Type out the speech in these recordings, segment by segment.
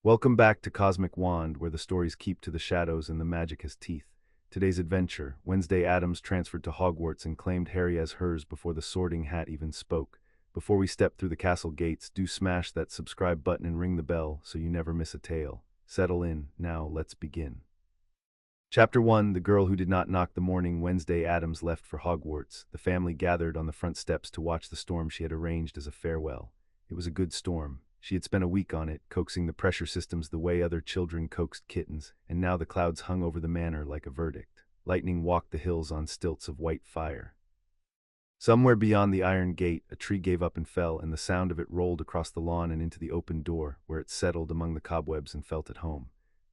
Welcome back to Cosmic Wand, where the stories keep to the shadows and the magic has teeth. Today's adventure: Wednesday Addams transferred to Hogwarts and claimed Harry as hers before the Sorting Hat even spoke. Before we step through the castle gates, do smash that subscribe button and ring the bell so you never miss a tale. Settle in, now let's begin. Chapter 1: The Girl Who Did Not Knock. The morning Wednesday Addams left for Hogwarts, the family gathered on the front steps to watch the storm she had arranged as a farewell. It was a good storm. She had spent a week on it, coaxing the pressure systems the way other children coaxed kittens, and now the clouds hung over the manor like a verdict. Lightning walked the hills on stilts of white fire. Somewhere beyond the iron gate, a tree gave up and fell, and the sound of it rolled across the lawn and into the open door, where it settled among the cobwebs and felt at home.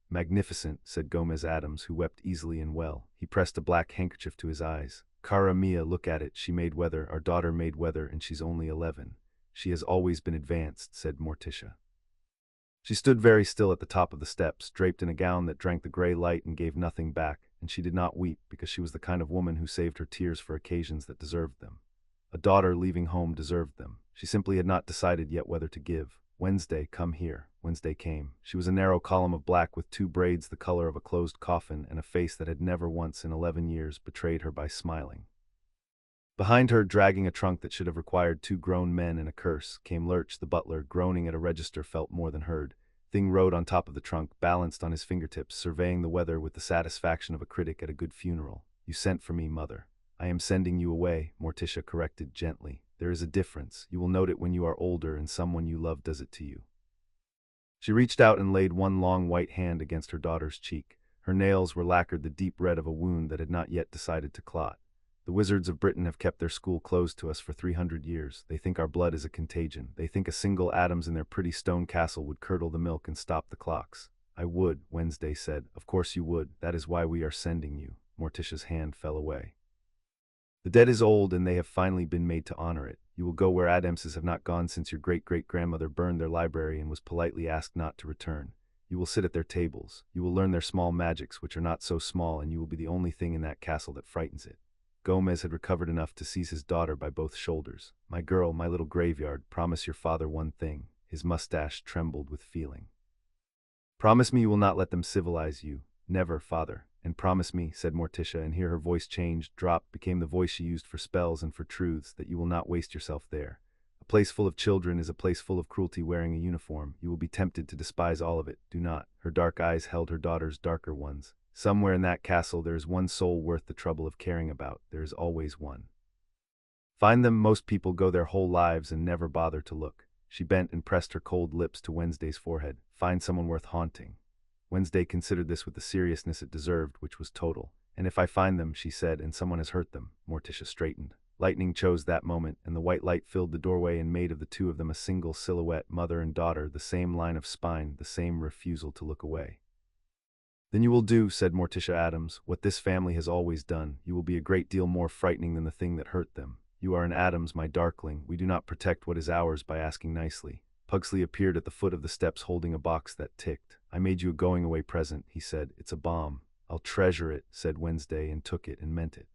"Magnificent," said Gomez Addams, who wept easily and well. He pressed a black handkerchief to his eyes. "Cara mia, look at it. She made weather, our daughter made weather, and she's only 11. She has always been advanced," said Morticia. She stood very still at the top of the steps, draped in a gown that drank the gray light and gave nothing back, and she did not weep because she was the kind of woman who saved her tears for occasions that deserved them. A daughter leaving home deserved them. She simply had not decided yet whether to give. "Wednesday, come here." Wednesday came. She was a narrow column of black with two braids the color of a closed coffin and a face that had never once in 11 years betrayed her by smiling. Behind her, dragging a trunk that should have required two grown men and a curse, came Lurch, the butler, groaning at a register felt more than heard. Thing rode on top of the trunk, balanced on his fingertips, surveying the weather with the satisfaction of a critic at a good funeral. "You sent for me, mother." "I am sending you away," Morticia corrected gently. "There is a difference. You will note it when you are older and someone you love does it to you." She reached out and laid one long white hand against her daughter's cheek. Her nails were lacquered the deep red of a wound that had not yet decided to clot. "The wizards of Britain have kept their school closed to us for 300 years. They think our blood is a contagion. They think a single Addams in their pretty stone castle would curdle the milk and stop the clocks." "I would," Wednesday said. "Of course you would. That is why we are sending you." Morticia's hand fell away. "The dead is old, and they have finally been made to honor it. You will go where Addamses have not gone since your great-great-grandmother burned their library and was politely asked not to return. You will sit at their tables. You will learn their small magics, which are not so small, and you will be the only thing in that castle that frightens it." Gomez had recovered enough to seize his daughter by both shoulders. "My girl, my little graveyard, promise your father one thing." His mustache trembled with feeling. "Promise me you will not let them civilize you." "Never, father." "And promise me," said Morticia, and here her voice changed, dropped, became the voice she used for spells and for truths, "that you will not waste yourself there. A place full of children is a place full of cruelty wearing a uniform. You will be tempted to despise all of it. Do not." Her dark eyes held her daughter's darker ones. "Somewhere in that castle there is one soul worth the trouble of caring about. There is always one. Find them. Most people go their whole lives and never bother to look." She bent and pressed her cold lips to Wednesday's forehead. "Find someone worth haunting." Wednesday considered this with the seriousness it deserved, which was total. "And if I find them," she said, "and someone has hurt them." Morticia straightened. Lightning chose that moment, and the white light filled the doorway and made of the two of them a single silhouette, mother and daughter, the same line of spine, the same refusal to look away. "Then you will do," said Morticia Addams, "what this family has always done. You will be a great deal more frightening than the thing that hurt them. You are an Addams, my darkling. We do not protect what is ours by asking nicely." Pugsley appeared at the foot of the steps holding a box that ticked. "I made you a going-away present," he said. "It's a bomb." "I'll treasure it," said Wednesday, and took it and meant it.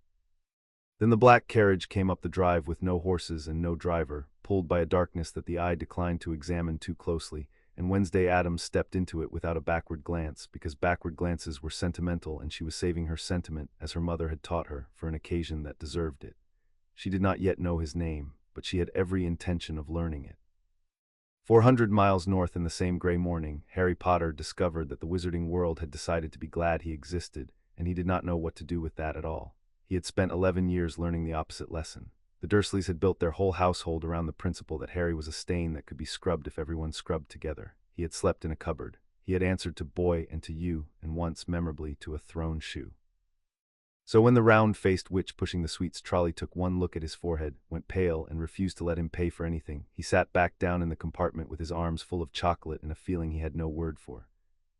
Then the black carriage came up the drive with no horses and no driver, pulled by a darkness that the eye declined to examine too closely, and Wednesday Addams stepped into it without a backward glance, because backward glances were sentimental and she was saving her sentiment, as her mother had taught her, for an occasion that deserved it. She did not yet know his name, but she had every intention of learning it. 400 miles north in the same gray morning, Harry Potter discovered that the wizarding world had decided to be glad he existed, and he did not know what to do with that at all. He had spent 11 years learning the opposite lesson. The Dursleys had built their whole household around the principle that Harry was a stain that could be scrubbed if everyone scrubbed together. He had slept in a cupboard. He had answered to boy and to you, and once, memorably, to a thrown shoe. So when the round-faced witch pushing the sweets trolley took one look at his forehead, went pale, and refused to let him pay for anything, he sat back down in the compartment with his arms full of chocolate and a feeling he had no word for.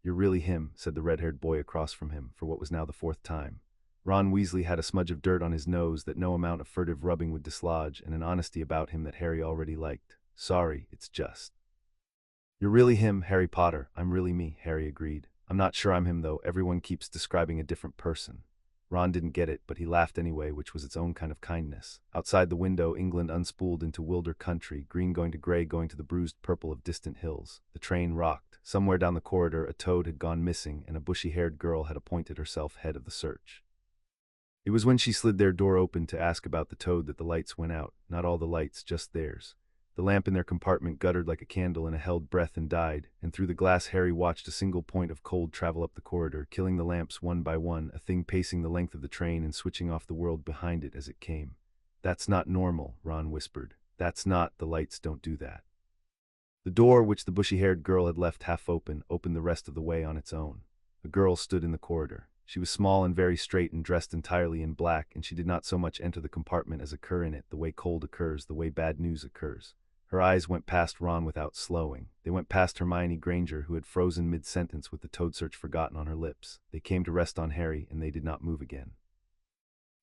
"You're really him," said the red-haired boy across from him, for what was now the fourth time. Ron Weasley had a smudge of dirt on his nose that no amount of furtive rubbing would dislodge, and an honesty about him that Harry already liked. "Sorry, it's just." "You're really him, Harry Potter." "I'm really me," Harry agreed. "I'm not sure I'm him, though. Everyone keeps describing a different person." Ron didn't get it, but he laughed anyway, which was its own kind of kindness. Outside the window, England unspooled into wilder country, green going to gray going to the bruised purple of distant hills. The train rocked. Somewhere down the corridor, a toad had gone missing, and a bushy-haired girl had appointed herself head of the search. It was when she slid their door open to ask about the toad that the lights went out, not all the lights, just theirs. The lamp in their compartment guttered like a candle in a held breath and died, and through the glass Harry watched a single point of cold travel up the corridor, killing the lamps one by one, a thing pacing the length of the train and switching off the world behind it as it came. "That's not normal," Ron whispered. "That's not, the lights don't do that." The door, which the bushy-haired girl had left half open, opened the rest of the way on its own. A girl stood in the corridor. She was small and very straight and dressed entirely in black, and she did not so much enter the compartment as occur in it, the way cold occurs, the way bad news occurs. Her eyes went past Ron without slowing. They went past Hermione Granger, who had frozen mid-sentence with the toad search forgotten on her lips. They came to rest on Harry, and they did not move again.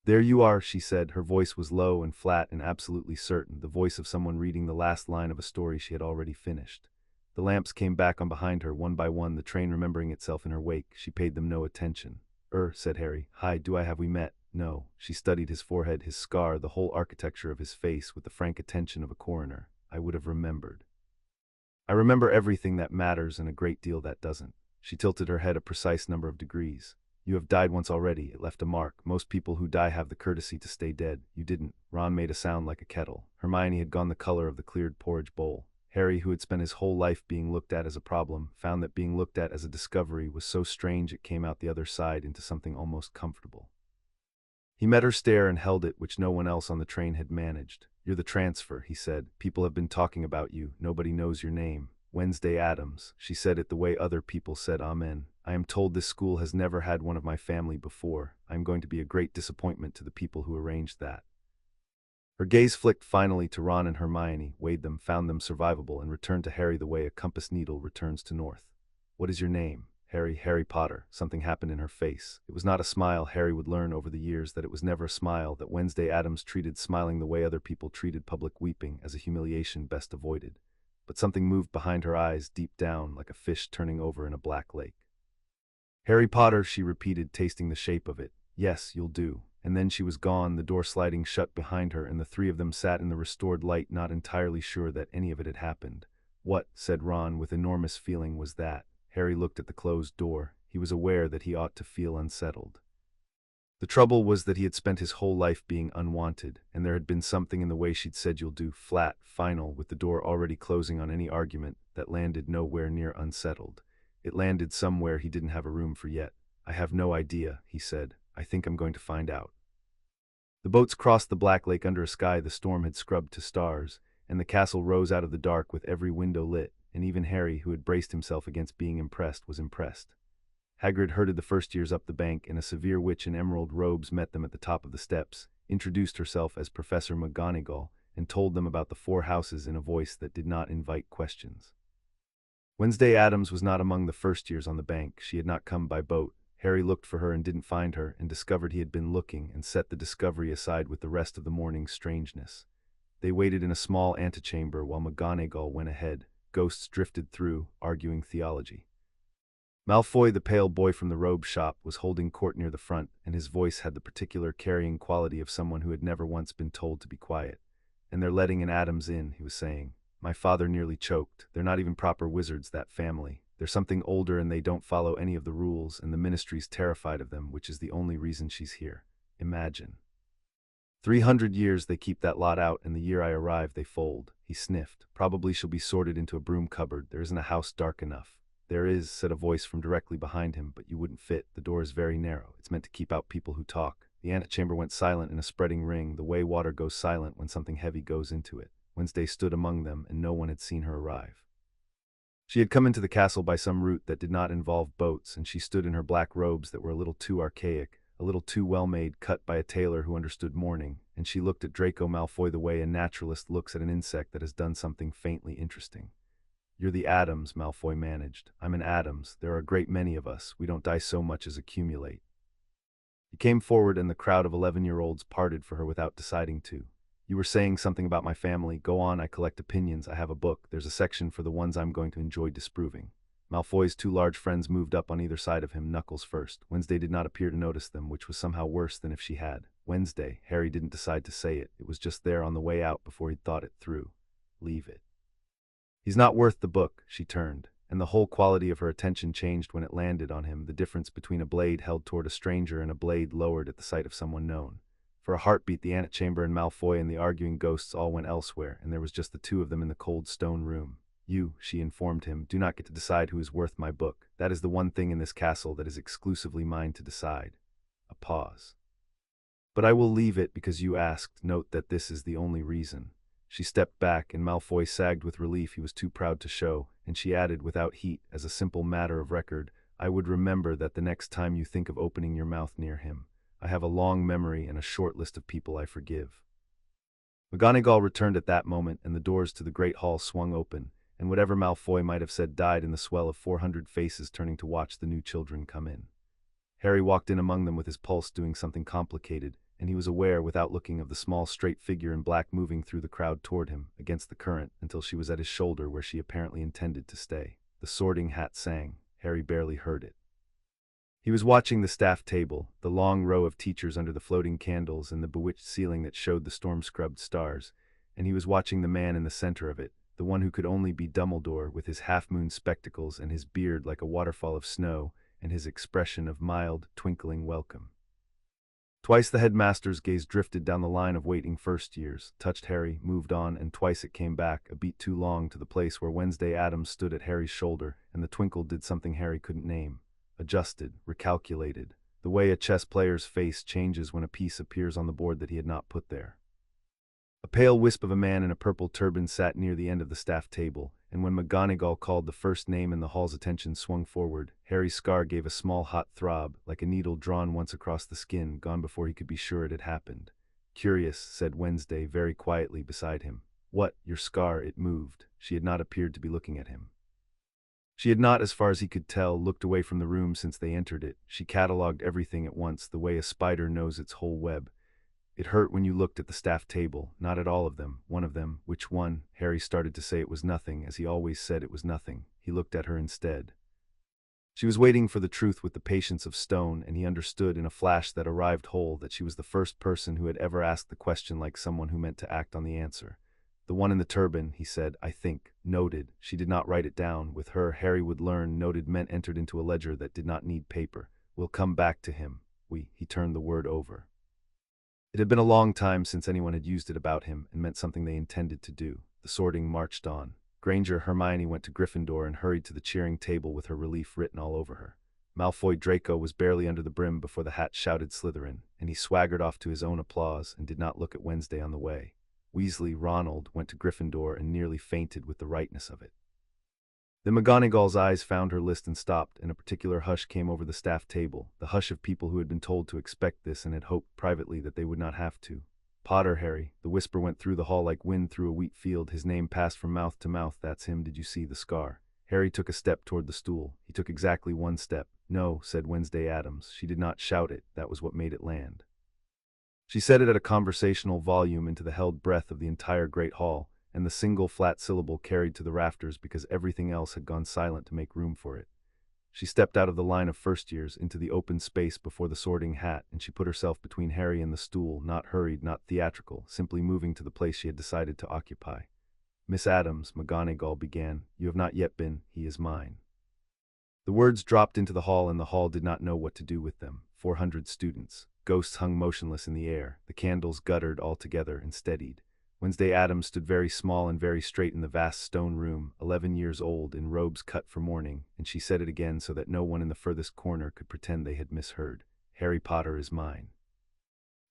"There you are," she said. Her voice was low and flat and absolutely certain, the voice of someone reading the last line of a story she had already finished. The lamps came back on behind her, one by one, the train remembering itself in her wake. She paid them no attention. Said Harry. "Hi, have we met?" "No." She studied his forehead, his scar, the whole architecture of his face with the frank attention of a coroner. "I would have remembered. I remember everything that matters and a great deal that doesn't." She tilted her head a precise number of degrees. "You have died once already. It left a mark. Most people who die have the courtesy to stay dead. You didn't." Ron made a sound like a kettle. Hermione had gone the color of the cleared porridge bowl. Harry, who had spent his whole life being looked at as a problem, found that being looked at as a discovery was so strange it came out the other side into something almost comfortable. He met her stare and held it, which no one else on the train had managed. "You're the transfer," he said. "People have been talking about you. Nobody knows your name." "Wednesday Addams." She said it the way other people said amen. "I am told this school has never had one of my family before. I am going to be a great disappointment to the people who arranged that." Her gaze flicked finally to Ron and Hermione, weighed them, found them survivable, and returned to Harry the way a compass needle returns to north. "What is your name?" Harry Potter." Something happened in her face. It was not a smile. Harry would learn over the years that it was never a smile, that Wednesday Addams treated smiling the way other people treated public weeping, as a humiliation best avoided. But something moved behind her eyes, deep down, like a fish turning over in a black lake. "Harry Potter," she repeated, tasting the shape of it. "Yes, you'll do." And then she was gone, the door sliding shut behind her, and the three of them sat in the restored light, not entirely sure that any of it had happened. "What," said Ron with enormous feeling, "was that?" Harry looked at the closed door. He was aware that he ought to feel unsettled. The trouble was that he had spent his whole life being unwanted, and there had been something in the way she'd said "you'll do," flat, final, with the door already closing on any argument, that landed nowhere near unsettled. It landed somewhere he didn't have a room for yet. "I have no idea," he said. "I think I'm going to find out." The boats crossed the black lake under a sky the storm had scrubbed to stars, and the castle rose out of the dark with every window lit, and even Harry, who had braced himself against being impressed, was impressed. Hagrid herded the first years up the bank, and a severe witch in emerald robes met them at the top of the steps, introduced herself as Professor McGonagall, and told them about the 4 houses in a voice that did not invite questions. Wednesday Addams was not among the first years on the bank. She had not come by boat. Harry looked for her and didn't find her, and discovered he had been looking, and set the discovery aside with the rest of the morning's strangeness. They waited in a small antechamber while McGonagall went ahead. Ghosts drifted through, arguing theology. Malfoy, the pale boy from the robe shop, was holding court near the front, and his voice had the particular carrying quality of someone who had never once been told to be quiet. "And they're letting an Addams in," he was saying. "My father nearly choked. They're not even proper wizards, that family. They're something older and they don't follow any of the rules, and the ministry's terrified of them, which is the only reason she's here. Imagine. 300 years they keep that lot out, and the year I arrive they fold." He sniffed. "Probably she'll be sorted into a broom cupboard. There isn't a house dark enough." "There is," said a voice from directly behind him, "but you wouldn't fit. The door is very narrow. It's meant to keep out people who talk." The antechamber went silent in a spreading ring, the way water goes silent when something heavy goes into it. Wednesday stood among them, and no one had seen her arrive. She had come into the castle by some route that did not involve boats, and she stood in her black robes that were a little too archaic, a little too well-made, cut by a tailor who understood mourning, and she looked at Draco Malfoy the way a naturalist looks at an insect that has done something faintly interesting. "You're the Addams," Malfoy managed. "I'm an Addams. There are a great many of us. We don't die so much as accumulate." He came forward, and the crowd of 11-year-olds parted for her without deciding to. "You were saying something about my family. Go on. I collect opinions. I have a book. There's a section for the ones I'm going to enjoy disproving." Malfoy's 2 large friends moved up on either side of him, knuckles first. Wednesday did not appear to notice them, which was somehow worse than if she had. Wednesday, Harry didn't decide to say it. It was just there on the way out before he'd thought it through. "Leave it. He's not worth the book." She turned. and the whole quality of her attention changed when it landed on him, the difference between a blade held toward a stranger and a blade lowered at the sight of someone known. For a heartbeat, the antechamber and Malfoy and the arguing ghosts all went elsewhere, and there was just the two of them in the cold stone room. You, she informed him, do not get to decide who is worth my book. That is the one thing in this castle that is exclusively mine to decide. A pause. But I will leave it because you asked. Note that this is the only reason. She stepped back, and Malfoy sagged with relief he was too proud to show, and she added without heat, as a simple matter of record, I would remember that the next time you think of opening your mouth near him. I have a long memory and a short list of people I forgive. McGonagall returned at that moment, and the doors to the great hall swung open, and whatever Malfoy might have said died in the swell of 400 faces turning to watch the new children come in. Harry walked in among them with his pulse doing something complicated, and he was aware, without looking, of the small straight figure in black moving through the crowd toward him, against the current, until she was at his shoulder where she apparently intended to stay. The Sorting Hat sang. Harry barely heard it. He was watching the staff table, the long row of teachers under the floating candles and the bewitched ceiling that showed the storm-scrubbed stars, and he was watching the man in the center of it, the one who could only be Dumbledore, with his half-moon spectacles and his beard like a waterfall of snow, and his expression of mild, twinkling welcome. Twice the headmaster's gaze drifted down the line of waiting first-years, touched Harry, moved on, and twice it came back, a beat too long, to the place where Wednesday Addams stood at Harry's shoulder, and the twinkle did something Harry couldn't name. Adjusted, recalculated, the way a chess player's face changes when a piece appears on the board that he had not put there. A pale wisp of a man in a purple turban sat near the end of the staff table, and when McGonagall called the first name and the hall's attention swung forward, Harry's scar gave a small hot throb, like a needle drawn once across the skin, gone before he could be sure it had happened. Curious, said Wednesday very quietly beside him. What, your scar? It moved. She had not appeared to be looking at him. She had not, as far as he could tell, looked away from the room since they entered it. She catalogued everything at once, the way a spider knows its whole web. It hurt when you looked at the staff table, not at all of them, one of them. Which one? Harry started to say it was nothing, as he always said it was nothing. He looked at her instead. She was waiting for the truth with the patience of stone, and he understood in a flash that arrived whole that she was the first person who had ever asked the question like someone who meant to act on the answer. The one in the turban, he said, I think. Noted. She did not write it down. With her, Harry would learn noted meant entered into a ledger that did not need paper. We'll come back to him. He turned the word over. It had been a long time since anyone had used it about him, and meant something they intended to do. The sorting marched on. Granger Hermione went to Gryffindor and hurried to the cheering table with her relief written all over her. Malfoy Draco was barely under the brim before the hat shouted Slytherin, and he swaggered off to his own applause and did not look at Wednesday on the way. Weasley Ronald went to Gryffindor and nearly fainted with the rightness of it. Then McGonagall's eyes found her list and stopped, and a particular hush came over the staff table, the hush of people who had been told to expect this and had hoped privately that they would not have to. Potter, Harry. The whisper went through the hall like wind through a wheat field. His name passed from mouth to mouth. That's him. Did you see the scar? Harry took a step toward the stool. He took exactly one step. No, said Wednesday Addams. She did not shout it. That was what made it land. She said it at a conversational volume into the held breath of the entire great hall, and the single flat syllable carried to the rafters because everything else had gone silent to make room for it. She stepped out of the line of first-years into the open space before the Sorting Hat, and she put herself between Harry and the stool, not hurried, not theatrical, simply moving to the place she had decided to occupy. Miss Addams, McGonagall began, you have not yet been, he is mine. The words dropped into the hall, and the hall did not know what to do with them. 400 students. Ghosts hung motionless in the air. The candles guttered all together and steadied. Wednesday Addams stood very small and very straight in the vast stone room, 11 years old, in robes cut for mourning, and she said it again so that no one in the furthest corner could pretend they had misheard. Harry Potter is mine.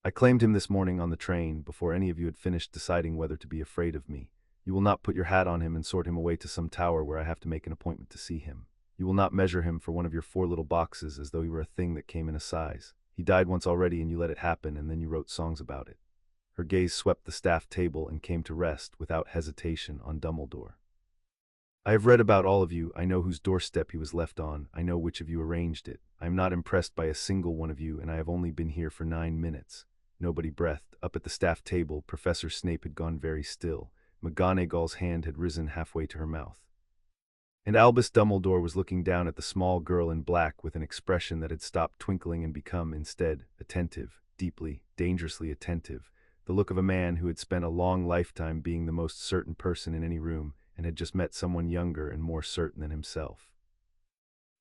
I claimed him this morning on the train, before any of you had finished deciding whether to be afraid of me. You will not put your hat on him and sort him away to some tower where I have to make an appointment to see him. You will not measure him for one of your 4 little boxes as though he were a thing that came in a size. He died once already and you let it happen, and then you wrote songs about it. Her gaze swept the staff table and came to rest, without hesitation, on Dumbledore. I have read about all of you. I know whose doorstep he was left on. I know which of you arranged it. I am not impressed by a single one of you, and I have only been here for 9 minutes. Nobody breathed. Up at the staff table, Professor Snape had gone very still. McGonagall's hand had risen halfway to her mouth. And Albus Dumbledore was looking down at the small girl in black with an expression that had stopped twinkling and become, instead, attentive, deeply, dangerously attentive. The look of a man who had spent a long lifetime being the most certain person in any room, and had just met someone younger and more certain than himself.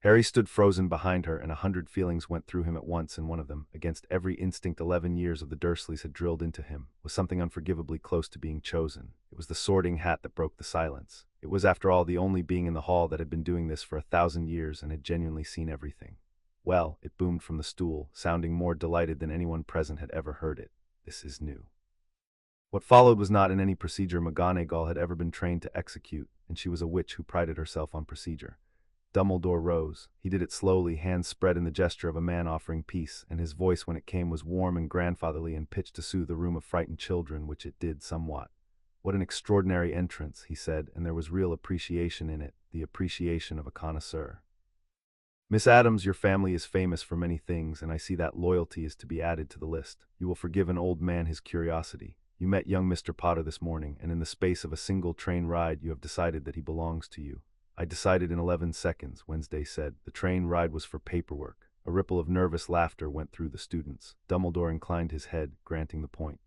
Harry stood frozen behind her, and 100 feelings went through him at once, and one of them, against every instinct 11 years of the Dursleys had drilled into him, was something unforgivably close to being chosen. It was the Sorting Hat that broke the silence. It was, after all, the only being in the hall that had been doing this for 1,000 years and had genuinely seen everything. Well, it boomed from the stool, sounding more delighted than anyone present had ever heard it. This is new. What followed was not in any procedure McGonagall had ever been trained to execute, and she was a witch who prided herself on procedure. Dumbledore rose. He did it slowly, hands spread in the gesture of a man offering peace, and his voice when it came was warm and grandfatherly and pitched to soothe a room of frightened children, which it did somewhat. "What an extraordinary entrance," he said, and there was real appreciation in it, the appreciation of a connoisseur. "Miss Addams, your family is famous for many things, and I see that loyalty is to be added to the list. You will forgive an old man his curiosity. You met young Mr. Potter this morning, and in the space of a single train ride you have decided that he belongs to you." "I decided in 11 seconds, Wednesday said. "The train ride was for paperwork." A ripple of nervous laughter went through the students. Dumbledore inclined his head, granting the point.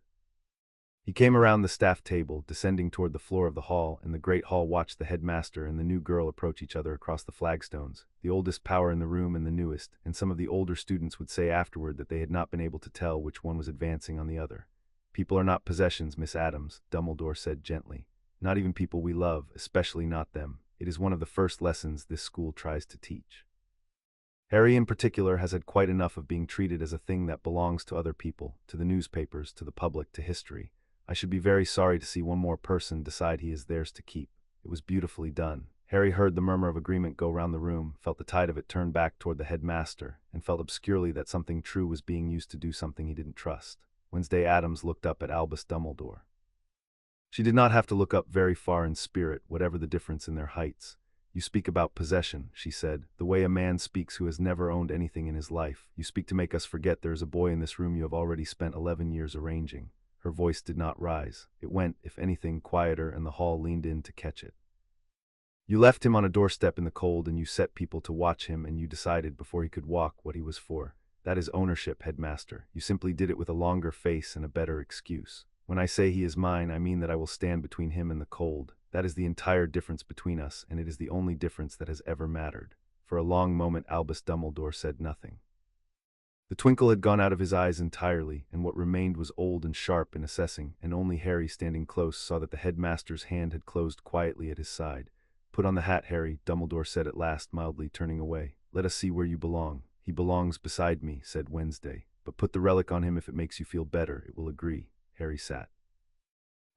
He came around the staff table, descending toward the floor of the hall, and the great hall watched the headmaster and the new girl approach each other across the flagstones, the oldest power in the room and the newest, and some of the older students would say afterward that they had not been able to tell which one was advancing on the other. "People are not possessions, Miss Addams," Dumbledore said gently. "Not even people we love, especially not them. It is one of the first lessons this school tries to teach. Harry in particular has had quite enough of being treated as a thing that belongs to other people, to the newspapers, to the public, to history. I should be very sorry to see one more person decide he is theirs to keep." It was beautifully done. Harry heard the murmur of agreement go round the room, felt the tide of it turn back toward the headmaster, and felt obscurely that something true was being used to do something he didn't trust. Wednesday Addams looked up at Albus Dumbledore. She did not have to look up very far in spirit, whatever the difference in their heights. "You speak about possession," she said, "the way a man speaks who has never owned anything in his life. You speak to make us forget there is a boy in this room you have already spent 11 years arranging." Her voice did not rise. It went, if anything, quieter, and the hall leaned in to catch it. "You left him on a doorstep in the cold, and you set people to watch him, and you decided, before he could walk, what he was for. That is ownership, headmaster. You simply did it with a longer face and a better excuse. When I say he is mine, I mean that I will stand between him and the cold. That is the entire difference between us, and it is the only difference that has ever mattered." For a long moment Albus Dumbledore said nothing. The twinkle had gone out of his eyes entirely, and what remained was old and sharp in assessing, and only Harry, standing close, saw that the headmaster's hand had closed quietly at his side. "Put on the hat, Harry," Dumbledore said at last, mildly turning away. "Let us see where you belong." "He belongs beside me," said Wednesday. "But put the relic on him if it makes you feel better. It will agree." Harry sat.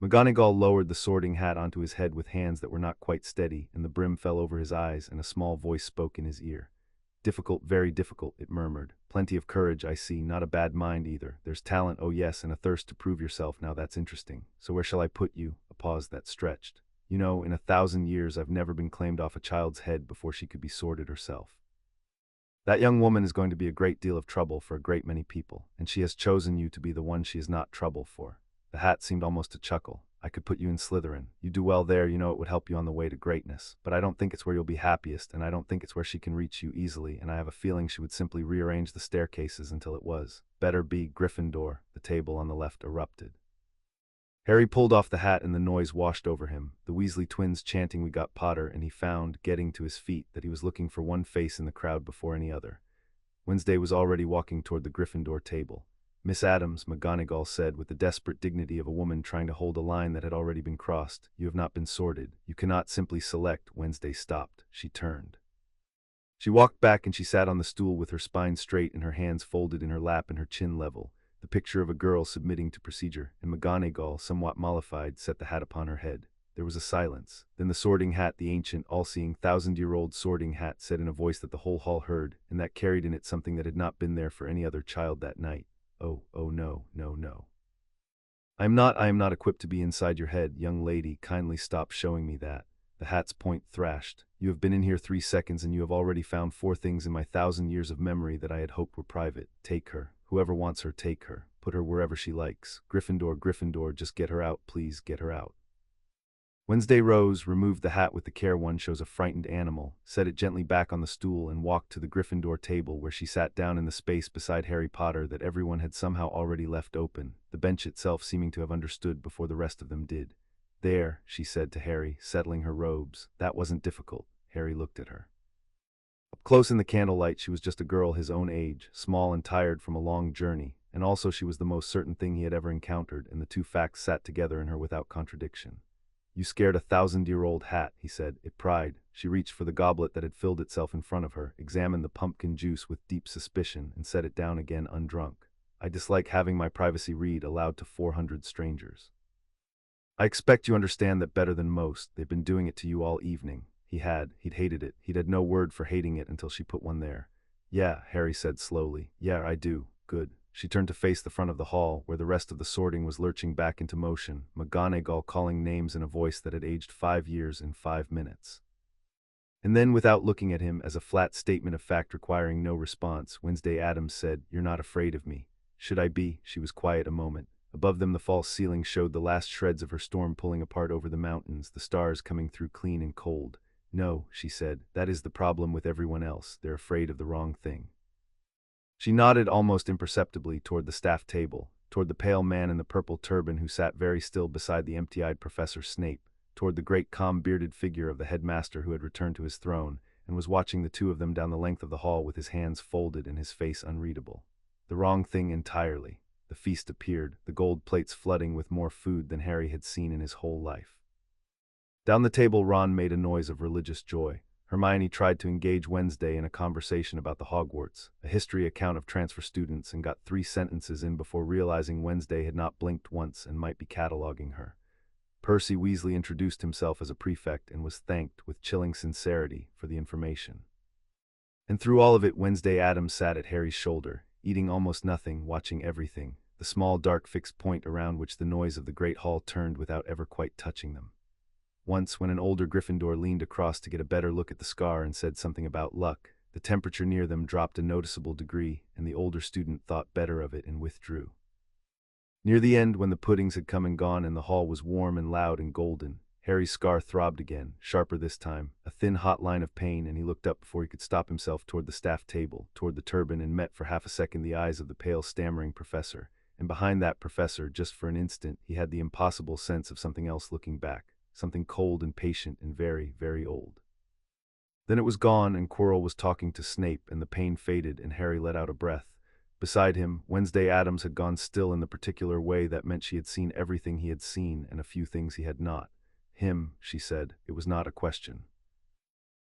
McGonagall lowered the Sorting Hat onto his head with hands that were not quite steady, and the brim fell over his eyes, and a small voice spoke in his ear. "Difficult, very difficult," it murmured. "Plenty of courage, I see, not a bad mind either. There's talent, oh yes, and a thirst to prove yourself. Now that's interesting. So where shall I put you?" A pause that stretched. "You know, in 1,000 years I've never been claimed off a child's head before she could be sorted herself. That young woman is going to be a great deal of trouble for a great many people, and she has chosen you to be the one she is not trouble for." The hat seemed almost to chuckle. "I could put you in Slytherin. You do well there, you know it would help you on the way to greatness. But I don't think it's where you'll be happiest, and I don't think it's where she can reach you easily, and I have a feeling she would simply rearrange the staircases until it was. Better be Gryffindor." The table on the left erupted. Harry pulled off the hat and the noise washed over him, the Weasley twins chanting "We got Potter," and he found, getting to his feet, that he was looking for one face in the crowd before any other. Wednesday was already walking toward the Gryffindor table. "Miss Addams," McGonagall said with the desperate dignity of a woman trying to hold a line that had already been crossed, "you have not been sorted. You cannot simply select." Wednesday stopped. She turned. She walked back and she sat on the stool with her spine straight and her hands folded in her lap and her chin level, the picture of a girl submitting to procedure, and McGonagall, somewhat mollified, set the hat upon her head. There was a silence. Then the Sorting Hat, the ancient, all-seeing, 1,000-year-old Sorting Hat, said in a voice that the whole hall heard, and that carried in it something that had not been there for any other child that night. "Oh, no, no, no. I am not equipped to be inside your head, young lady. Kindly stop showing me that." The hat's point thrashed. "You have been in here 3 seconds and you have already found 4 things in my 1,000 years of memory that I had hoped were private. Take her. Whoever wants her, take her. Put her wherever she likes. Gryffindor, Gryffindor, just get her out, please, get her out." Wednesday rose, removed the hat with the care one shows a frightened animal, set it gently back on the stool, and walked to the Gryffindor table, where she sat down in the space beside Harry Potter that everyone had somehow already left open, the bench itself seeming to have understood before the rest of them did. There, she said to Harry, settling her robes. That wasn't difficult. Harry looked at her. Up close in the candlelight, she was just a girl his own age, small and tired from a long journey, and also she was the most certain thing he had ever encountered, and the two facts sat together in her without contradiction. You scared a 1,000-year-old hat, he said. It pried. She reached for the goblet that had filled itself in front of her, examined the pumpkin juice with deep suspicion, and set it down again undrunk. I dislike having my privacy read aloud to 400 strangers. I expect you understand that better than most. They've been doing it to you all evening. He'd hated it. He'd had no word for hating it until she put one there. Yeah, Harry said slowly. Yeah, I do. Good. She turned to face the front of the hall, where the rest of the sorting was lurching back into motion, McGonagall calling names in a voice that had aged 5 years in 5 minutes. And then, without looking at him, as a flat statement of fact requiring no response, Wednesday Addams said, "You're not afraid of me." Should I be? She was quiet a moment. Above them the false ceiling showed the last shreds of her storm pulling apart over the mountains, the stars coming through clean and cold. No, she said, that is the problem with everyone else. They're afraid of the wrong thing. She nodded almost imperceptibly toward the staff table, toward the pale man in the purple turban who sat very still beside the empty-eyed Professor Snape, toward the great calm bearded figure of the headmaster who had returned to his throne, and was watching the two of them down the length of the hall with his hands folded and his face unreadable. The wrong thing entirely. The feast appeared, the gold plates flooding with more food than Harry had seen in his whole life. Down the table Ron made a noise of religious joy. Hermione tried to engage Wednesday in a conversation about the Hogwarts, a history account of transfer students, and got 3 sentences in before realizing Wednesday had not blinked once and might be cataloging her. Percy Weasley introduced himself as a prefect and was thanked, with chilling sincerity, for the information. And through all of it, Wednesday Addams sat at Harry's shoulder, eating almost nothing, watching everything, the small dark fixed point around which the noise of the great hall turned without ever quite touching them. Once, when an older Gryffindor leaned across to get a better look at the scar and said something about luck, the temperature near them dropped a noticeable degree, and the older student thought better of it and withdrew. Near the end, when the puddings had come and gone and the hall was warm and loud and golden, Harry's scar throbbed again, sharper this time, a thin hot line of pain, and he looked up before he could stop himself toward the staff table, toward the turban, and met for half a second the eyes of the pale, stammering professor. And behind that professor, just for an instant, he had the impossible sense of something else looking back. Something cold and patient and very, very old. Then it was gone, and Quirrell was talking to Snape, and the pain faded, and Harry let out a breath. Beside him, Wednesday Addams had gone still in the particular way that meant she had seen everything he had seen and a few things he had not. Him, she said. It was not a question.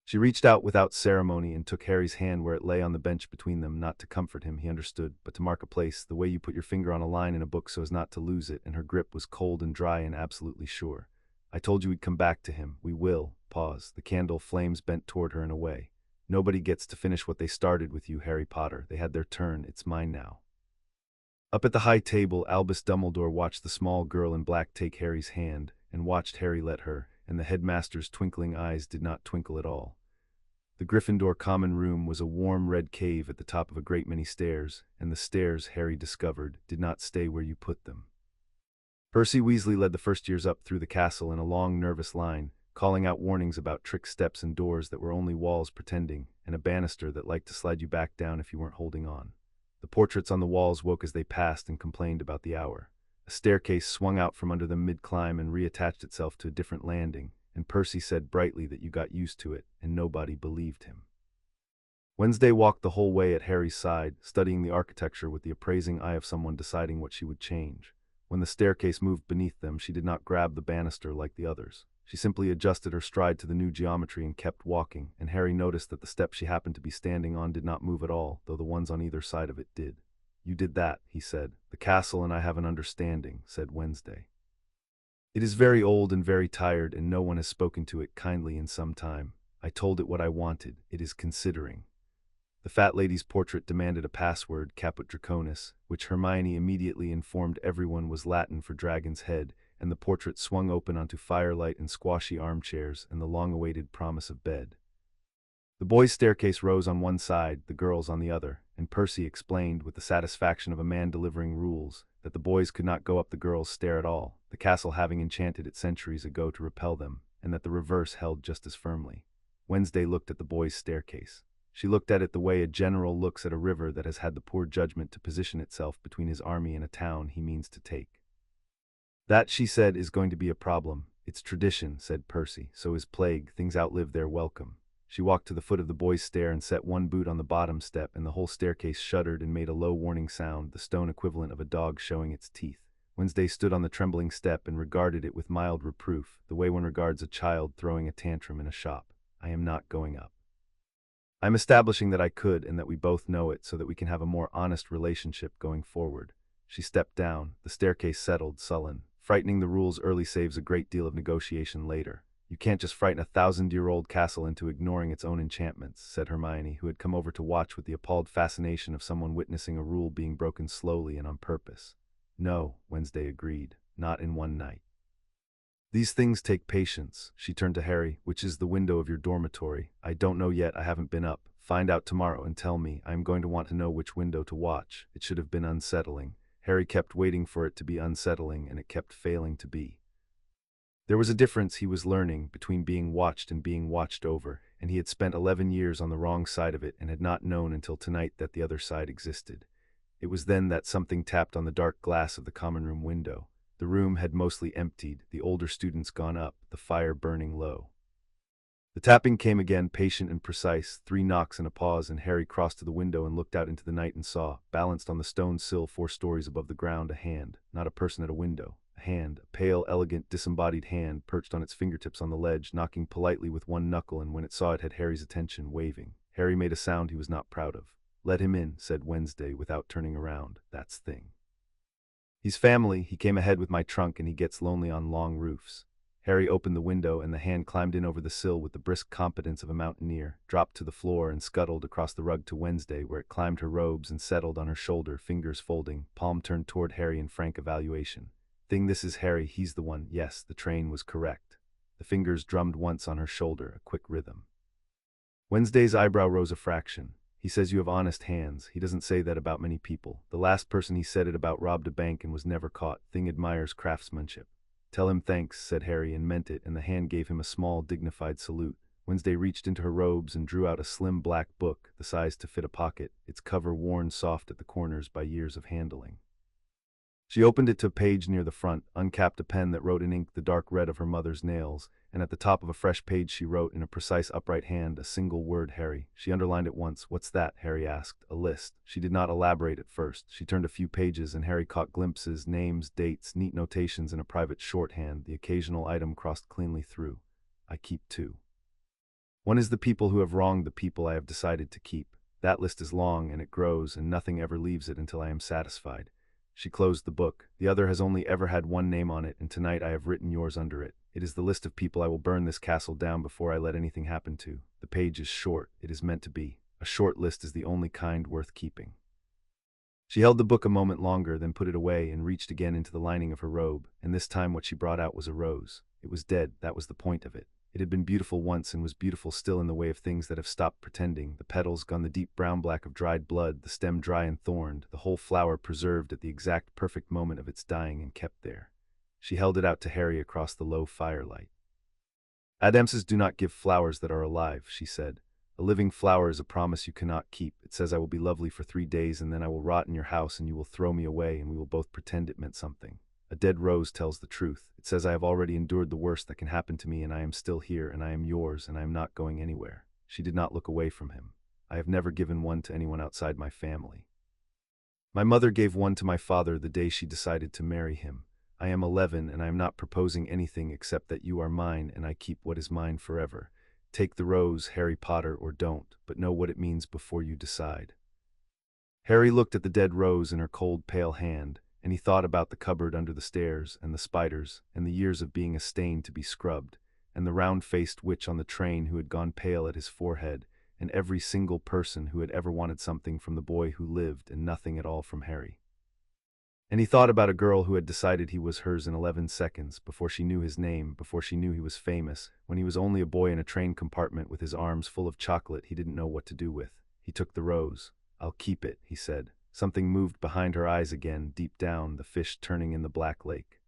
She reached out without ceremony and took Harry's hand where it lay on the bench between them, not to comfort him, he understood, but to mark a place, the way you put your finger on a line in a book so as not to lose it, and her grip was cold and dry and absolutely sure. I told you we'd come back to him. We will. Pause. The candle flames bent toward her and away. Nobody gets to finish what they started with you, Harry Potter. They had their turn. It's mine now. Up at the high table, Albus Dumbledore watched the small girl in black take Harry's hand, and watched Harry let her, and the headmaster's twinkling eyes did not twinkle at all. The Gryffindor common room was a warm red cave at the top of a great many stairs, and the stairs, Harry discovered, did not stay where you put them. Percy Weasley led the first years up through the castle in a long, nervous line, calling out warnings about trick steps and doors that were only walls pretending, and a banister that liked to slide you back down if you weren't holding on. The portraits on the walls woke as they passed and complained about the hour. A staircase swung out from under them mid-climb and reattached itself to a different landing, and Percy said brightly that you got used to it, and nobody believed him. Wednesday walked the whole way at Harry's side, studying the architecture with the appraising eye of someone deciding what she would change. When the staircase moved beneath them, she did not grab the banister like the others. She simply adjusted her stride to the new geometry and kept walking, and Harry noticed that the step she happened to be standing on did not move at all, though the ones on either side of it did. You did that, he said. The castle and I have an understanding, said Wednesday. It is very old and very tired, and no one has spoken to it kindly in some time. I told it what I wanted. It is considering. The fat lady's portrait demanded a password, Caput Draconis, which Hermione immediately informed everyone was Latin for dragon's head, and the portrait swung open onto firelight and squashy armchairs and the long-awaited promise of bed. The boys' staircase rose on one side, the girls' on the other, and Percy explained, with the satisfaction of a man delivering rules, that the boys could not go up the girls' stair at all, the castle having enchanted it centuries ago to repel them, and that the reverse held just as firmly. Wednesday looked at the boys' staircase. She looked at it the way a general looks at a river that has had the poor judgment to position itself between his army and a town he means to take. That, she said, is going to be a problem. It's tradition, said Percy. So is plague. Things outlive their welcome. She walked to the foot of the boys' stair and set one boot on the bottom step, and the whole staircase shuddered and made a low warning sound, the stone equivalent of a dog showing its teeth. Wednesday stood on the trembling step and regarded it with mild reproof, the way one regards a child throwing a tantrum in a shop. I am not going up. I'm establishing that I could and that we both know it so that we can have a more honest relationship going forward. She stepped down. The staircase settled, sullen. Frightening the rules early saves a great deal of negotiation later. You can't just frighten a 1,000-year-old castle into ignoring its own enchantments, said Hermione, who had come over to watch with the appalled fascination of someone witnessing a rule being broken slowly and on purpose. No, Wednesday agreed. Not in one night. These things take patience. She turned to Harry. Which is the window of your dormitory? I don't know yet. I haven't been up. Find out tomorrow and tell me. I am going to want to know which window to watch. It should have been unsettling. Harry kept waiting for it to be unsettling, and it kept failing to be. There was a difference, he was learning, between being watched and being watched over, and he had spent 11 years on the wrong side of it and had not known until tonight that the other side existed. It was then that something tapped on the dark glass of the common room window. The room had mostly emptied, the older students gone up, the fire burning low. The tapping came again, patient and precise, 3 knocks and a pause, and Harry crossed to the window and looked out into the night and saw, balanced on the stone sill 4 stories above the ground, a hand, not a person at a window. A hand, a pale, elegant, disembodied hand, perched on its fingertips on the ledge, knocking politely with one knuckle, and when it saw it had Harry's attention, waving. Harry made a sound he was not proud of. Let him in, said Wednesday, without turning around. That's thing. He's family. He came ahead with my trunk, and he gets lonely on long roofs. Harry opened the window, and the hand climbed in over the sill with the brisk competence of a mountaineer, dropped to the floor, and scuttled across the rug to Wednesday, where it climbed her robes and settled on her shoulder, fingers folding, palm turned toward Harry in frank evaluation. Thing, this is Harry. He's the one. Yes, the train was correct. The fingers drummed once on her shoulder, a quick rhythm. Wednesday's eyebrow rose a fraction. He says you have honest hands. He doesn't say that about many people. The last person he said it about robbed a bank and was never caught. Thing admires craftsmanship. Tell him thanks, said Harry, and meant it, and the hand gave him a small, dignified salute. Wednesday reached into her robes and drew out a slim black book, the size to fit a pocket, its cover worn soft at the corners by years of handling. She opened it to a page near the front, uncapped a pen that wrote in ink the dark red of her mother's nails, and at the top of a fresh page she wrote in a precise upright hand a single word, Harry. She underlined it once. What's that? Harry asked. A list. She did not elaborate at first. She turned a few pages and Harry caught glimpses, names, dates, neat notations in a private shorthand. The occasional item crossed cleanly through. I keep 2. One is the people who have wronged the people I have decided to keep. That list is long and it grows, and nothing ever leaves it until I am satisfied. She closed the book. The other has only ever had one name on it, and tonight I have written yours under it. It is the list of people I will burn this castle down before I let anything happen to. The page is short. It is meant to be. A short list is the only kind worth keeping. She held the book a moment longer, then put it away and reached again into the lining of her robe, and this time what she brought out was a rose. It was dead. That was the point of it. It had been beautiful once and was beautiful still in the way of things that have stopped pretending, the petals gone the deep brown-black of dried blood, the stem dry and thorned, the whole flower preserved at the exact perfect moment of its dying and kept there. She held it out to Harry across the low firelight. Addamses do not give flowers that are alive, she said. A living flower is a promise you cannot keep. It says I will be lovely for 3 days and then I will rot in your house and you will throw me away and we will both pretend it meant something. A dead rose tells the truth. It says I have already endured the worst that can happen to me and I am still here and I am yours and I am not going anywhere. She did not look away from him. I have never given one to anyone outside my family. My mother gave one to my father the day she decided to marry him. I am 11 and I am not proposing anything except that you are mine and I keep what is mine forever. Take the rose, Harry Potter, or don't, but know what it means before you decide. Harry looked at the dead rose in her cold, pale hand, and he thought about the cupboard under the stairs, and the spiders, and the years of being a stain to be scrubbed, and the round-faced witch on the train who had gone pale at his forehead, and every single person who had ever wanted something from the boy who lived and nothing at all from Harry. And he thought about a girl who had decided he was hers in 11 seconds, before she knew his name, before she knew he was famous, when he was only a boy in a train compartment with his arms full of chocolate he didn't know what to do with. He took the rose. I'll keep it, he said. Something moved behind her eyes again, deep down, the fish turning in the black lake.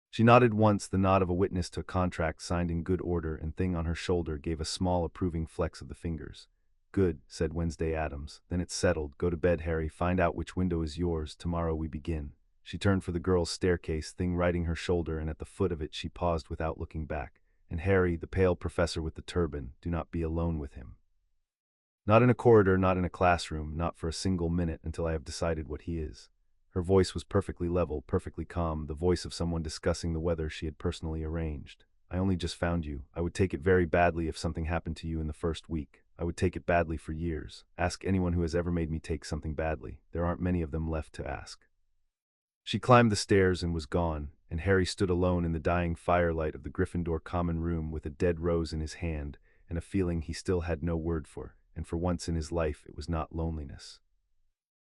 She nodded once, the nod of a witness to a contract signed in good order, and thing on her shoulder gave a small approving flex of the fingers. Good, said Wednesday Addams. Then it's settled. Go to bed, Harry. Find out which window is yours. Tomorrow we begin. She turned for the girl's staircase, thing riding her shoulder, and at the foot of it she paused without looking back. And Harry, the pale professor with the turban, do not be alone with him. Not in a corridor, not in a classroom, not for a single minute until I have decided what he is. Her voice was perfectly level, perfectly calm, the voice of someone discussing the weather she had personally arranged. I only just found you. I would take it very badly if something happened to you in the first week. I would take it badly for years. Ask anyone who has ever made me take something badly. There aren't many of them left to ask. She climbed the stairs and was gone, and Harry stood alone in the dying firelight of the Gryffindor common room with a dead rose in his hand and a feeling he still had no word for, and for once in his life it was not loneliness.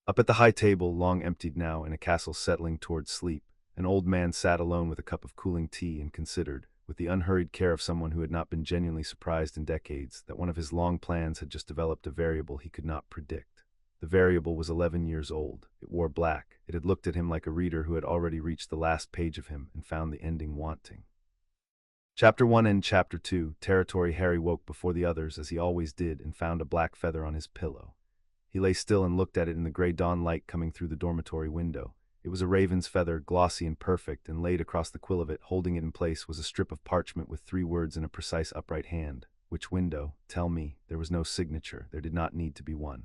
Up at the high table, long emptied now in a castle settling towards sleep, an old man sat alone with a cup of cooling tea and considered, with the unhurried care of someone who had not been genuinely surprised in decades, that one of his long plans had just developed a variable he could not predict. The variable was 11 years old. It wore black. It had looked at him like a reader who had already reached the last page of him and found the ending wanting. Chapter 1 and Chapter 2, Territory. Harry woke before the others, as he always did, and found a black feather on his pillow. He lay still and looked at it in the gray dawn light coming through the dormitory window. It was a raven's feather, glossy and perfect, and laid across the quill of it, holding it in place, was a strip of parchment with 3 words in a precise upright hand. Which window? Tell me. There was no signature. There did not need to be one.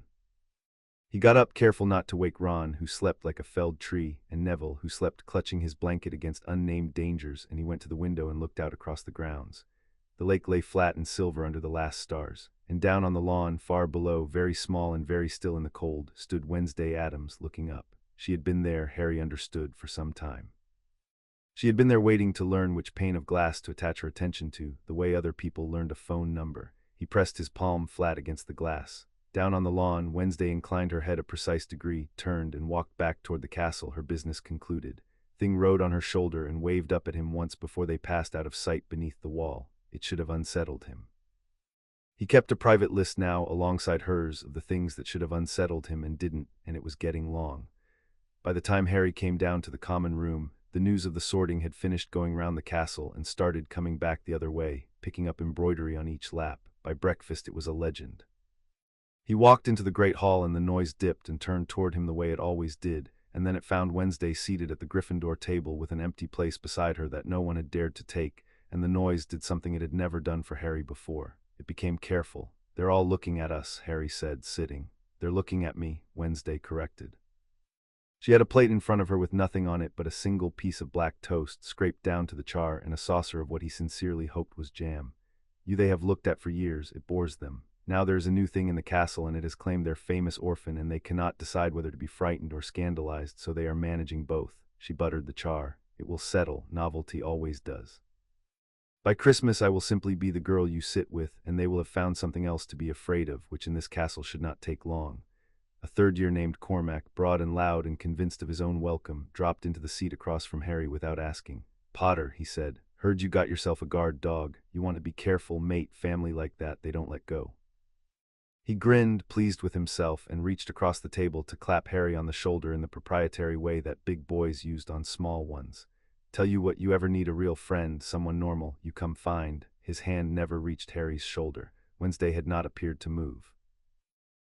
He got up, careful not to wake Ron, who slept like a felled tree, and Neville, who slept clutching his blanket against unnamed dangers, and he went to the window and looked out across the grounds. The lake lay flat and silver under the last stars, and down on the lawn, far below, very small and very still in the cold, stood Wednesday Addams, looking up. She had been there, Harry understood, for some time. She had been there waiting to learn which pane of glass to attach her attention to, the way other people learned a phone number. He pressed his palm flat against the glass. Down on the lawn, Wednesday inclined her head a precise degree, turned, and walked back toward the castle, her business concluded. Thing rode on her shoulder and waved up at him once before they passed out of sight beneath the wall. It should have unsettled him. He kept a private list now, alongside hers, of the things that should have unsettled him and didn't, and it was getting long. By the time Harry came down to the common room, the news of the sorting had finished going round the castle and started coming back the other way, picking up embroidery on each lap. By breakfast it was a legend. He walked into the great hall and the noise dipped and turned toward him the way it always did, and then it found Wednesday seated at the Gryffindor table with an empty place beside her that no one had dared to take, and the noise did something it had never done for Harry before. It became careful. "They're all looking at us," Harry said, sitting. "They're looking at me," Wednesday corrected. She had a plate in front of her with nothing on it but a single piece of black toast, scraped down to the char, and a saucer of what he sincerely hoped was jam. "You they have looked at for years. It bores them. Now there is a new thing in the castle, and it has claimed their famous orphan, and they cannot decide whether to be frightened or scandalized, so they are managing both." She buttered the char. "It will settle. Novelty always does. By Christmas I will simply be the girl you sit with, and they will have found something else to be afraid of, which in this castle should not take long." A third year named Cormac, broad and loud and convinced of his own welcome, dropped into the seat across from Harry without asking. "Potter," he said, "heard you got yourself a guard dog. You want to be careful, mate. Family like that, they don't let go." He grinned, pleased with himself, and reached across the table to clap Harry on the shoulder in the proprietary way that big boys used on small ones. "Tell you what, you ever need a real friend, someone normal, you come find." His hand never reached Harry's shoulder. Wednesday had not appeared to move.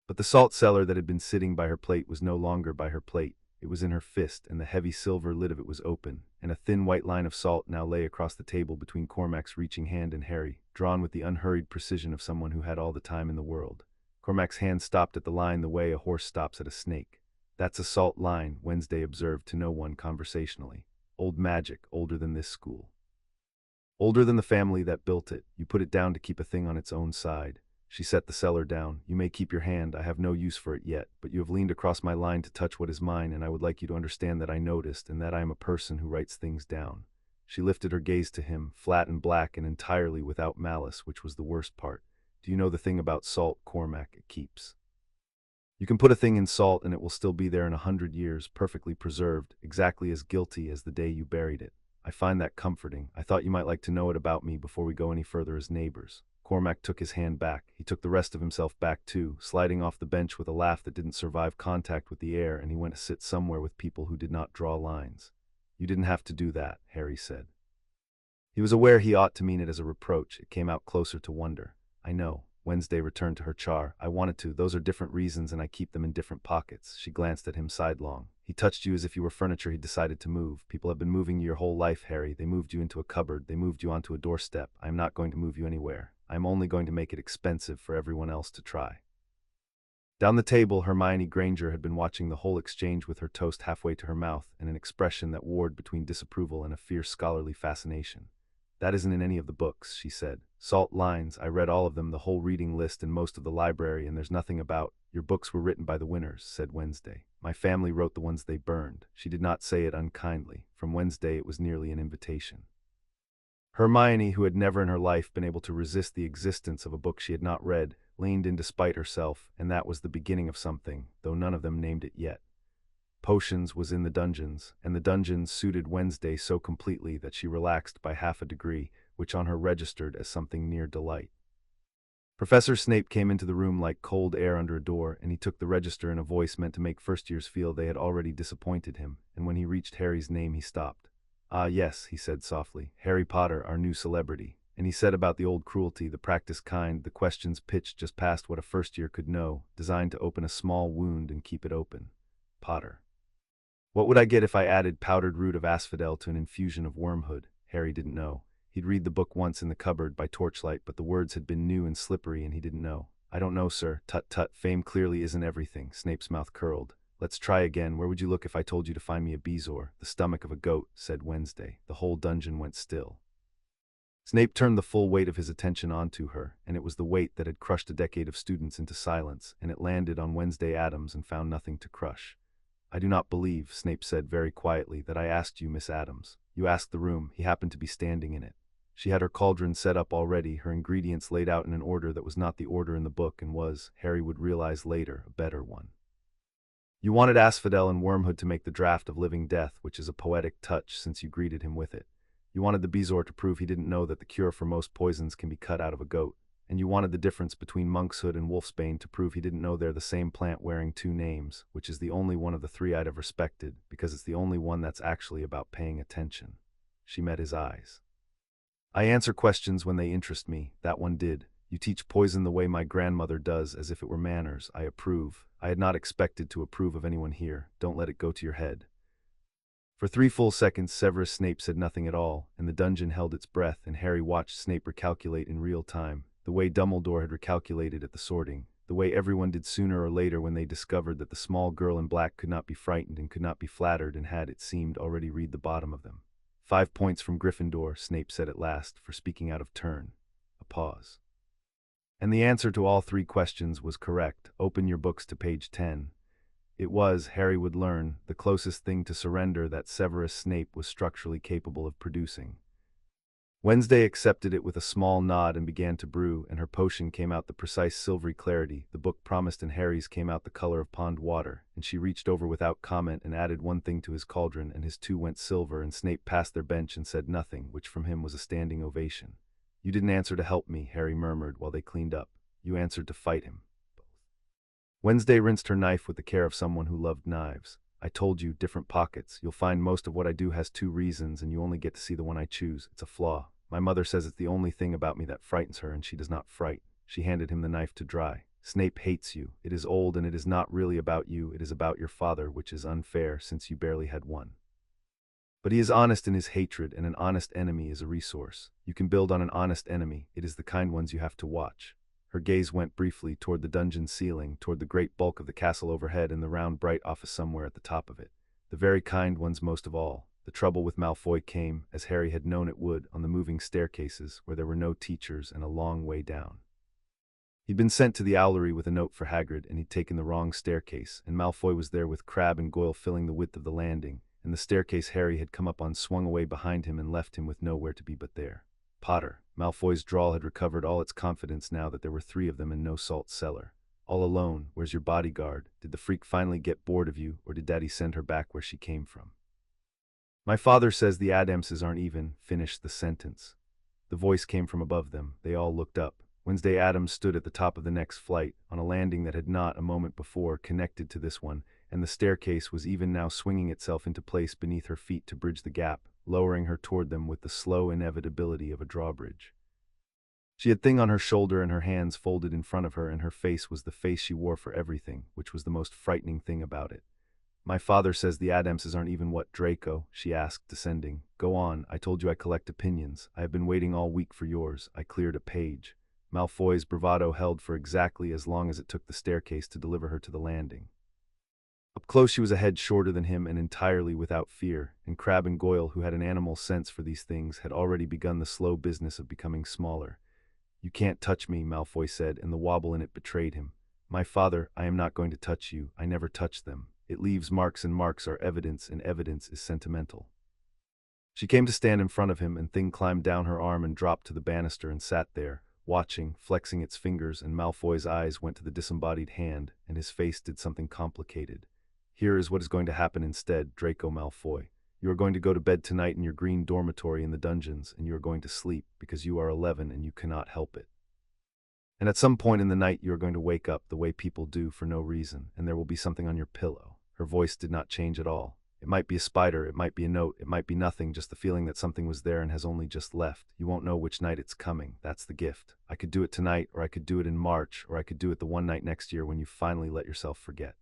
But the salt cellar that had been sitting by her plate was no longer by her plate. It was in her fist, and the heavy silver lid of it was open, and a thin white line of salt now lay across the table between Cormac's reaching hand and Harry, drawn with the unhurried precision of someone who had all the time in the world. Cormac's hand stopped at the line the way a horse stops at a snake. "That's a salt line," Wednesday observed to no one conversationally. "Old magic, older than this school. Older than the family that built it. You put it down to keep a thing on its own side." She set the cellar down. "You may keep your hand. I have no use for it yet, but you have leaned across my line to touch what is mine, and I would like you to understand that I noticed, and that I am a person who writes things down." She lifted her gaze to him, flat and black and entirely without malice, which was the worst part. "Do you know the thing about salt, Cormac? It keeps. You can put a thing in salt and it will still be there in 100 years, perfectly preserved, exactly as guilty as the day you buried it. I find that comforting. I thought you might like to know it about me before we go any further as neighbors." Cormac took his hand back. He took the rest of himself back too, sliding off the bench with a laugh that didn't survive contact with the air, and he went to sit somewhere with people who did not draw lines. "You didn't have to do that," Harry said. He was aware he ought to mean it as a reproach. It came out closer to wonder. "I know. Wednesday returned to her char. I wanted to. Those are different reasons and I keep them in different pockets. She glanced at him sidelong. He touched you as if you were furniture he decided to move. People have been moving you your whole life, Harry. They moved you into a cupboard. They moved you onto a doorstep. I am not going to move you anywhere. I am only going to make it expensive for everyone else to try. Down the table, Hermione Granger had been watching the whole exchange with her toast halfway to her mouth in an expression that warred between disapproval and a fierce scholarly fascination. That isn't in any of the books, she said. Salt lines, I read all of them, the whole reading list and most of the library, and there's nothing about, your books were written by the winners, said Wednesday. My family wrote the ones they burned. She did not say it unkindly. From Wednesday it was nearly an invitation. Hermione, who had never in her life been able to resist the existence of a book she had not read, leaned in despite herself, and that was the beginning of something, though none of them named it yet. Potions was in the dungeons, and the dungeons suited Wednesday so completely that she relaxed by half a degree, which on her registered as something near delight. Professor Snape came into the room like cold air under a door, and he took the register in a voice meant to make first-years feel they had already disappointed him, and when he reached Harry's name he stopped. Ah yes, he said softly, Harry Potter, our new celebrity. And he said about the old cruelty, the practiced kind, the questions pitched just past what a first-year could know, designed to open a small wound and keep it open. Potter. What would I get if I added powdered root of asphodel to an infusion of wormwood? Harry didn't know. He'd read the book once in the cupboard by torchlight, but the words had been new and slippery and he didn't know. I don't know, sir. Tut tut, fame clearly isn't everything. Snape's mouth curled. Let's try again. Where would you look if I told you to find me a bezoar? The stomach of a goat, said Wednesday. The whole dungeon went still. Snape turned the full weight of his attention onto her, and it was the weight that had crushed a decade of students into silence, and it landed on Wednesday Addams and found nothing to crush. I do not believe, Snape said very quietly, that I asked you, Miss Addams. You asked the room. He happened to be standing in it. She had her cauldron set up already, her ingredients laid out in an order that was not the order in the book and was, Harry would realize later, a better one. You wanted asphodel and wormwood to make the draught of living death, which is a poetic touch since you greeted him with it. You wanted the bezoar to prove he didn't know that the cure for most poisons can be cut out of a goat. And you wanted the difference between monkshood and wolfsbane to prove he didn't know they're the same plant wearing two names, which is the only one of the three I'd have respected, because it's the only one that's actually about paying attention. She met his eyes. I answer questions when they interest me. That one did. You teach poison the way my grandmother does, as if it were manners. I approve. I had not expected to approve of anyone here. Don't let it go to your head. For 3 full seconds, Severus Snape said nothing at all, and the dungeon held its breath, and Harry watched Snape recalculate in real time, the way Dumbledore had recalculated at the sorting, the way everyone did sooner or later when they discovered that the small girl in black could not be frightened and could not be flattered and had, it seemed, already read the bottom of them. 5 points from Gryffindor, Snape said at last, for speaking out of turn. A pause. And the answer to all 3 questions was correct. Open your books to page 10. It was, Harry would learn, the closest thing to surrender that Severus Snape was structurally capable of producing. Wednesday accepted it with a small nod and began to brew, and her potion came out the precise silvery clarity the book promised, and Harry's came out the color of pond water, and she reached over without comment and added 1 thing to his cauldron, and his 2 went silver, and Snape passed their bench and said nothing, which from him was a standing ovation. You didn't answer to help me, Harry murmured while they cleaned up. You answered to fight him. Wednesday rinsed her knife with the care of someone who loved knives. I told you, different pockets. You'll find most of what I do has 2 reasons, and you only get to see the one I choose. It's a flaw. My mother says it's the only thing about me that frightens her, and she does not fright. She handed him the knife to dry. Snape hates you. It is old, and it is not really about you. It is about your father, which is unfair, since you barely had one. But he is honest in his hatred, and an honest enemy is a resource. You can build on an honest enemy. It is the kind ones you have to watch. Her gaze went briefly toward the dungeon ceiling, toward the great bulk of the castle overhead and the round bright office somewhere at the top of it. The very kind ones most of all. The trouble with Malfoy came, as Harry had known it would, on the moving staircases, where there were no teachers and a long way down. He'd been sent to the owlery with a note for Hagrid, and he'd taken the wrong staircase, and Malfoy was there with Crabbe and Goyle filling the width of the landing, and the staircase Harry had come up on swung away behind him and left him with nowhere to be but there. Potter. Malfoy's drawl had recovered all its confidence now that there were 3 of them and no salt cellar. All alone, where's your bodyguard? Did the freak finally get bored of you, or did Daddy send her back where she came from? My father says the Addamses aren't even, finished the sentence. The voice came from above them. They all looked up. Wednesday Addams stood at the top of the next flight, on a landing that had not, a moment before, connected to this one, and the staircase was even now swinging itself into place beneath her feet to bridge the gap, lowering her toward them with the slow inevitability of a drawbridge. She had thing on her shoulder and her hands folded in front of her, and her face was the face she wore for everything, which was the most frightening thing about it. My father says the Addamses aren't even what Draco, she asked, descending. Go on, I told you I collect opinions. I have been waiting all week for yours. I cleared a page. Malfoy's bravado held for exactly as long as it took the staircase to deliver her to the landing. Up close she was a head shorter than him and entirely without fear, and Crabbe and Goyle, who had an animal sense for these things, had already begun the slow business of becoming smaller. You can't touch me, Malfoy said, and the wobble in it betrayed him. My father, I am not going to touch you. I never touch them. It leaves marks, and marks are evidence, and evidence is sentimental. She came to stand in front of him, and Thing climbed down her arm and dropped to the banister and sat there, watching, flexing its fingers, and Malfoy's eyes went to the disembodied hand, and his face did something complicated. Here is what is going to happen instead, Draco Malfoy. You are going to go to bed tonight in your green dormitory in the dungeons, and you are going to sleep, because you are 11 and you cannot help it. And at some point in the night you are going to wake up the way people do for no reason, and there will be something on your pillow. Her voice did not change at all. It might be a spider, it might be a note, it might be nothing, just the feeling that something was there and has only just left. You won't know which night it's coming. That's the gift. I could do it tonight, or I could do it in March, or I could do it the one night next year when you finally let yourself forget.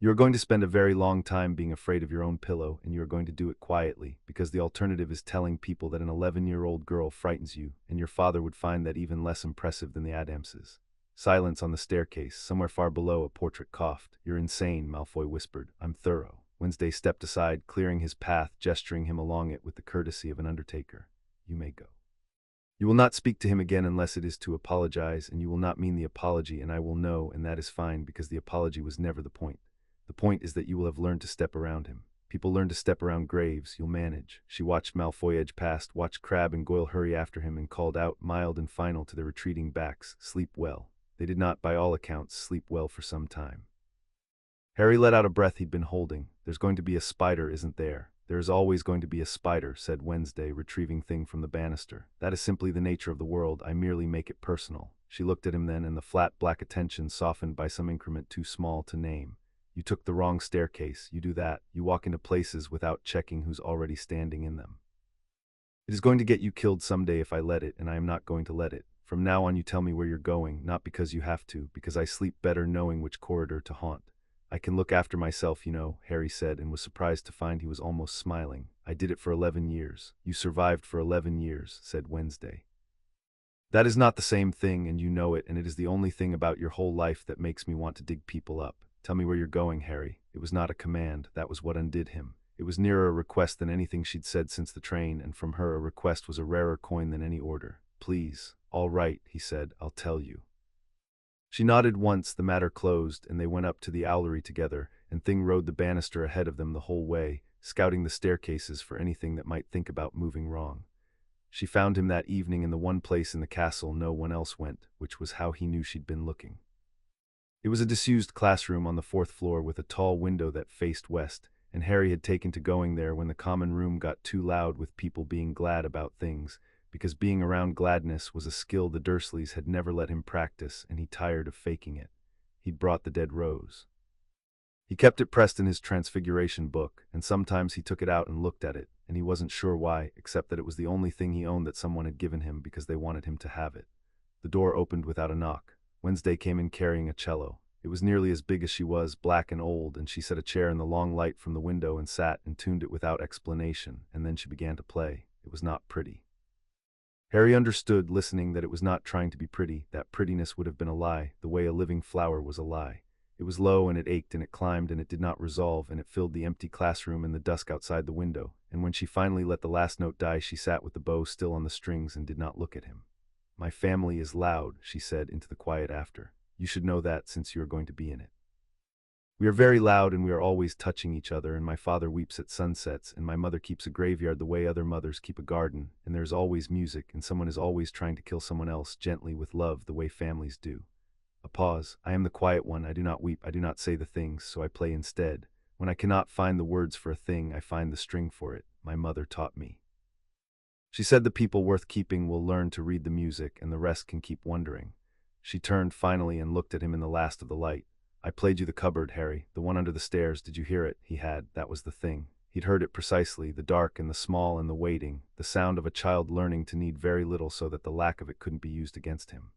You are going to spend a very long time being afraid of your own pillow, and you are going to do it quietly, because the alternative is telling people that an 11-year-old girl frightens you, and your father would find that even less impressive than the Addamses. Silence on the staircase. Somewhere far below, a portrait coughed. You're insane, Malfoy whispered. I'm thorough. Wednesday stepped aside, clearing his path, gesturing him along it with the courtesy of an undertaker. You may go. You will not speak to him again unless it is to apologize, and you will not mean the apology, and I will know, and that is fine, because the apology was never the point. The point is that you will have learned to step around him. People learn to step around graves. You'll manage. She watched Malfoy edge past, watched Crabbe and Goyle hurry after him, and called out, mild and final, to their retreating backs, sleep well. They did not, by all accounts, sleep well for some time. Harry let out a breath he'd been holding. There's going to be a spider, isn't there? There is always going to be a spider, said Wednesday, retrieving Thing from the banister. That is simply the nature of the world. I merely make it personal. She looked at him then, and the flat black attention softened by some increment too small to name. You took the wrong staircase. You do that. You walk into places without checking who's already standing in them. It is going to get you killed someday if I let it, and I am not going to let it. From now on you tell me where you're going, not because you have to, because I sleep better knowing which corridor to haunt. I can look after myself, you know, Harry said, and was surprised to find he was almost smiling. I did it for 11 years. You survived for 11 years, said Wednesday. That is not the same thing, and you know it, and it is the only thing about your whole life that makes me want to dig people up. Tell me where you're going, Harry. It was not a command. That was what undid him. It was nearer a request than anything she'd said since the train, and from her a request was a rarer coin than any order. Please. All right, he said. I'll tell you. She nodded once, the matter closed, and they went up to the owlery together, and Thing rode the banister ahead of them the whole way, scouting the staircases for anything that might think about moving wrong. She found him that evening in the one place in the castle no one else went, which was how he knew she'd been looking. It was a disused classroom on the 4th floor with a tall window that faced west, and Harry had taken to going there when the common room got too loud with people being glad about things, because being around gladness was a skill the Dursleys had never let him practice, and he tired of faking it. He'd brought the dead rose. He kept it pressed in his Transfiguration book, and sometimes he took it out and looked at it, and he wasn't sure why, except that it was the only thing he owned that someone had given him because they wanted him to have it. The door opened without a knock. Wednesday came in carrying a cello. It was nearly as big as she was, black and old, and she set a chair in the long light from the window and sat and tuned it without explanation, and then she began to play. It was not pretty. Harry understood, listening, that it was not trying to be pretty. That prettiness would have been a lie, the way a living flower was a lie. It was low, and it ached, and it climbed, and it did not resolve, and it filled the empty classroom and the dusk outside the window, and when she finally let the last note die, she sat with the bow still on the strings and did not look at him. My family is loud, she said into the quiet after. You should know that since you are going to be in it. We are very loud, and we are always touching each other, and my father weeps at sunsets, and my mother keeps a graveyard the way other mothers keep a garden, and there is always music, and someone is always trying to kill someone else gently with love the way families do. A pause. I am the quiet one. I do not weep. I do not say the things, so I play instead. When I cannot find the words for a thing, I find the string for it. My mother taught me. She said the people worth keeping will learn to read the music, and the rest can keep wondering. She turned finally and looked at him in the last of the light. I played you the cupboard, Harry, the one under the stairs. Did you hear it? He had. That was the thing. He'd heard it precisely, the dark and the small and the waiting, the sound of a child learning to need very little so that the lack of it couldn't be used against him.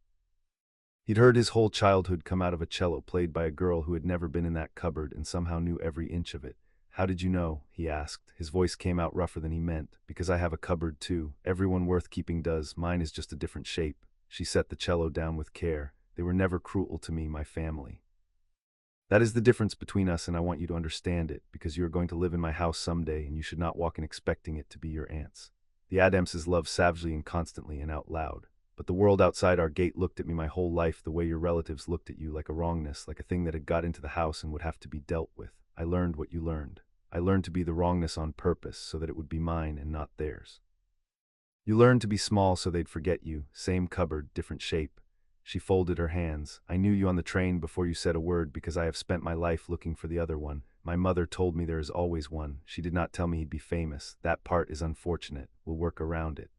He'd heard his whole childhood come out of a cello played by a girl who had never been in that cupboard and somehow knew every inch of it. "How did you know?" he asked. His voice came out rougher than he meant. "Because I have a cupboard too. Everyone worth keeping does. Mine is just a different shape." She set the cello down with care. "They were never cruel to me, my family. That is the difference between us, and I want you to understand it, because you are going to live in my house someday, and you should not walk in expecting it to be your aunt's. The Addamses love savagely and constantly and out loud. But the world outside our gate looked at me my whole life the way your relatives looked at you, like a wrongness, like a thing that had got into the house and would have to be dealt with. I learned what you learned. I learned to be the wrongness on purpose so that it would be mine and not theirs. You learned to be small so they'd forget you. Same cupboard, different shape." She folded her hands. "I knew you on the train before you said a word because I have spent my life looking for the other one. My mother told me there is always one. She did not tell me he'd be famous. That part is unfortunate. We'll work around it."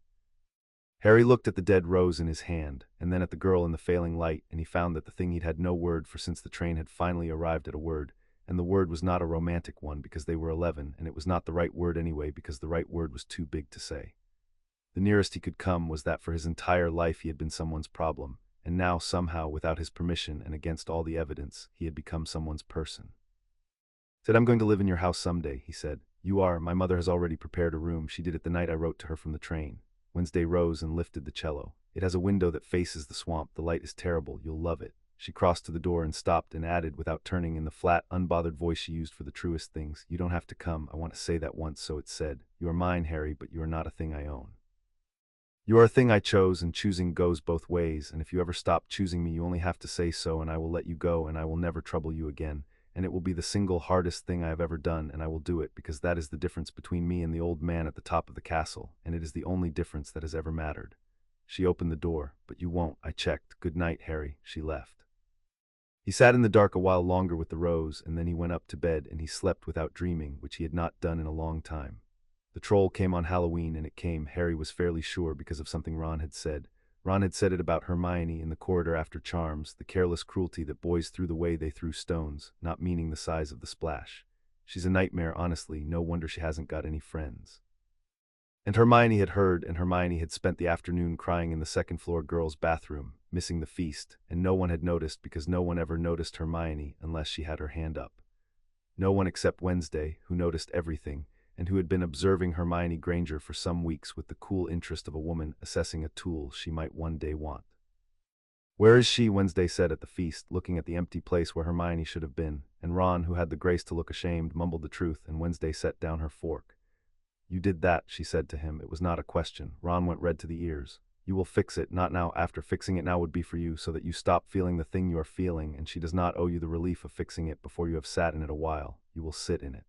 Harry looked at the dead rose in his hand, and then at the girl in the failing light, and he found that the thing he'd had no word for since the train had finally arrived at a word, and the word was not a romantic one because they were 11, and it was not the right word anyway because the right word was too big to say. The nearest he could come was that for his entire life he had been someone's problem, and now somehow, without his permission and against all the evidence, he had become someone's person. "Said I'm going to live in your house someday," he said. "You are. My mother has already prepared a room. She did it the night I wrote to her from the train." Wednesday rose and lifted the cello. "It has a window that faces the swamp. The light is terrible. You'll love it." She crossed to the door and stopped and added, without turning, in the flat, unbothered voice she used for the truest things, "You don't have to come. I want to say that once, so it's said. You are mine, Harry, but you are not a thing I own. You are a thing I chose, and choosing goes both ways, and if you ever stop choosing me, you only have to say so, and I will let you go, and I will never trouble you again. And it will be the single hardest thing I have ever done, and I will do it, because that is the difference between me and the old man at the top of the castle, and it is the only difference that has ever mattered." She opened the door. "But you won't," I checked. "Good night, Harry." She left. He sat in the dark a while longer with the rose, and then he went up to bed, and he slept without dreaming, which he had not done in a long time. The troll came on Halloween, and it came, Harry was fairly sure, because of something Ron had said. Ron had said it about Hermione in the corridor after Charms, the careless cruelty that boys threw the way they threw stones, not meaning the size of the splash. "She's a nightmare, honestly. No wonder she hasn't got any friends." And Hermione had heard, and Hermione had spent the afternoon crying in the second-floor girls' bathroom, missing the feast, and no one had noticed because no one ever noticed Hermione unless she had her hand up. No one except Wednesday, who noticed everything, and who had been observing Hermione Granger for some weeks with the cool interest of a woman assessing a tool she might one day want. "Where is she?" Wednesday said at the feast, looking at the empty place where Hermione should have been, and Ron, who had the grace to look ashamed, mumbled the truth, and Wednesday set down her fork. "You did that," she said to him. It was not a question. Ron went red to the ears. "You will fix it, not now. After fixing it now would be for you, so that you stop feeling the thing you are feeling, and she does not owe you the relief of fixing it before you have sat in it a while. You will sit in it.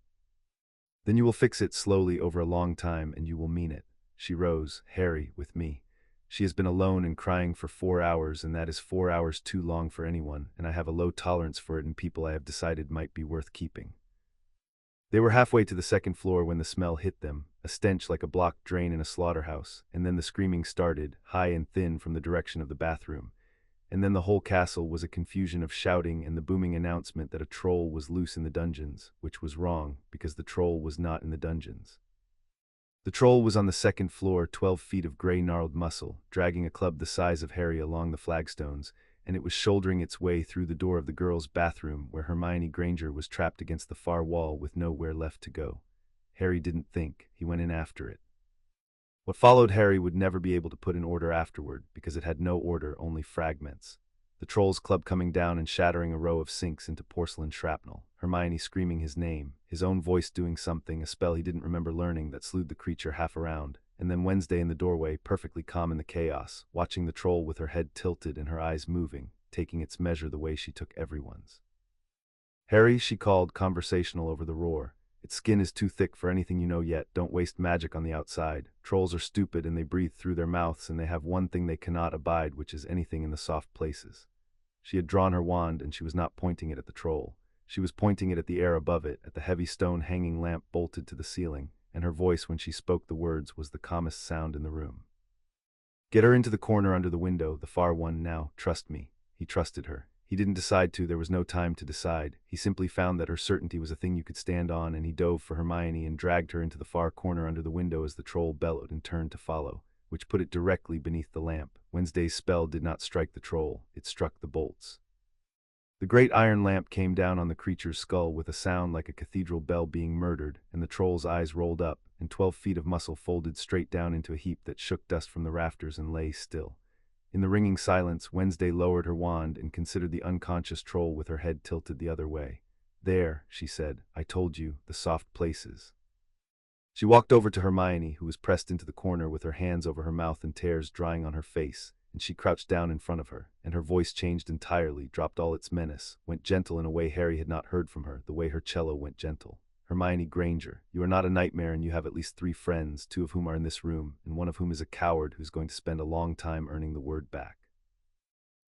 Then you will fix it slowly over a long time, and you will mean it." She rose. "Harry, with me. She has been alone and crying for 4 hours, and that is 4 hours too long for anyone, and I have a low tolerance for it in people I have decided might be worth keeping." They were halfway to the second floor when the smell hit them, a stench like a blocked drain in a slaughterhouse, and then the screaming started, high and thin, from the direction of the bathroom. And then the whole castle was a confusion of shouting and the booming announcement that a troll was loose in the dungeons, which was wrong, because the troll was not in the dungeons. The troll was on the second floor, 12 feet of gray gnarled muscle, dragging a club the size of Harry along the flagstones, and it was shouldering its way through the door of the girls' bathroom, where Hermione Granger was trapped against the far wall with nowhere left to go. Harry didn't think. He went in after it. What followed Harry would never be able to put in order afterward, because it had no order, only fragments. The troll's club coming down and shattering a row of sinks into porcelain shrapnel, Hermione screaming his name, his own voice doing something, a spell he didn't remember learning, that slewed the creature half around, and then Wednesday in the doorway, perfectly calm in the chaos, watching the troll with her head tilted and her eyes moving, taking its measure the way she took everyone's. "Harry," she called, conversational over the roar. "Its skin is too thick for anything you know yet. Don't waste magic on the outside. Trolls are stupid and they breathe through their mouths, and they have one thing they cannot abide, which is anything in the soft places." She had drawn her wand, and she was not pointing it at the troll. She was pointing it at the air above it, at the heavy stone hanging lamp bolted to the ceiling, and her voice when she spoke the words was the calmest sound in the room. "Get her into the corner under the window, the far one now. Trust me." He trusted her. He didn't decide to, there was no time to decide. He simply found that her certainty was a thing you could stand on, and he dove for Hermione and dragged her into the far corner under the window as the troll bellowed and turned to follow, which put it directly beneath the lamp. Wednesday's spell did not strike the troll, it struck the bolts. The great iron lamp came down on the creature's skull with a sound like a cathedral bell being murdered, and the troll's eyes rolled up, and 12 feet of muscle folded straight down into a heap that shook dust from the rafters and lay still. In the ringing silence, Wednesday lowered her wand and considered the unconscious troll with her head tilted the other way. "There," she said, "I told you, the soft places." She walked over to Hermione, who was pressed into the corner with her hands over her mouth and tears drying on her face, and she crouched down in front of her, and her voice changed entirely, dropped all its menace, went gentle in a way Harry had not heard from her, the way her cello went gentle. "Hermione Granger, you are not a nightmare, and you have at least 3 friends, 2 of whom are in this room, and one of whom is a coward who's going to spend a long time earning the word back.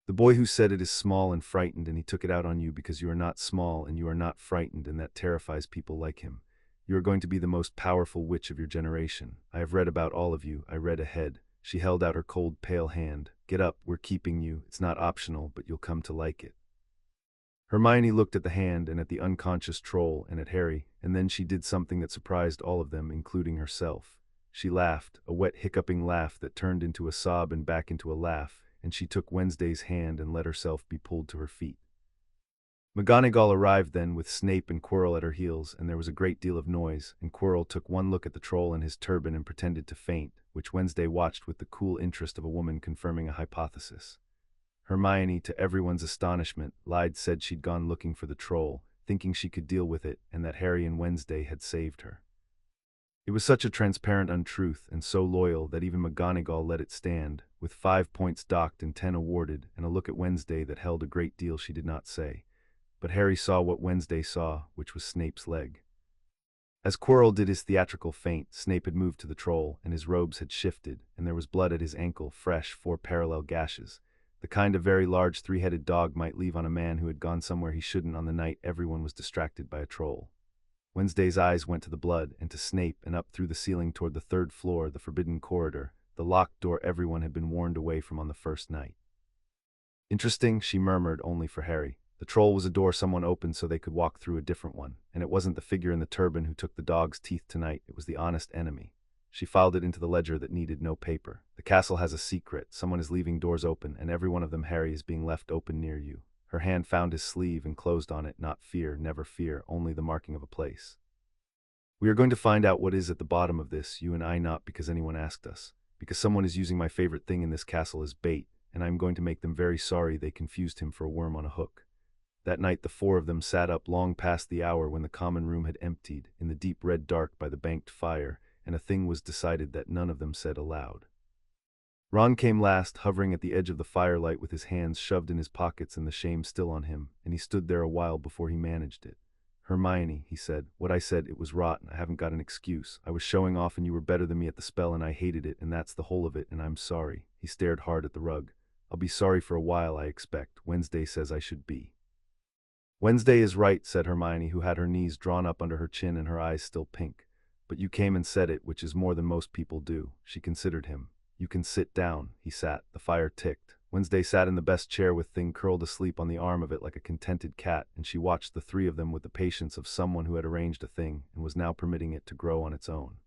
The boy who said it is small and frightened, and he took it out on you because you are not small and you are not frightened, and that terrifies people like him. You are going to be the most powerful witch of your generation. I have read about all of you. I read ahead." She held out her cold, pale hand. "Get up, we're keeping you. It's not optional, but you'll come to like it." Hermione looked at the hand and at the unconscious troll and at Harry, and then she did something that surprised all of them, including herself. She laughed, a wet hiccuping laugh that turned into a sob and back into a laugh, and she took Wednesday's hand and let herself be pulled to her feet. McGonagall arrived then with Snape and Quirrell at her heels, and there was a great deal of noise, and Quirrell took one look at the troll in his turban and pretended to faint, which Wednesday watched with the cool interest of a woman confirming a hypothesis. Hermione, to everyone's astonishment, said she'd gone looking for the troll, thinking she could deal with it, and that Harry and Wednesday had saved her. It was such a transparent untruth, and so loyal, that even McGonagall let it stand, with 5 points docked and 10 awarded, and a look at Wednesday that held a great deal she did not say. But Harry saw what Wednesday saw, which was Snape's leg. As Quirrell did his theatrical feint, Snape had moved to the troll, and his robes had shifted, and there was blood at his ankle, fresh, 4 parallel gashes, the kind a very large 3-headed dog might leave on a man who had gone somewhere he shouldn't on the night everyone was distracted by a troll. Wednesday's eyes went to the blood, and to Snape, and up through the ceiling toward the 3rd floor, the forbidden corridor, the locked door everyone had been warned away from on the first night. "Interesting," she murmured, only for Harry. The troll was a door someone opened so they could walk through a different one, and it wasn't the figure in the turban who took the dog's teeth tonight, it was the honest enemy. She filed it into the ledger that needed no paper. "The castle has a secret. Someone is leaving doors open, and every one of them, Harry, is being left open near you." Her hand found his sleeve and closed on it. "Not fear, never fear, only the marking of a place. We are going to find out what is at the bottom of this, you and I, not because anyone asked us, because someone is using my favorite thing in this castle as bait, and I am going to make them very sorry they confused him for a worm on a hook." That night the 4 of them sat up long past the hour when the common room had emptied, in the deep red dark by the banked fire, and a thing was decided that none of them said aloud. Ron came last, hovering at the edge of the firelight with his hands shoved in his pockets and the shame still on him, and he stood there a while before he managed it. "Hermione," he said, "what I said, it was rotten. I haven't got an excuse. I was showing off and you were better than me at the spell and I hated it, and that's the whole of it, and I'm sorry." He stared hard at the rug. "I'll be sorry for a while, I expect. Wednesday says I should be." "Wednesday is right," said Hermione, who had her knees drawn up under her chin and her eyes still pink. "But you came and said it, which is more than most people do." She considered him. "You can sit down." He sat. The fire ticked. Wednesday sat in the best chair with Thing curled asleep on the arm of it like a contented cat, and she watched the 3 of them with the patience of someone who had arranged a thing and was now permitting it to grow on its own.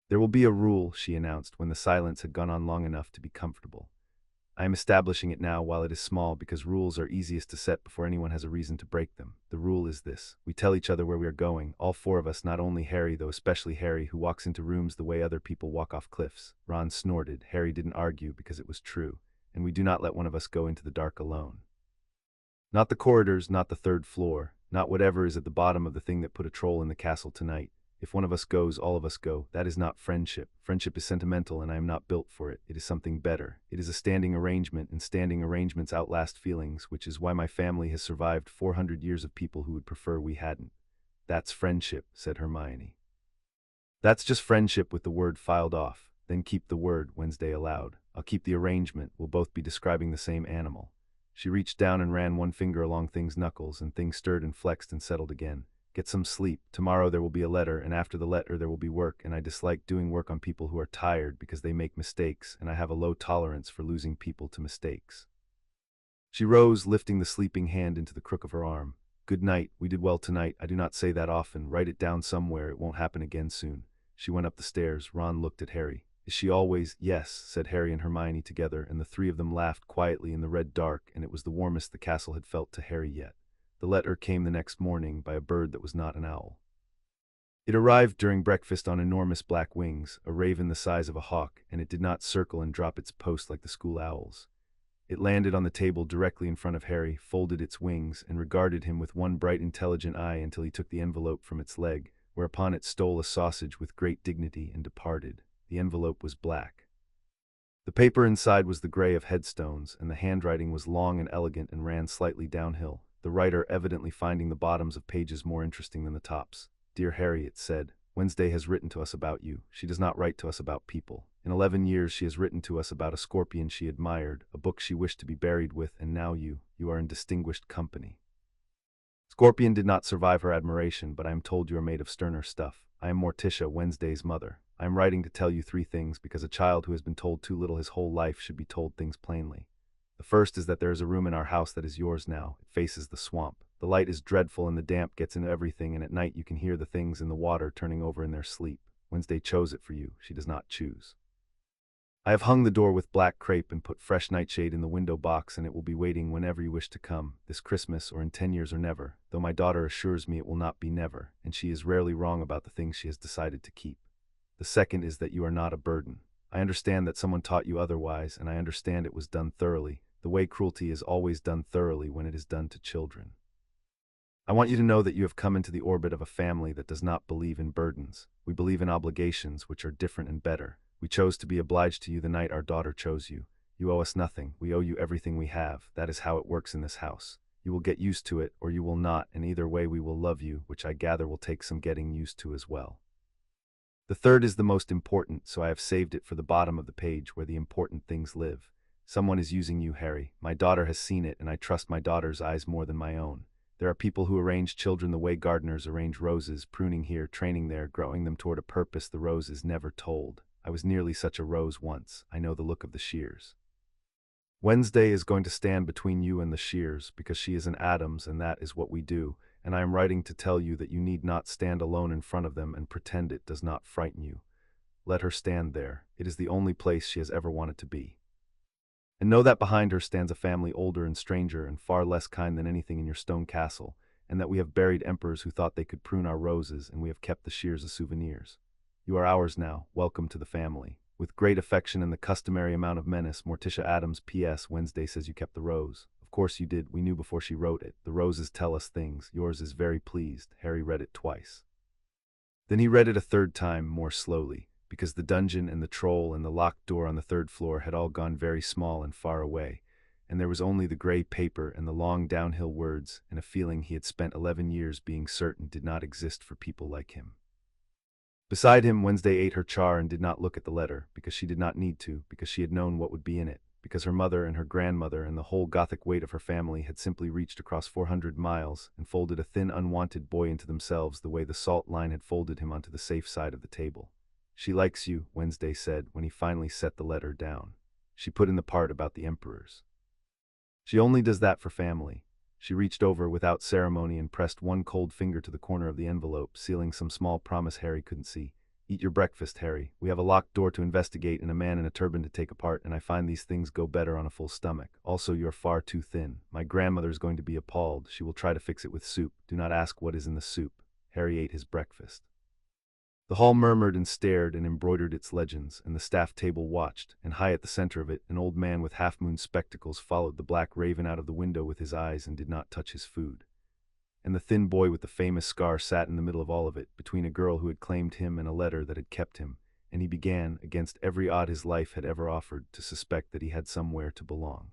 "There will be a rule," she announced when the silence had gone on long enough to be comfortable. "I am establishing it now while it is small because rules are easiest to set before anyone has a reason to break them. The rule is this: we tell each other where we are going, all 4 of us, not only Harry, though especially Harry, who walks into rooms the way other people walk off cliffs." Ron snorted. Harry didn't argue because it was true. "And we do not let one of us go into the dark alone. Not the corridors, not the 3rd floor, not whatever is at the bottom of the thing that put a troll in the castle tonight. If one of us goes, all of us go. That is not friendship. Friendship is sentimental, and I am not built for it. It is something better. It is a standing arrangement, and standing arrangements outlast feelings, which is why my family has survived 400 years of people who would prefer we hadn't." "That's friendship," said Hermione. "That's just friendship with the word filed off. Then keep the word," Wednesday allowed. "I'll keep the arrangement. We'll both be describing the same animal." She reached down and ran one finger along Thing's knuckles, and Thing stirred and flexed and settled again. "Get some sleep. Tomorrow there will be a letter, and after the letter there will be work, and I dislike doing work on people who are tired because they make mistakes, and I have a low tolerance for losing people to mistakes." She rose, lifting the sleeping hand into the crook of her arm. Good night, we did well tonight. I do not say that often. Write it down somewhere, it won't happen again soon. She went up the stairs. Ron looked at Harry. Is she always? Yes, said Harry and Hermione together, and the three of them laughed quietly in the red dark, and it was the warmest the castle had felt to Harry yet. The letter came the next morning by a bird that was not an owl. It arrived during breakfast on enormous black wings, a raven the size of a hawk, and it did not circle and drop its post like the school owls. It landed on the table directly in front of Harry, folded its wings, and regarded him with one bright intelligent eye until he took the envelope from its leg, whereupon it stole a sausage with great dignity and departed. The envelope was black. The paper inside was the gray of headstones, and the handwriting was long and elegant and ran slightly downhill, the writer evidently finding the bottoms of pages more interesting than the tops. Dear Harry, it said, Wednesday has written to us about you. She does not write to us about people. In 11 years she has written to us about a scorpion she admired, a book she wished to be buried with, and now you are in distinguished company. Scorpion did not survive her admiration, but I am told you are made of sterner stuff. I am Morticia, Wednesday's mother. I am writing to tell you 3 things, because a child who has been told too little his whole life should be told things plainly. The first is that there is a room in our house that is yours now. It faces the swamp. The light is dreadful and the damp gets into everything, and at night you can hear the things in the water turning over in their sleep. Wednesday chose it for you. She does not choose. I have hung the door with black crepe and put fresh nightshade in the window box, and it will be waiting whenever you wish to come, this Christmas or in 10 years or never, though my daughter assures me it will not be never, and she is rarely wrong about the things she has decided to keep. The second is that you are not a burden. I understand that someone taught you otherwise, and I understand it was done thoroughly, the way cruelty is always done thoroughly when it is done to children. I want you to know that you have come into the orbit of a family that does not believe in burdens. We believe in obligations, which are different and better. We chose to be obliged to you the night our daughter chose you. You owe us nothing. We owe you everything we have. That is how it works in this house. You will get used to it, or you will not, and either way we will love you, which I gather will take some getting used to as well. The third is the most important, so I have saved it for the bottom of the page where the important things live. Someone is using you, Harry. My daughter has seen it, and I trust my daughter's eyes more than my own. There are people who arrange children the way gardeners arrange roses, pruning here, training there, growing them toward a purpose the rose is never told. I was nearly such a rose once. I know the look of the shears. Wednesday is going to stand between you and the shears, because she is an Addams, and that is what we do, and I am writing to tell you that you need not stand alone in front of them and pretend it does not frighten you. Let her stand there. It is the only place she has ever wanted to be. And know that behind her stands a family older and stranger and far less kind than anything in your stone castle, and that we have buried emperors who thought they could prune our roses, and we have kept the shears as souvenirs. You are ours now. Welcome to the family. With great affection and the customary amount of menace, Morticia Addams. P.S. Wednesday says you kept the rose. Of course you did. We knew before she wrote it. The roses tell us things. Yours is very pleased. Harry read it twice. Then he read it a third time, more slowly, because the dungeon and the troll and the locked door on the 3rd floor had all gone very small and far away, and there was only the gray paper and the long downhill words, and a feeling he had spent 11 years being certain did not exist for people like him. Beside him, Wednesday ate her char and did not look at the letter, because she did not need to, because she had known what would be in it, because her mother and her grandmother and the whole Gothic weight of her family had simply reached across 400 miles and folded a thin, unwanted boy into themselves the way the salt line had folded him onto the safe side of the table. She likes you, Wednesday said when he finally set the letter down. She put in the part about the emperors. She only does that for family. She reached over without ceremony and pressed one cold finger to the corner of the envelope, sealing some small promise Harry couldn't see. Eat your breakfast, Harry. We have a locked door to investigate and a man in a turban to take apart, and I find these things go better on a full stomach. Also, you're far too thin. My grandmother is going to be appalled. She will try to fix it with soup. Do not ask what is in the soup. Harry ate his breakfast. The hall murmured and stared and embroidered its legends, and the staff table watched, and high at the center of it, an old man with half-moon spectacles followed the black raven out of the window with his eyes and did not touch his food. And the thin boy with the famous scar sat in the middle of all of it, between a girl who had claimed him and a letter that had kept him, and he began, against every odd his life had ever offered, to suspect that he had somewhere to belong.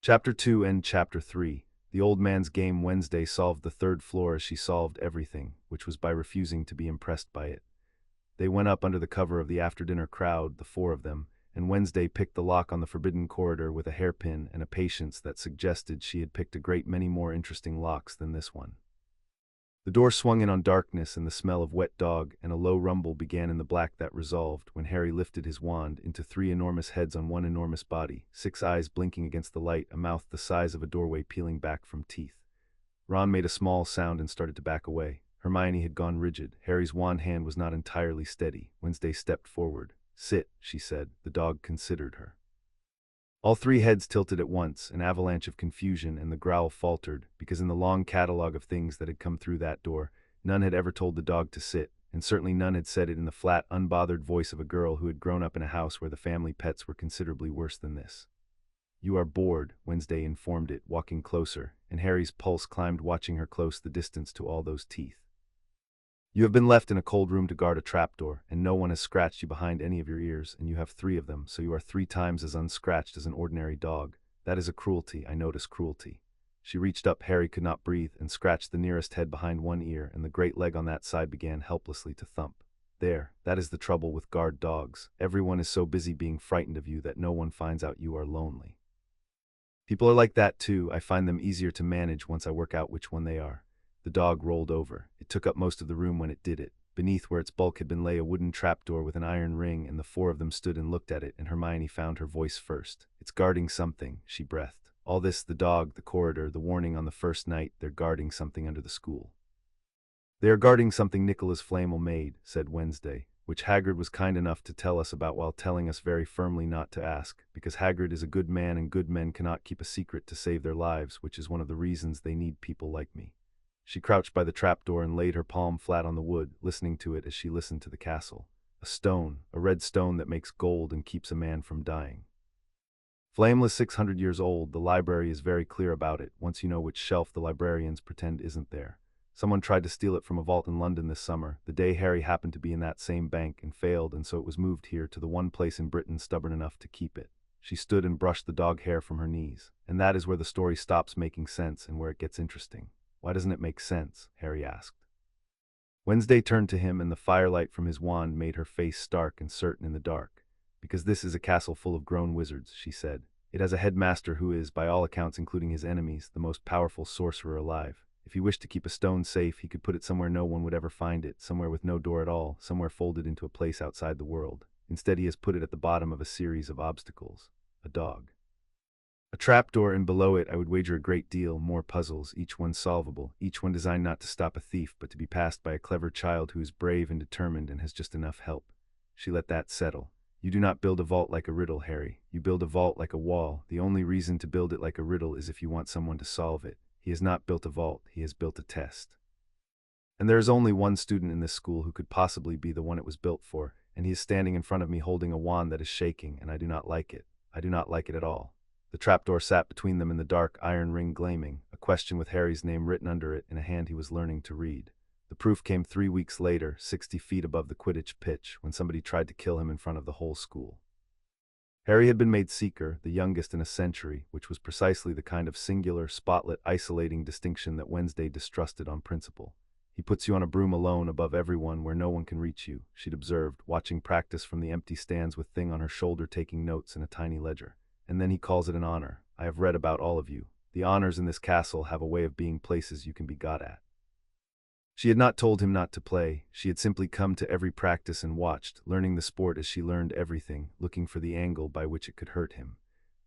Chapter 2 and Chapter 3. The old man's game. Wednesday solved the 3rd floor as she solved everything, which was by refusing to be impressed by it. They went up under the cover of the after-dinner crowd, the 4 of them, and Wednesday picked the lock on the forbidden corridor with a hairpin and a patience that suggested she had picked a great many more interesting locks than this one. The door swung in on darkness and the smell of wet dog, and a low rumble began in the black that resolved, when Harry lifted his wand, into 3 enormous heads on one enormous body, 6 eyes blinking against the light, a mouth the size of a doorway peeling back from teeth. Ron made a small sound and started to back away. Hermione had gone rigid. Harry's wand hand was not entirely steady. Wednesday stepped forward. "Sit," she said. The dog considered her. All 3 heads tilted at once, an avalanche of confusion, and the growl faltered, because in the long catalogue of things that had come through that door, none had ever told the dog to sit, and certainly none had said it in the flat, unbothered voice of a girl who had grown up in a house where the family pets were considerably worse than this. "You are bored," Wednesday informed it, walking closer, and Harry's pulse climbed watching her close the distance to all those teeth. "You have been left in a cold room to guard a trapdoor, and no one has scratched you behind any of your ears, and you have 3 of them, so you are 3 times as unscratched as an ordinary dog. That is a cruelty, I notice cruelty." She reached up, Harry could not breathe, and scratched the nearest head behind one ear, and the great leg on that side began helplessly to thump. "There, that is the trouble with guard dogs. Everyone is so busy being frightened of you that no one finds out you are lonely. People are like that too. I find them easier to manage once I work out which one they are." The dog rolled over. It took up most of the room when it did it. Beneath where its bulk had been lay a wooden trapdoor with an iron ring, and the 4 of them stood and looked at it, and Hermione found her voice first. "It's guarding something," she breathed. "All this, the dog, the corridor, the warning on the first night, they're guarding something under the school." "They are guarding something Nicholas Flamel made," said Wednesday, "which Hagrid was kind enough to tell us about while telling us very firmly not to ask, because Hagrid is a good man and good men cannot keep a secret to save their lives, which is one of the reasons they need people like me." She crouched by the trapdoor and laid her palm flat on the wood, listening to it as she listened to the castle. "A stone, a red stone that makes gold and keeps a man from dying. Flameless 600 years old, the library is very clear about it, once you know which shelf the librarians pretend isn't there. Someone tried to steal it from a vault in London this summer, the day Harry happened to be in that same bank, and failed, and so it was moved here to the one place in Britain stubborn enough to keep it." She stood and brushed the dog hair from her knees. "And that is where the story stops making sense and where it gets interesting." "Why doesn't it make sense?" Harry asked. Wednesday turned to him, and the firelight from his wand made her face stark and certain in the dark. "Because this is a castle full of grown wizards," she said. "It has a headmaster who is, by all accounts including his enemies, the most powerful sorcerer alive. If he wished to keep a stone safe, he could put it somewhere no one would ever find it, somewhere with no door at all, somewhere folded into a place outside the world. Instead, he has put it at the bottom of a series of obstacles. A dog. A trapdoor, and below it, I would wager a great deal, more puzzles, each one solvable, each one designed not to stop a thief, but to be passed by a clever child who is brave and determined and has just enough help." She let that settle. "You do not build a vault like a riddle, Harry. You build a vault like a wall. The only reason to build it like a riddle is if you want someone to solve it. He has not built a vault, he has built a test. And there is only one student in this school who could possibly be the one it was built for, and he is standing in front of me holding a wand that is shaking, and I do not like it. I do not like it at all." The trapdoor sat between them in the dark, iron ring gleaming, a question with Harry's name written under it in a hand he was learning to read. The proof came 3 weeks later, 60 feet above the Quidditch pitch, when somebody tried to kill him in front of the whole school. Harry had been made Seeker, the youngest in a century, which was precisely the kind of singular, spotlit, isolating distinction that Wednesday distrusted on principle. "He puts you on a broom alone above everyone where no one can reach you," she'd observed, watching practice from the empty stands with Thing on her shoulder taking notes in a tiny ledger. "And then he calls it an honor. I have read about all of you. The honors in this castle have a way of being places you can be got at." She had not told him not to play. She had simply come to every practice and watched, learning the sport as she learned everything, looking for the angle by which it could hurt him.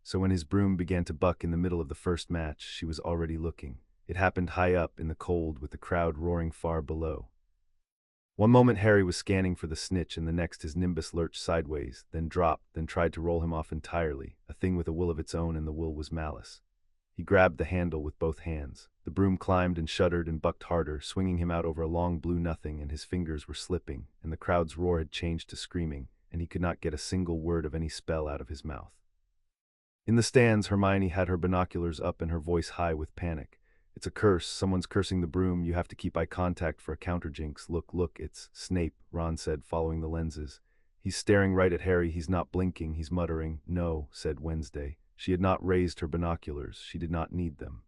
So when his broom began to buck in the middle of the first match, she was already looking. It happened high up in the cold with the crowd roaring far below. One moment Harry was scanning for the snitch, and the next his nimbus lurched sideways, then dropped, then tried to roll him off entirely, a thing with a will of its own, and the will was malice. He grabbed the handle with both hands. The broom climbed and shuddered and bucked harder, swinging him out over a long blue nothing, and his fingers were slipping, and the crowd's roar had changed to screaming, and he could not get a single word of any spell out of his mouth. In the stands, Hermione had her binoculars up and her voice high with panic. "It's a curse. Someone's cursing the broom. You have to keep eye contact for a counterjinx. Look, it's Snape," Ron said, following the lenses. "He's staring right at Harry. He's not blinking. He's muttering." "No," said Wednesday. She had not raised her binoculars. She did not need them.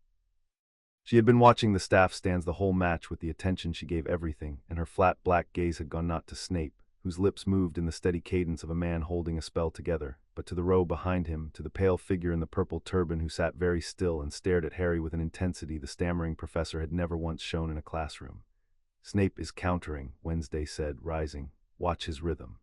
She had been watching the staff stands the whole match with the attention she gave everything, and her flat black gaze had gone not to Snape, whose lips moved in the steady cadence of a man holding a spell together, but to the row behind him, to the pale figure in the purple turban who sat very still and stared at Harry with an intensity the stammering professor had never once shown in a classroom. Snape is countering, Wednesday said, rising. Watch his rhythm.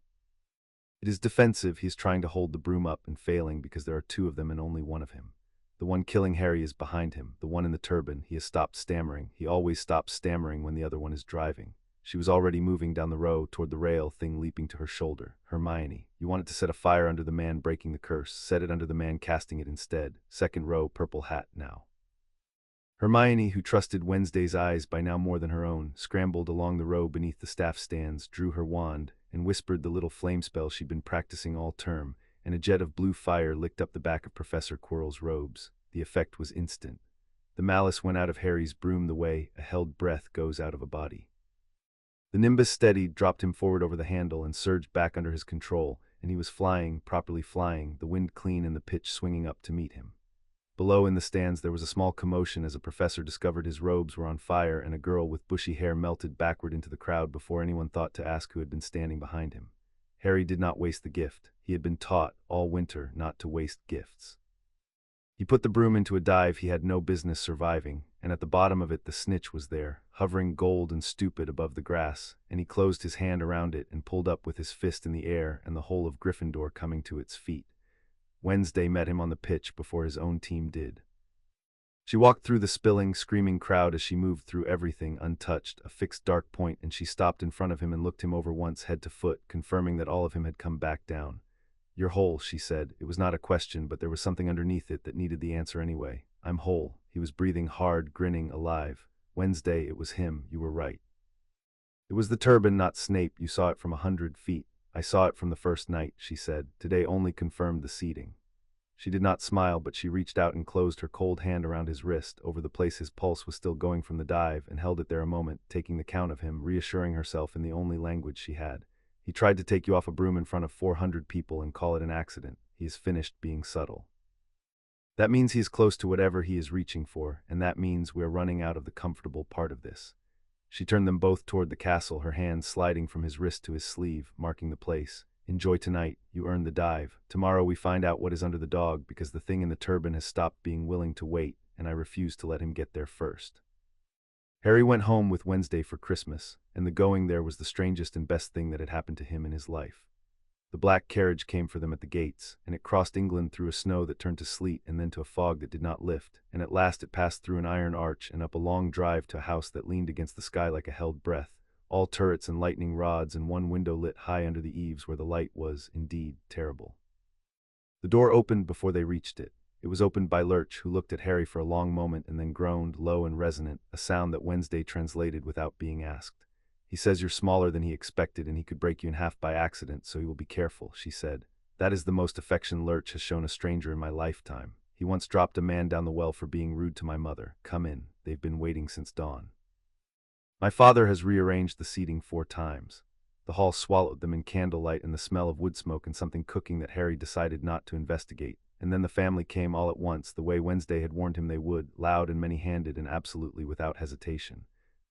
It is defensive. He is trying to hold the broom up and failing because there are two of them and only one of him. The one killing Harry is behind him, the one in the turban. He has stopped stammering. He always stops stammering when the other one is driving. She was already moving down the row toward the rail, thing leaping to her shoulder. Hermione, you wanted to set a fire under the man breaking the curse. Set it under the man casting it instead. Second row, purple hat now. Hermione, who trusted Wednesday's eyes by now more than her own, scrambled along the row beneath the staff stands, drew her wand, and whispered the little flame spell she'd been practicing all term, and a jet of blue fire licked up the back of Professor Quirrell's robes. The effect was instant. The malice went out of Harry's broom the way a held breath goes out of a body. The nimbus steadied, dropped him forward over the handle, and surged back under his control, and he was flying, properly flying, the wind clean and the pitch swinging up to meet him. Below in the stands there was a small commotion as a professor discovered his robes were on fire and a girl with bushy hair melted backward into the crowd before anyone thought to ask who had been standing behind him. Harry did not waste the gift. He had been taught, all winter, not to waste gifts. He put the broom into a dive he had no business surviving, and at the bottom of it the snitch was there, hovering gold and stupid above the grass, and he closed his hand around it and pulled up with his fist in the air and the whole of Gryffindor coming to its feet. Wednesday met him on the pitch before his own team did. She walked through the spilling, screaming crowd as she moved through everything untouched, a fixed dark point, and she stopped in front of him and looked him over once head to foot, confirming that all of him had come back down. "You're whole," she said. It was not a question, but there was something underneath it that needed the answer anyway. "I'm whole." He was breathing hard, grinning, alive. "Wednesday, it was him. You were right. It was the turban, not Snape. You saw it from 100 feet. I saw it from the first night," she said. "Today only confirmed the seeding." She did not smile, but she reached out and closed her cold hand around his wrist, over the place his pulse was still going from the dive, and held it there a moment, taking the count of him, reassuring herself in the only language she had. "He tried to take you off a broom in front of 400 people and call it an accident. He is finished being subtle. That means he is close to whatever he is reaching for, and that means we are running out of the comfortable part of this." She turned them both toward the castle, her hand sliding from his wrist to his sleeve, marking the place. "Enjoy tonight. You earned the dive. Tomorrow we find out what is under the dog, because the thing in the turban has stopped being willing to wait, and I refuse to let him get there first." Harry went home with Wednesday for Christmas, and the going there was the strangest and best thing that had happened to him in his life. The black carriage came for them at the gates, and it crossed England through a snow that turned to sleet and then to a fog that did not lift, and at last it passed through an iron arch and up a long drive to a house that leaned against the sky like a held breath, all turrets and lightning rods and one window lit high under the eaves where the light was, indeed, terrible. The door opened before they reached it. It was opened by Lurch, who looked at Harry for a long moment and then groaned, low and resonant, a sound that Wednesday translated without being asked. "He says you're smaller than he expected and he could break you in half by accident, so he will be careful," she said. "That is the most affection Lurch has shown a stranger in my lifetime. He once dropped a man down the well for being rude to my mother. Come in. They've been waiting since dawn. My father has rearranged the seating 4 times. The hall swallowed them in candlelight and the smell of wood smoke and something cooking that Harry decided not to investigate. And then the family came all at once, the way Wednesday had warned him they would, loud and many-handed and absolutely without hesitation.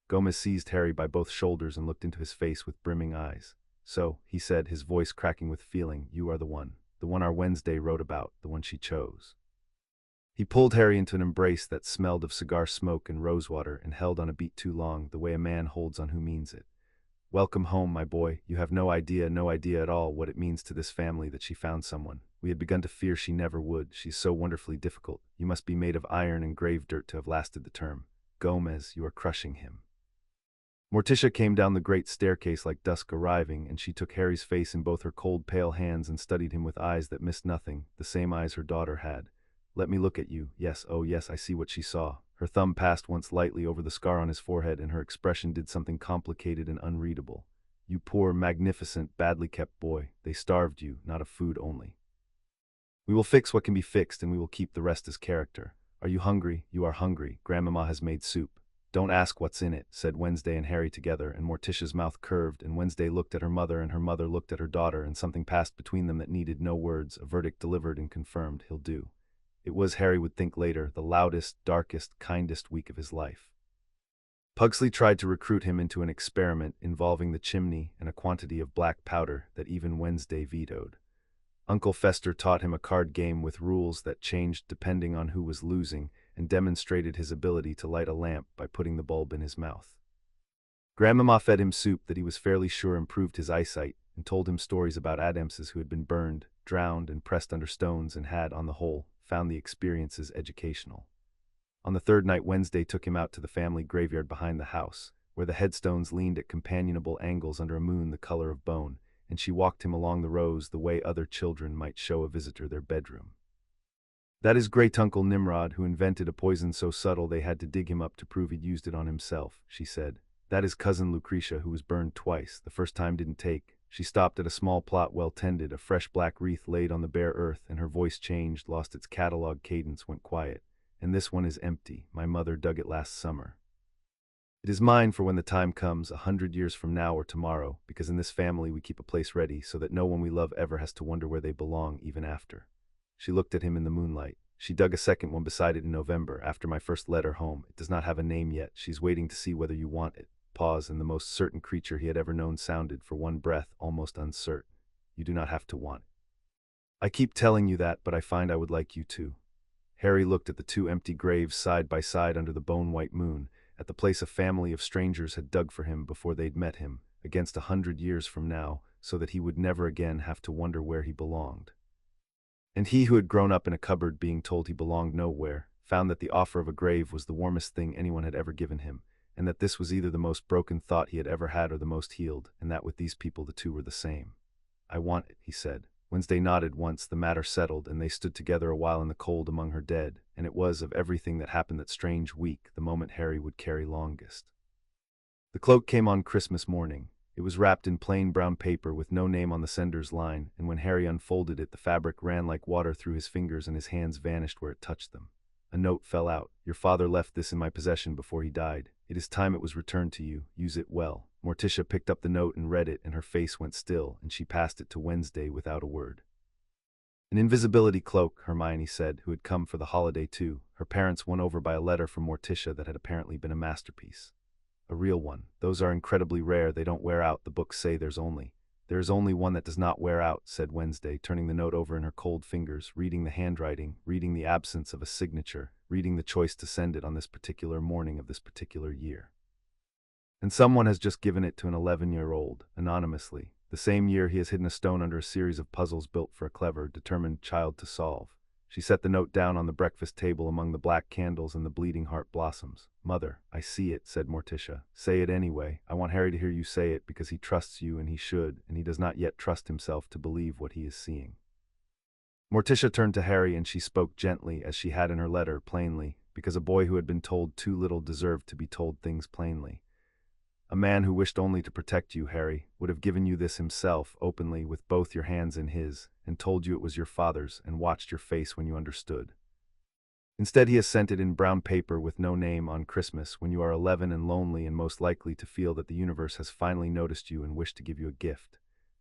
Gomez seized Harry by both shoulders and looked into his face with brimming eyes. "So," he said, his voice cracking with feeling, "you are the one our Wednesday wrote about, the one she chose." He pulled Harry into an embrace that smelled of cigar smoke and rosewater and held on a beat too long, the way a man holds on who means it. "Welcome home, my boy. You have no idea at all what it means to this family that she found someone. We had begun to fear she never would. She's so wonderfully difficult. You must be made of iron and grave dirt to have lasted the term. Gomez, you are crushing him." Morticia came down the great staircase like dusk arriving, and she took Harry's face in both her cold, pale hands and studied him with eyes that missed nothing, the same eyes her daughter had. "Let me look at you. Yes, oh yes, I see what she saw." Her thumb passed once lightly over the scar on his forehead, and her expression did something complicated and unreadable. "You poor, magnificent, badly kept boy. They starved you, not of food only. We will fix what can be fixed, and we will keep the rest as character. Are you hungry? You are hungry. Grandmama has made soup." "Don't ask what's in it," said Wednesday and Harry together, and Morticia's mouth curved, and Wednesday looked at her mother, and her mother looked at her daughter, and something passed between them that needed no words, a verdict delivered and confirmed: he'll do. It was, Harry would think later, the loudest, darkest, kindest week of his life. Pugsley tried to recruit him into an experiment involving the chimney and a quantity of black powder that even Wednesday vetoed. Uncle Fester taught him a card game with rules that changed depending on who was losing, and demonstrated his ability to light a lamp by putting the bulb in his mouth. Grandmama fed him soup that he was fairly sure improved his eyesight, and told him stories about Addamses who had been burned, drowned, and pressed under stones and had, on the whole, found the experiences educational. On the third night, Wednesday took him out to the family graveyard behind the house, where the headstones leaned at companionable angles under a moon the color of bone, and she walked him along the rows the way other children might show a visitor their bedroom. That is great-uncle Nimrod who invented a poison so subtle they had to dig him up to prove he'd used it on himself, she said. That is cousin Lucretia who was burned twice. The first time didn't take. She stopped at a small plot well tended, a fresh black wreath laid on the bare earth, and her voice changed, lost its catalog cadence, went quiet. And this one is empty. My mother dug it last summer. It is mine for when the time comes, 100 years from now or tomorrow, because in this family we keep a place ready so that no one we love ever has to wonder where they belong even after. She looked at him in the moonlight. She dug a second one beside it in November, after my first letter home. It does not have a name yet. She's waiting to see whether you want it. Pause, and the most certain creature he had ever known sounded, for one breath, almost uncertain. You do not have to want it. I keep telling you that, but I find I would like you to. Harry looked at the two empty graves side by side under the bone-white moon, at the place a family of strangers had dug for him before they'd met him, against 100 years from now, so that he would never again have to wonder where he belonged. And he who had grown up in a cupboard being told he belonged nowhere, found that the offer of a grave was the warmest thing anyone had ever given him, and that this was either the most broken thought he had ever had or the most healed, and that with these people the two were the same. I want it, he said. Wednesday nodded once, the matter settled, and they stood together a while in the cold among her dead, and it was, of everything that happened that strange week, the moment Harry would carry longest. The cloak came on Christmas morning. It was wrapped in plain brown paper with no name on the sender's line, and when Harry unfolded it, the fabric ran like water through his fingers and his hands vanished where it touched them. A note fell out. Your father left this in my possession before he died. It is time it was returned to you. Use it well. Morticia picked up the note and read it, and her face went still, and she passed it to Wednesday without a word. An invisibility cloak, Hermione said, who had come for the holiday too. Her parents won over by a letter from Morticia that had apparently been a masterpiece. A real one. Those are incredibly rare. They don't wear out. The books say there is only one that does not wear out, said Wednesday, turning the note over in her cold fingers, reading the handwriting, reading the absence of a signature, reading the choice to send it on this particular morning of this particular year. And someone has just given it to an 11-year-old, anonymously, the same year he has hidden a stone under a series of puzzles built for a clever, determined child to solve. She set the note down on the breakfast table among the black candles and the bleeding heart blossoms. Mother, I see it, said Morticia. Say it anyway. I want Harry to hear you say it because he trusts you and he should, and he does not yet trust himself to believe what he is seeing. Morticia turned to Harry and she spoke gently, as she had in her letter, plainly, because a boy who had been told too little deserved to be told things plainly. A man who wished only to protect you, Harry, would have given you this himself, openly, with both your hands in his, and told you it was your father's, and watched your face when you understood. Instead, he has sent it in brown paper with no name on Christmas, when you are 11 and lonely and most likely to feel that the universe has finally noticed you and wished to give you a gift.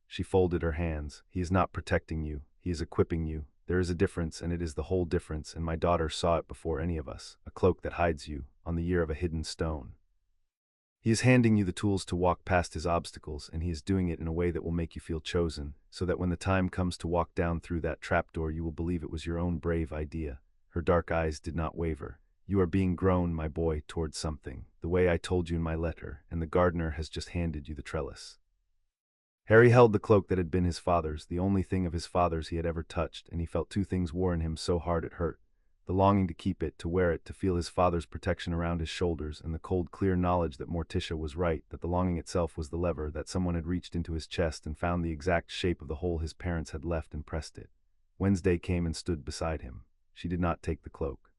She folded her hands. He is not protecting you. He is equipping you. There is a difference, and it is the whole difference, and my daughter saw it before any of us. A cloak that hides you, on the year of a hidden stone. He is handing you the tools to walk past his obstacles, and he is doing it in a way that will make you feel chosen, so that when the time comes to walk down through that trapdoor you will believe it was your own brave idea. Her dark eyes did not waver. You are being grown, my boy, towards something, the way I told you in my letter, and the gardener has just handed you the trellis. Harry held the cloak that had been his father's, the only thing of his father's he had ever touched, and he felt two things war in him so hard it hurt. The longing to keep it, to wear it, to feel his father's protection around his shoulders, and the cold, clear knowledge that Morticia was right, that the longing itself was the lever, that someone had reached into his chest and found the exact shape of the hole his parents had left and pressed it. Wednesday came and stood beside him. She did not take the cloak.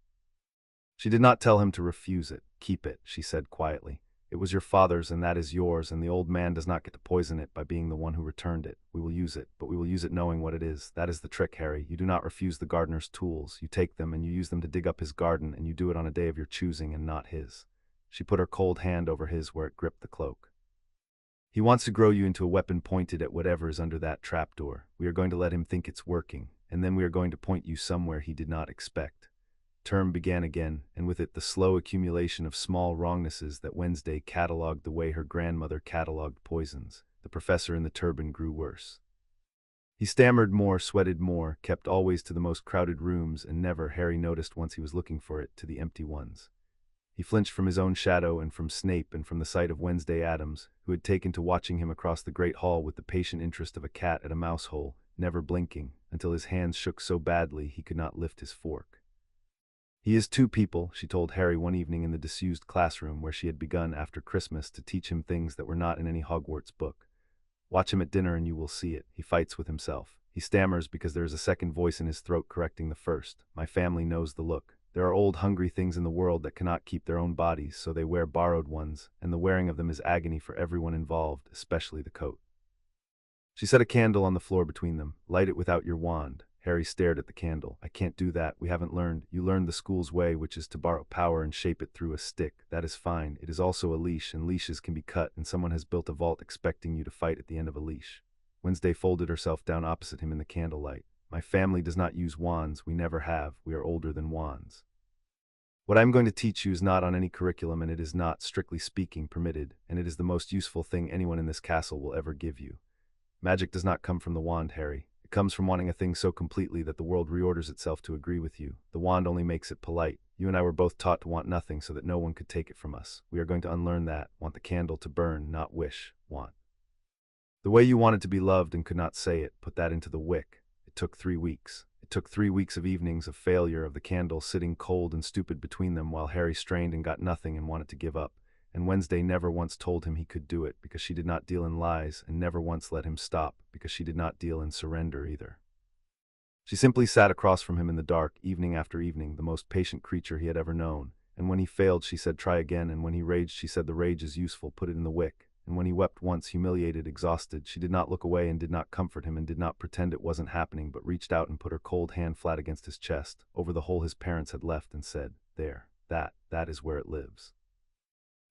She did not tell him to refuse it. Keep it, she said quietly. It was your father's, and that is yours, and the old man does not get to poison it by being the one who returned it. We will use it, but we will use it knowing what it is. That is the trick, Harry. You do not refuse the gardener's tools. You take them and you use them to dig up his garden, and you do it on a day of your choosing and not his. She put her cold hand over his where it gripped the cloak. He wants to grow you into a weapon pointed at whatever is under that trapdoor. We are going to let him think it's working, and then we are going to point you somewhere he did not expect. Term began again, and with it the slow accumulation of small wrongnesses that Wednesday catalogued the way her grandmother catalogued poisons. The professor in the turban grew worse. He stammered more, sweated more, kept always to the most crowded rooms, and never, Harry noticed once he was looking for it, to the empty ones. He flinched from his own shadow and from Snape and from the sight of Wednesday Addams, who had taken to watching him across the great hall with the patient interest of a cat at a mouse hole, never blinking, until his hands shook so badly he could not lift his fork. "He is two people," she told Harry one evening in the disused classroom where she had begun after Christmas to teach him things that were not in any Hogwarts book. "Watch him at dinner and you will see it. He fights with himself. He stammers because there is a second voice in his throat correcting the first. My family knows the look. There are old hungry things in the world that cannot keep their own bodies, so they wear borrowed ones, and the wearing of them is agony for everyone involved, especially the coat." She set a candle on the floor between them. "Light it without your wand." Harry stared at the candle. "I can't do that. We haven't learned. You learned the school's way, which is to borrow power and shape it through a stick. That is fine. It is also a leash, and leashes can be cut, and someone has built a vault expecting you to fight at the end of a leash." Wednesday folded herself down opposite him in the candlelight. "My family does not use wands. We never have. We are older than wands. What I am going to teach you is not on any curriculum, and it is not, strictly speaking, permitted, and it is the most useful thing anyone in this castle will ever give you. Magic does not come from the wand, Harry. It comes from wanting a thing so completely that the world reorders itself to agree with you. The wand only makes it polite. You and I were both taught to want nothing so that no one could take it from us. We are going to unlearn that. Want the candle to burn, not wish. Want. The way you wanted to be loved and could not say it, put that into the wick. It took 3 weeks. It took 3 weeks of evenings of failure, of the candle sitting cold and stupid between them while Harry strained and got nothing and wanted to give up. And Wednesday never once told him he could do it because she did not deal in lies, and never once let him stop because she did not deal in surrender either. She simply sat across from him in the dark, evening after evening, the most patient creature he had ever known. And when he failed, she said, "Try again," and when he raged, she said, "The rage is useful, put it in the wick." And when he wept once, humiliated, exhausted, she did not look away and did not comfort him and did not pretend it wasn't happening, but reached out and put her cold hand flat against his chest, over the hole his parents had left, and said, "There, that is where it lives.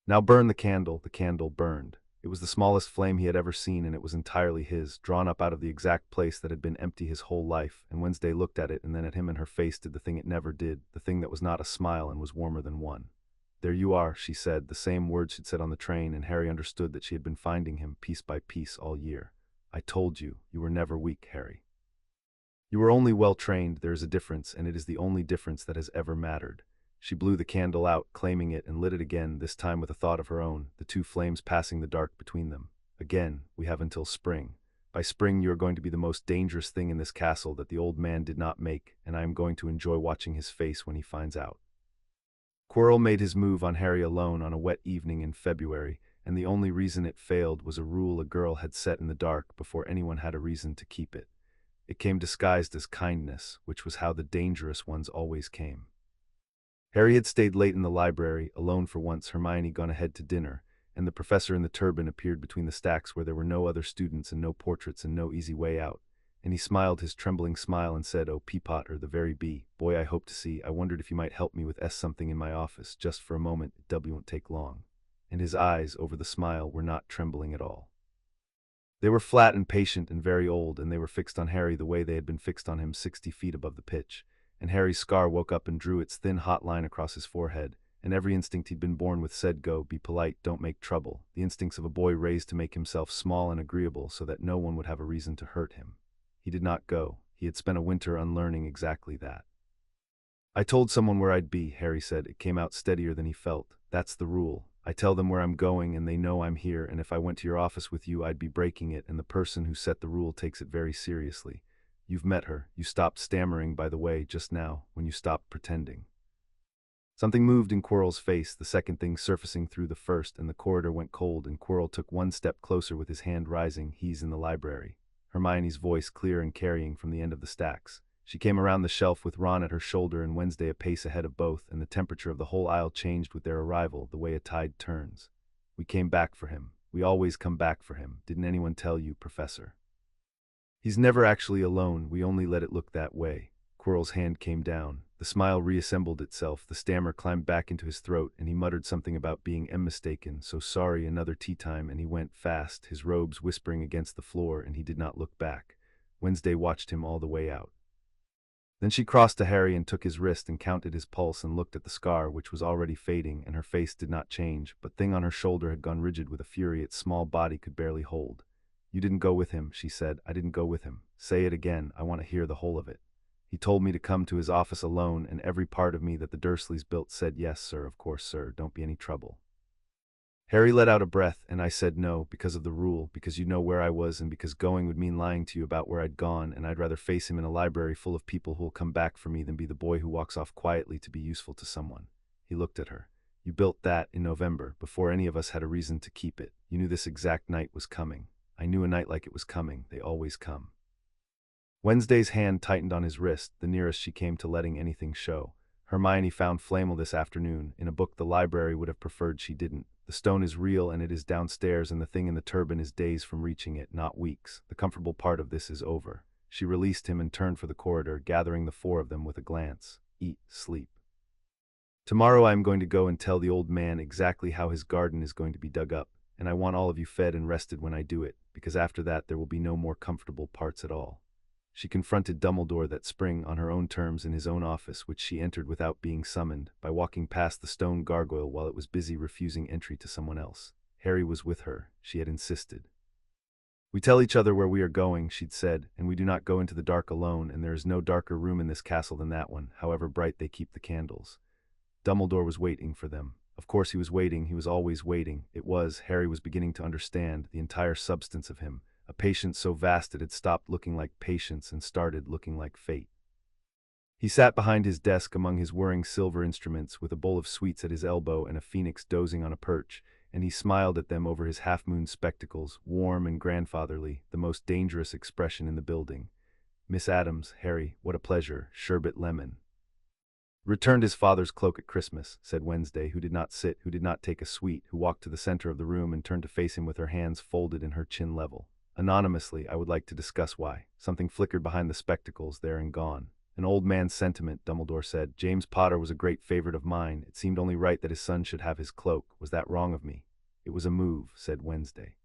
Now burn the candle." The candle burned. It was the smallest flame he had ever seen, and it was entirely his, drawn up out of the exact place that had been empty his whole life, and Wednesday looked at it and then at him, and her face did the thing it never did, the thing that was not a smile and was warmer than one. "There you are," she said, the same words she'd said on the train, and Harry understood that she had been finding him, piece by piece, all year. "I told you, you were never weak, Harry. You were only well-trained. There is a difference, and it is the only difference that has ever mattered." She blew the candle out, claiming it, and lit it again, this time with a thought of her own, the two flames passing the dark between them. "Again, we have until spring. By spring you are going to be the most dangerous thing in this castle that the old man did not make, and I am going to enjoy watching his face when he finds out." Quirrell made his move on Harry alone on a wet evening in February, and the only reason it failed was a rule a girl had set in the dark before anyone had a reason to keep it. It came disguised as kindness, which was how the dangerous ones always came. Harry had stayed late in the library, alone for once, Hermione gone ahead to dinner, and the professor in the turban appeared between the stacks where there were no other students and no portraits and no easy way out. And he smiled his trembling smile and said, "Oh, Peapot, or the very bee, boy I hope to see. I wondered if you might help me with something in my office, just for a moment. It won't take long." And his eyes, over the smile, were not trembling at all. They were flat and patient and very old, and they were fixed on Harry the way they had been fixed on him 60 feet above the pitch. And Harry's scar woke up and drew its thin hot line across his forehead, and every instinct he'd been born with said, "Go, be polite, don't make trouble," the instincts of a boy raised to make himself small and agreeable so that no one would have a reason to hurt him. He did not go. He had spent a winter unlearning exactly that. "I told someone where I'd be," Harry said. It came out steadier than he felt. "That's the rule. I tell them where I'm going, and they know I'm here, and if I went to your office with you, I'd be breaking it, and the person who set the rule takes it very seriously. You've met her. You stopped stammering, by the way, just now, when you stopped pretending." Something moved in Quirrell's face, the second thing surfacing through the first, and the corridor went cold, and Quirrell took one step closer with his hand rising. "He's in the library." Hermione's voice clear and carrying from the end of the stacks. She came around the shelf with Ron at her shoulder and Wednesday a pace ahead of both, and the temperature of the whole aisle changed with their arrival, the way a tide turns. "We came back for him. We always come back for him. Didn't anyone tell you, Professor? He's never actually alone. We only let it look that way." Quirrell's hand came down. The smile reassembled itself. The stammer climbed back into his throat, and he muttered something about being mistaken. "So sorry, another tea time," and he went fast, his robes whispering against the floor, and he did not look back. Wednesday watched him all the way out. Then she crossed to Harry and took his wrist and counted his pulse and looked at the scar, which was already fading, and her face did not change, but thing on her shoulder had gone rigid with a fury its small body could barely hold. "You didn't go with him," she said. "I didn't go with him. Say it again. I want to hear the whole of it." He told me to come to his office alone, and every part of me that the Dursleys built said, yes, sir, of course, sir, don't be any trouble. Harry let out a breath, and I said no, because of the rule, because you know where I was, and because going would mean lying to you about where I'd gone, and I'd rather face him in a library full of people who'll come back for me than be the boy who walks off quietly to be useful to someone. He looked at her. You built that in November, before any of us had a reason to keep it. You knew this exact night was coming. I knew a night like it was coming. They always come. Wednesday's hand tightened on his wrist, the nearest she came to letting anything show. Hermione found Flamel this afternoon, in a book the library would have preferred she didn't. The stone is real and it is downstairs, and the thing in the turban is days from reaching it, not weeks. The comfortable part of this is over. She released him and turned for the corridor, gathering the four of them with a glance. Eat, sleep. Tomorrow I am going to go and tell the old man exactly how his garden is going to be dug up, and I want all of you fed and rested when I do it, because after that there will be no more comfortable parts at all. She confronted Dumbledore that spring on her own terms in his own office, which she entered without being summoned, by walking past the stone gargoyle while it was busy refusing entry to someone else. Harry was with her. She had insisted. We tell each other where we are going, she'd said, and we do not go into the dark alone, and there is no darker room in this castle than that one, however bright they keep the candles. Dumbledore was waiting for them. Of course he was waiting, he was always waiting. It was, Harry was beginning to understand, the entire substance of him. A patience so vast it had stopped looking like patience and started looking like fate. He sat behind his desk among his whirring silver instruments, with a bowl of sweets at his elbow and a phoenix dozing on a perch, and he smiled at them over his half-moon spectacles, warm and grandfatherly, the most dangerous expression in the building. Miss Addams, Harry, what a pleasure, sherbet lemon. Returned his father's cloak at Christmas, said Wednesday, who did not sit, who did not take a sweet, who walked to the center of the room and turned to face him with her hands folded in her chin level. Anonymously, I would like to discuss why. Something flickered behind the spectacles, there and gone. An old man's sentiment, Dumbledore said. James Potter was a great favorite of mine. It seemed only right that his son should have his cloak. Was that wrong of me? It was a move, said Wednesday.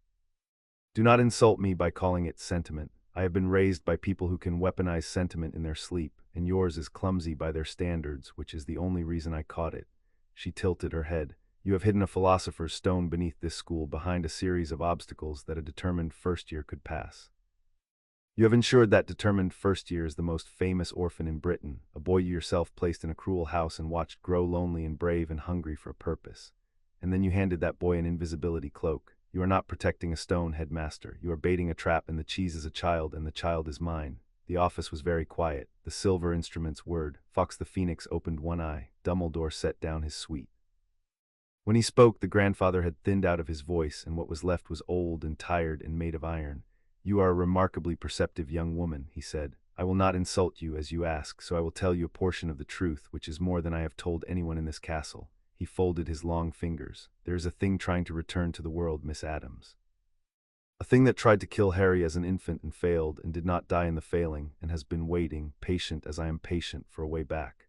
Do not insult me by calling it sentiment. I have been raised by people who can weaponize sentiment in their sleep, and yours is clumsy by their standards, which is the only reason I caught it. She tilted her head. You have hidden a philosopher's stone beneath this school, behind a series of obstacles that a determined first year could pass. You have ensured that determined first year is the most famous orphan in Britain, a boy you yourself placed in a cruel house and watched grow lonely and brave and hungry for a purpose. And then you handed that boy an invisibility cloak. You are not protecting a stone, headmaster. You are baiting a trap, and the cheese is a child, and the child is mine. The office was very quiet. The silver instruments whirred. Fawkes the Phoenix opened one eye. Dumbledore set down his sweet. When he spoke, the grandfather had thinned out of his voice, and what was left was old and tired and made of iron. You are a remarkably perceptive young woman, he said. I will not insult you as you ask, so I will tell you a portion of the truth, which is more than I have told anyone in this castle. He folded his long fingers. There is a thing trying to return to the world, Miss Addams. A thing that tried to kill Harry as an infant and failed, and did not die in the failing, and has been waiting, patient as I am patient, for a way back.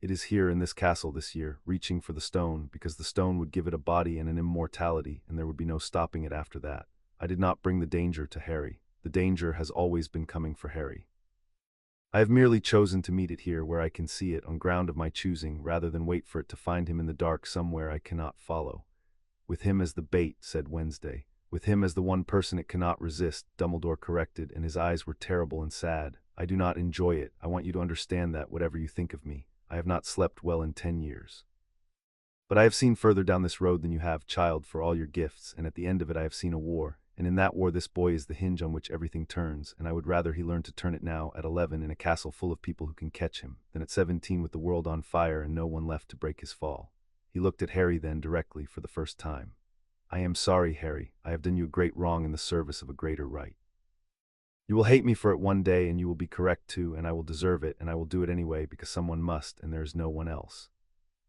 It is here in this castle this year, reaching for the stone, because the stone would give it a body and an immortality, and there would be no stopping it after that. I did not bring the danger to Harry. The danger has always been coming for Harry. I have merely chosen to meet it here where I can see it on ground of my choosing, rather than wait for it to find him in the dark somewhere I cannot follow. With him as the bait, said Wednesday. With him as the one person it cannot resist, Dumbledore corrected, and his eyes were terrible and sad. I do not enjoy it. I want you to understand that, whatever you think of me. I have not slept well in 10 years. But I have seen further down this road than you have, child, for all your gifts, and at the end of it I have seen a war, and in that war this boy is the hinge on which everything turns, and I would rather he learn to turn it now, at 11, in a castle full of people who can catch him, than at 17 with the world on fire and no one left to break his fall. He looked at Harry then directly for the first time. I am sorry, Harry. I have done you a great wrong in the service of a greater right. You will hate me for it one day, and you will be correct too, and I will deserve it, and I will do it anyway because someone must, and there is no one else.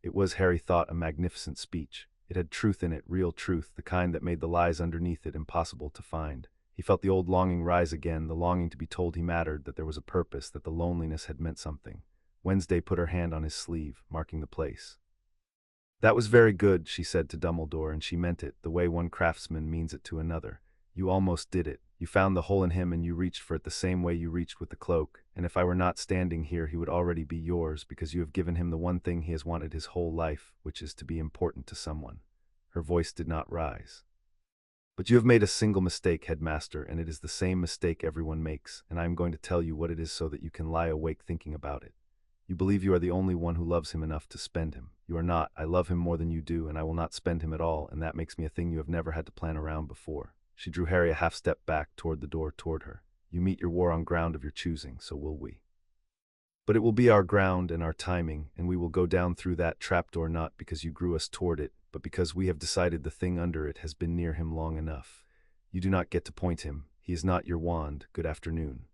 It was, Harry thought, a magnificent speech. It had truth in it, real truth, the kind that made the lies underneath it impossible to find. He felt the old longing rise again, the longing to be told he mattered, that there was a purpose, that the loneliness had meant something. Wednesday put her hand on his sleeve, marking the place. That was very good, she said to Dumbledore, and she meant it, the way one craftsman means it to another. You almost did it. You found the hole in him and you reached for it the same way you reached with the cloak, and if I were not standing here he would already be yours, because you have given him the one thing he has wanted his whole life, which is to be important to someone. Her voice did not rise. But you have made a single mistake, headmaster, and it is the same mistake everyone makes, and I am going to tell you what it is so that you can lie awake thinking about it. You believe you are the only one who loves him enough to spend him. You are not. I love him more than you do, and I will not spend him at all, and that makes me a thing you have never had to plan around before. She drew Harry a half step back toward the door toward her. You meet your war on ground of your choosing, so will we. But it will be our ground and our timing, and we will go down through that trapdoor not because you grew us toward it, but because we have decided the thing under it has been near him long enough. You do not get to point him. He is not your wand. Good afternoon.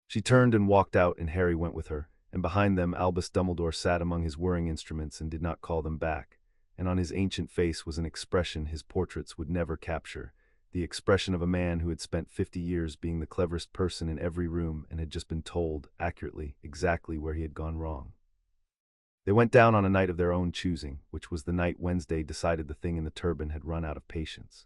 She turned and walked out, and Harry went with her, and behind them Albus Dumbledore sat among his whirring instruments and did not call them back, and on his ancient face was an expression his portraits would never capture, the expression of a man who had spent 50 years being the cleverest person in every room and had just been told, accurately, exactly where he had gone wrong. They went down on a night of their own choosing, which was the night Wednesday decided the thing in the turban had run out of patience.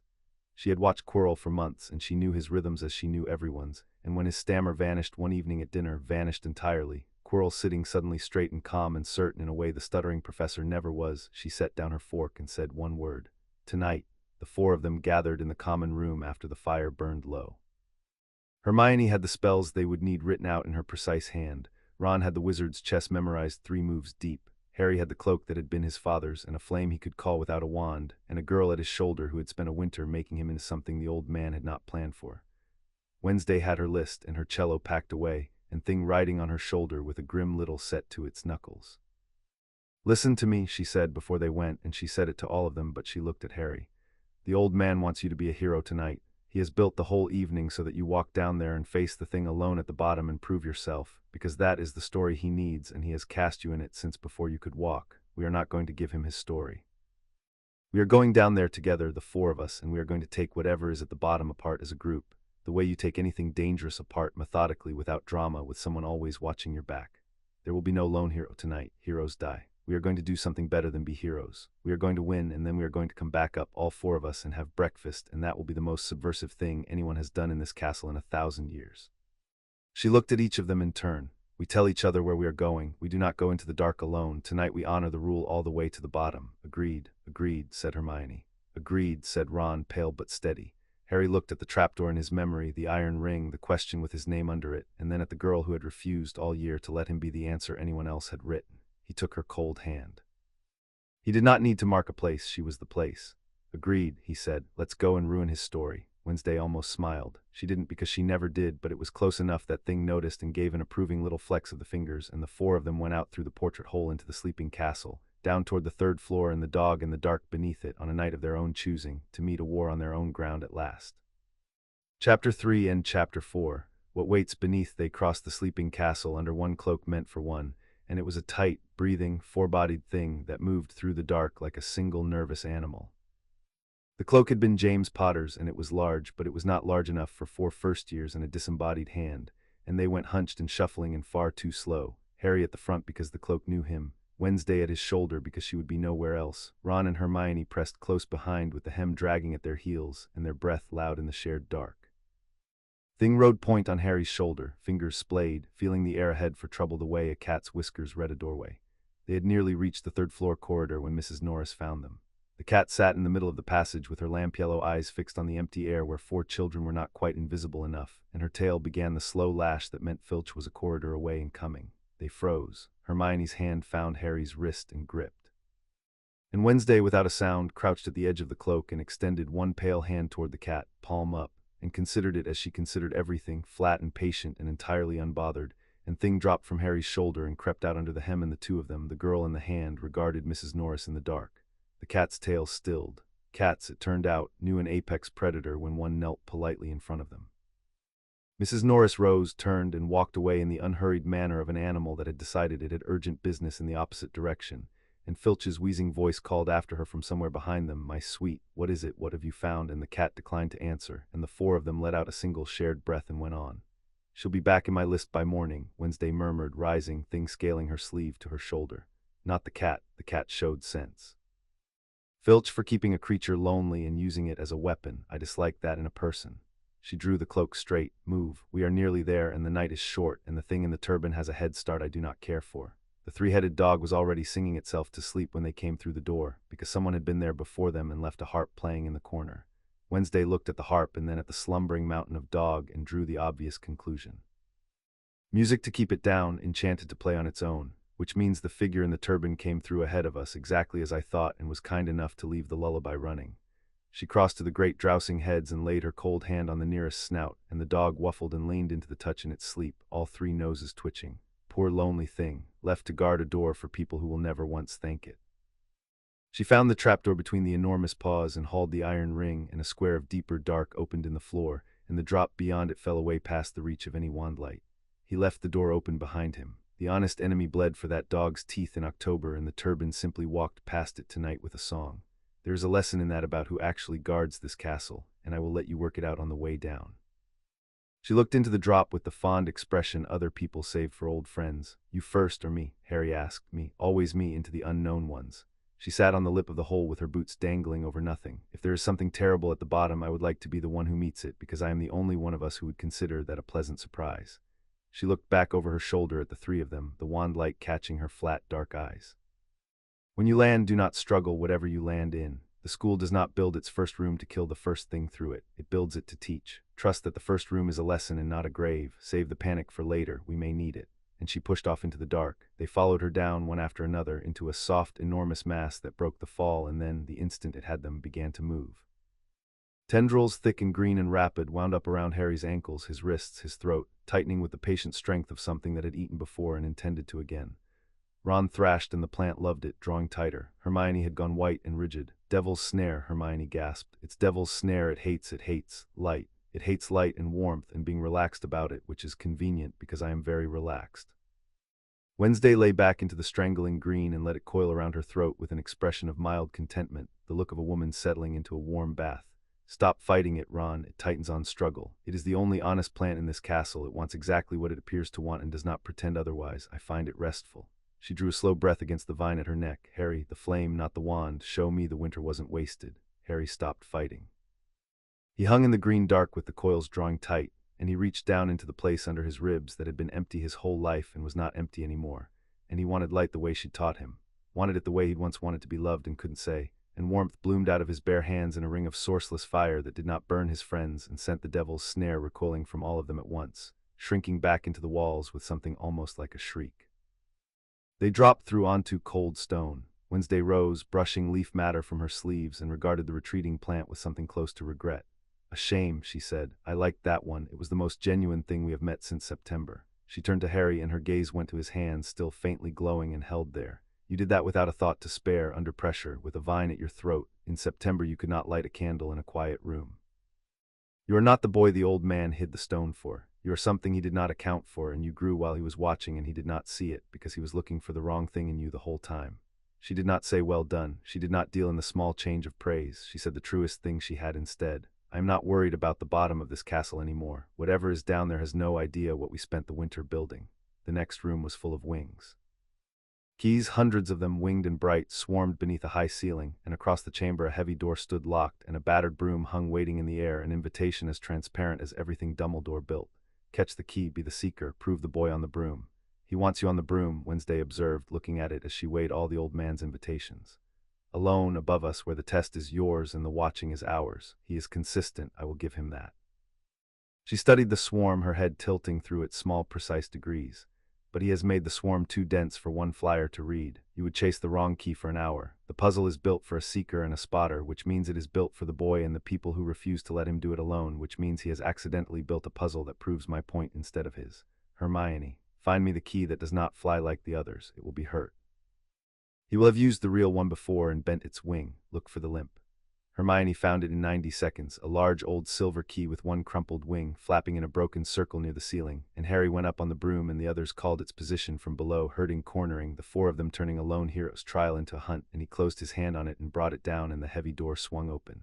She had watched Quirrell for months, and she knew his rhythms as she knew everyone's, and when his stammer vanished one evening at dinner, vanished entirely, Quirrell sitting suddenly straight and calm and certain in a way the stuttering professor never was, she set down her fork and said one word. Tonight. The four of them gathered in the common room after the fire burned low. Hermione had the spells they would need written out in her precise hand. Ron had the wizard's chess memorized 3 moves deep. Harry had the cloak that had been his father's and a flame he could call without a wand, and a girl at his shoulder who had spent a winter making him into something the old man had not planned for. Wednesday had her list and her cello packed away, and Thing riding on her shoulder with a grim little set to its knuckles. Listen to me, she said before they went, and she said it to all of them, but she looked at Harry. The old man wants you to be a hero tonight. He has built the whole evening so that you walk down there and face the thing alone at the bottom and prove yourself, because that is the story he needs, and he has cast you in it since before you could walk. We are not going to give him his story. We are going down there together, the 4 of us, and we are going to take whatever is at the bottom apart as a group, the way you take anything dangerous apart methodically without drama, with someone always watching your back. There will be no lone hero tonight. Heroes die. We are going to do something better than be heroes. We are going to win, and then we are going to come back up, all 4 of us, and have breakfast, and that will be the most subversive thing anyone has done in this castle in 1,000 years. She looked at each of them in turn. We tell each other where we are going. We do not go into the dark alone. Tonight we honor the rule all the way to the bottom. Agreed, agreed, said Hermione. Agreed, said Ron, pale but steady. Harry looked at the trapdoor in his memory, the iron ring, the question with his name under it, and then at the girl who had refused all year to let him be the answer anyone else had written. He took her cold hand. He did not need to mark a place, she was the place. Agreed, he said, let's go and ruin his story. Wednesday almost smiled. She didn't because she never did, but it was close enough that Thing noticed and gave an approving little flex of the fingers, and the 4 of them went out through the portrait hole into the sleeping castle, down toward the 3rd floor and the dog in the dark beneath it on a night of their own choosing, to meet a war on their own ground at last. Chapter 3 and Chapter 4. What waits beneath. They crossed the sleeping castle under one cloak meant for one, and it was a tight, breathing, 4-bodied thing that moved through the dark like a single nervous animal. The cloak had been James Potter's, and it was large, but it was not large enough for 4 first-years and a disembodied hand, and they went hunched and shuffling and far too slow. Harry at the front because the cloak knew him, Wednesday at his shoulder because she would be nowhere else, Ron and Hermione pressed close behind with the hem dragging at their heels and their breath loud in the shared dark. Thing rode point on Harry's shoulder, fingers splayed, feeling the air ahead for trouble the way a cat's whiskers read a doorway. They had nearly reached the 3rd-floor corridor when Mrs. Norris found them. The cat sat in the middle of the passage with her lamp-yellow eyes fixed on the empty air where 4 children were not quite invisible enough, and her tail began the slow lash that meant Filch was a corridor away and coming. They froze. Hermione's hand found Harry's wrist and gripped. And Wednesday, without a sound, crouched at the edge of the cloak and extended one pale hand toward the cat, palm up, and considered it as she considered everything, flat and patient and entirely unbothered, and Thing dropped from Harry's shoulder and crept out under the hem, and the 2 of them, the girl and the hand, regarded Mrs. Norris in the dark. The cat's tail stilled. Cats, it turned out, knew an apex predator when one knelt politely in front of them. Mrs. Norris rose, turned, and walked away in the unhurried manner of an animal that had decided it had urgent business in the opposite direction, and Filch's wheezing voice called after her from somewhere behind them, "My sweet, what is it? What have you found?" And the cat declined to answer, and the 4 of them let out a single shared breath and went on. "She'll be back in my list by morning," Wednesday murmured, rising, Thing scaling her sleeve to her shoulder. "Not the cat showed sense. Filch for keeping a creature lonely and using it as a weapon. I dislike that in a person." She drew the cloak straight. "Move. We are nearly there, and the night is short, and the thing in the turban has a head start I do not care for." The 3-headed dog was already singing itself to sleep when they came through the door, because someone had been there before them and left a harp playing in the corner. Wednesday looked at the harp and then at the slumbering mountain of dog and drew the obvious conclusion. Music to keep it down, enchanted to play on its own, which means the figure in the turban came through ahead of us exactly as I thought and was kind enough to leave the lullaby running. She crossed to the great drowsing heads and laid her cold hand on the nearest snout, and the dog wuffled and leaned into the touch in its sleep, all three noses twitching. Poor lonely thing, left to guard a door for people who will never once thank it. She found the trapdoor between the enormous paws and hauled the iron ring, and a square of deeper dark opened in the floor, and the drop beyond it fell away past the reach of any wand light. He left the door open behind him. The honest enemy bled for that dog's teeth in October, and the turban simply walked past it tonight with a song. There is a lesson in that about who actually guards this castle, and I will let you work it out on the way down. She looked into the drop with the fond expression other people save for old friends. You first or me? Harry asked. Me, always me, into the unknown ones. She sat on the lip of the hole with her boots dangling over nothing. If there is something terrible at the bottom, I would like to be the one who meets it, because I am the only one of us who would consider that a pleasant surprise. She looked back over her shoulder at the three of them, the wand light catching her flat, dark eyes. When you land, do not struggle whatever you land in. The school does not build its first room to kill the first thing through it. It builds it to teach. Trust that the first room is a lesson and not a grave. Save the panic for later. We may need it. And she pushed off into the dark. They followed her down one after another into a soft, enormous mass that broke the fall, and then, the instant it had them, began to move. Tendrils, thick and green and rapid, wound up around Harry's ankles, his wrists, his throat, tightening with the patient strength of something that had eaten before and intended to again. Ron thrashed and the plant loved it, drawing tighter. Hermione had gone white and rigid. Devil's snare, Hermione gasped. It's devil's snare, it hates light. It hates light and warmth and being relaxed about it, which is convenient because I am very relaxed. Wednesday lay back into the strangling green and let it coil around her throat with an expression of mild contentment, the look of a woman settling into a warm bath. Stop fighting it, Ron. It tightens on struggle. It is the only honest plant in this castle. It wants exactly what it appears to want and does not pretend otherwise. I find it restful. She drew a slow breath against the vine at her neck. Harry, the flame, not the wand. Show me the winter wasn't wasted. Harry stopped fighting. He hung in the green dark with the coils drawing tight, and he reached down into the place under his ribs that had been empty his whole life and was not empty anymore. And he wanted light the way she'd taught him. Wanted it the way he'd once wanted to be loved and couldn't say. And warmth bloomed out of his bare hands in a ring of sourceless fire that did not burn his friends and sent the devil's snare recoiling from all of them at once, shrinking back into the walls with something almost like a shriek. They dropped through onto cold stone. Wednesday rose, brushing leaf matter from her sleeves, and regarded the retreating plant with something close to regret. A shame, she said. I liked that one. It was the most genuine thing we have met since September. She turned to Harry and her gaze went to his hands, still faintly glowing and held there. You did that without a thought to spare, under pressure, with a vine at your throat. In September you could not light a candle in a quiet room. You are not the boy the old man hid the stone for. You are something he did not account for, and you grew while he was watching and he did not see it, because he was looking for the wrong thing in you the whole time. She did not say well done. She did not deal in the small change of praise. She said the truest thing she had instead. I am not worried about the bottom of this castle anymore. Whatever is down there has no idea what we spent the winter building. The next room was full of wings. Keys, hundreds of them, winged and bright, swarmed beneath a high ceiling, and across the chamber a heavy door stood locked, and a battered broom hung waiting in the air, an invitation as transparent as everything Dumbledore built. Catch the key, be the seeker, prove the boy on the broom. He wants you on the broom, Wednesday observed, looking at it as she weighed all the old man's invitations. Alone, above us, where the test is yours and the watching is ours. He is consistent, I will give him that. She studied the swarm, her head tilting through its small, precise degrees. But he has made the swarm too dense for one flyer to read. You would chase the wrong key for an hour. The puzzle is built for a seeker and a spotter, which means it is built for the boy and the people who refuse to let him do it alone, which means he has accidentally built a puzzle that proves my point instead of his. Hermione, find me the key that does not fly like the others. It will be hurt. He will have used the real one before and bent its wing. Look for the limp. Hermione found it in 90 seconds, a large old silver key with one crumpled wing, flapping in a broken circle near the ceiling, and Harry went up on the broom and the others called its position from below, herding, cornering, the four of them turning a lone hero's trial into a hunt, and he closed his hand on it and brought it down and the heavy door swung open.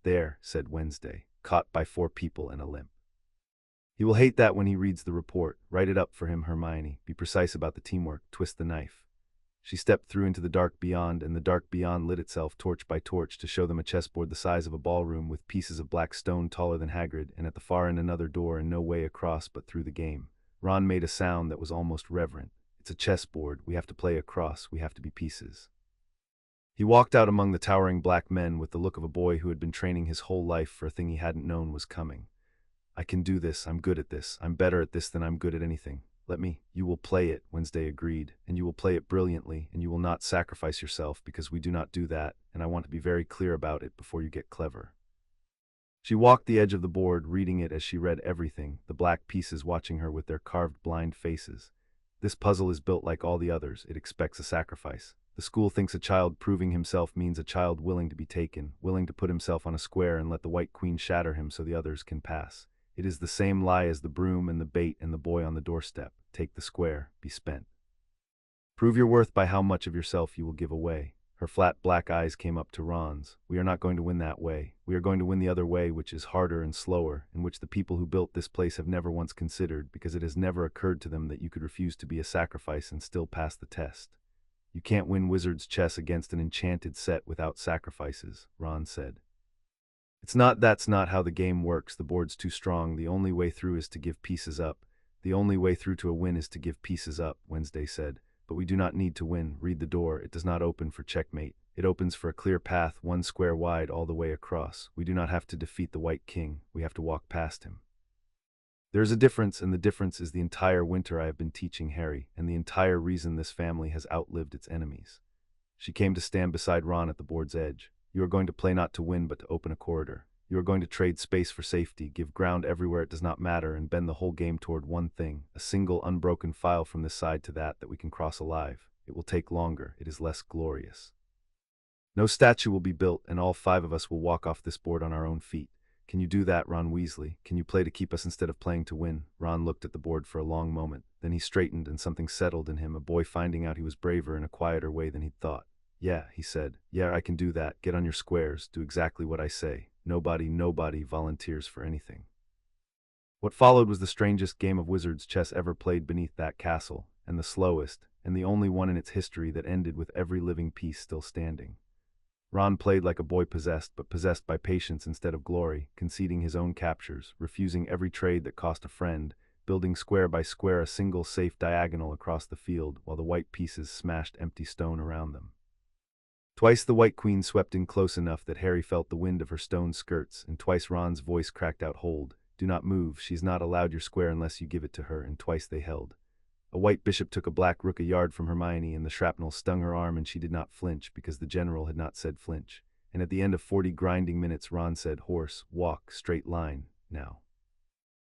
There, said Wednesday, caught by 4 people and a limp. He will hate that when he reads the report. Write it up for him, Hermione. Be precise about the teamwork. Twist the knife. She stepped through into the dark beyond, and the dark beyond lit itself torch by torch to show them a chessboard the size of a ballroom with pieces of black stone taller than Hagrid, and at the far end another door and no way across but through the game. Ron made a sound that was almost reverent. It's a chessboard. We have to play across. We have to be pieces. He walked out among the towering black men with the look of a boy who had been training his whole life for a thing he hadn't known was coming. I can do this, I'm good at this, I'm better at this than I'm good at anything. Let me. You will play it, Wednesday agreed, and you will play it brilliantly, and you will not sacrifice yourself because we do not do that, and I want to be very clear about it before you get clever. She walked the edge of the board, reading it as she read everything, the black pieces watching her with their carved blind faces. This puzzle is built like all the others, it expects a sacrifice. The school thinks a child proving himself means a child willing to be taken, willing to put himself on a square and let the White Queen shatter him so the others can pass. It is the same lie as the broom and the bait and the boy on the doorstep. Take the square, be spent. Prove your worth by how much of yourself you will give away. Her flat black eyes came up to Ron's. We are not going to win that way. We are going to win the other way, which is harder and slower, in which the people who built this place have never once considered, because it has never occurred to them that you could refuse to be a sacrifice and still pass the test. You can't win wizard's chess against an enchanted set without sacrifices, Ron said. That's not how the game works. The board's too strong. The only way through is to give pieces up. The only way through to a win is to give pieces up, Wednesday said. But we do not need to win. Read the door. It does not open for checkmate. It opens for a clear path, one square wide all the way across. We do not have to defeat the White King. We have to walk past him. There is a difference, and the difference is the entire winter I have been teaching Harry, and the entire reason this family has outlived its enemies. She came to stand beside Ron at the board's edge. You are going to play not to win but to open a corridor. You are going to trade space for safety, give ground everywhere it does not matter, and bend the whole game toward one thing, a single unbroken file from this side to that we can cross alive. It will take longer, it is less glorious. No statue will be built, and all 5 of us will walk off this board on our own feet. Can you do that, Ron Weasley? Can you play to keep us instead of playing to win? Ron looked at the board for a long moment. Then he straightened and something settled in him, a boy finding out he was braver in a quieter way than he'd thought. Yeah, he said. Yeah, I can do that. Get on your squares. Do exactly what I say. Nobody volunteers for anything. What followed was the strangest game of wizard's chess ever played beneath that castle, and the slowest, and the only one in its history that ended with every living piece still standing. Ron played like a boy possessed, but possessed by patience instead of glory, conceding his own captures, refusing every trade that cost a friend, building square by square a single safe diagonal across the field, while the white pieces smashed empty stone around them. Twice the White Queen swept in close enough that Harry felt the wind of her stone skirts, and twice Ron's voice cracked out, "Hold, do not move, she's not allowed your square unless you give it to her," and twice they held. A white bishop took a black rook a yard from Hermione, and the shrapnel stung her arm, and she did not flinch, because the general had not said flinch. And at the end of 40 grinding minutes, Ron said, "Horse, walk, straight line, now.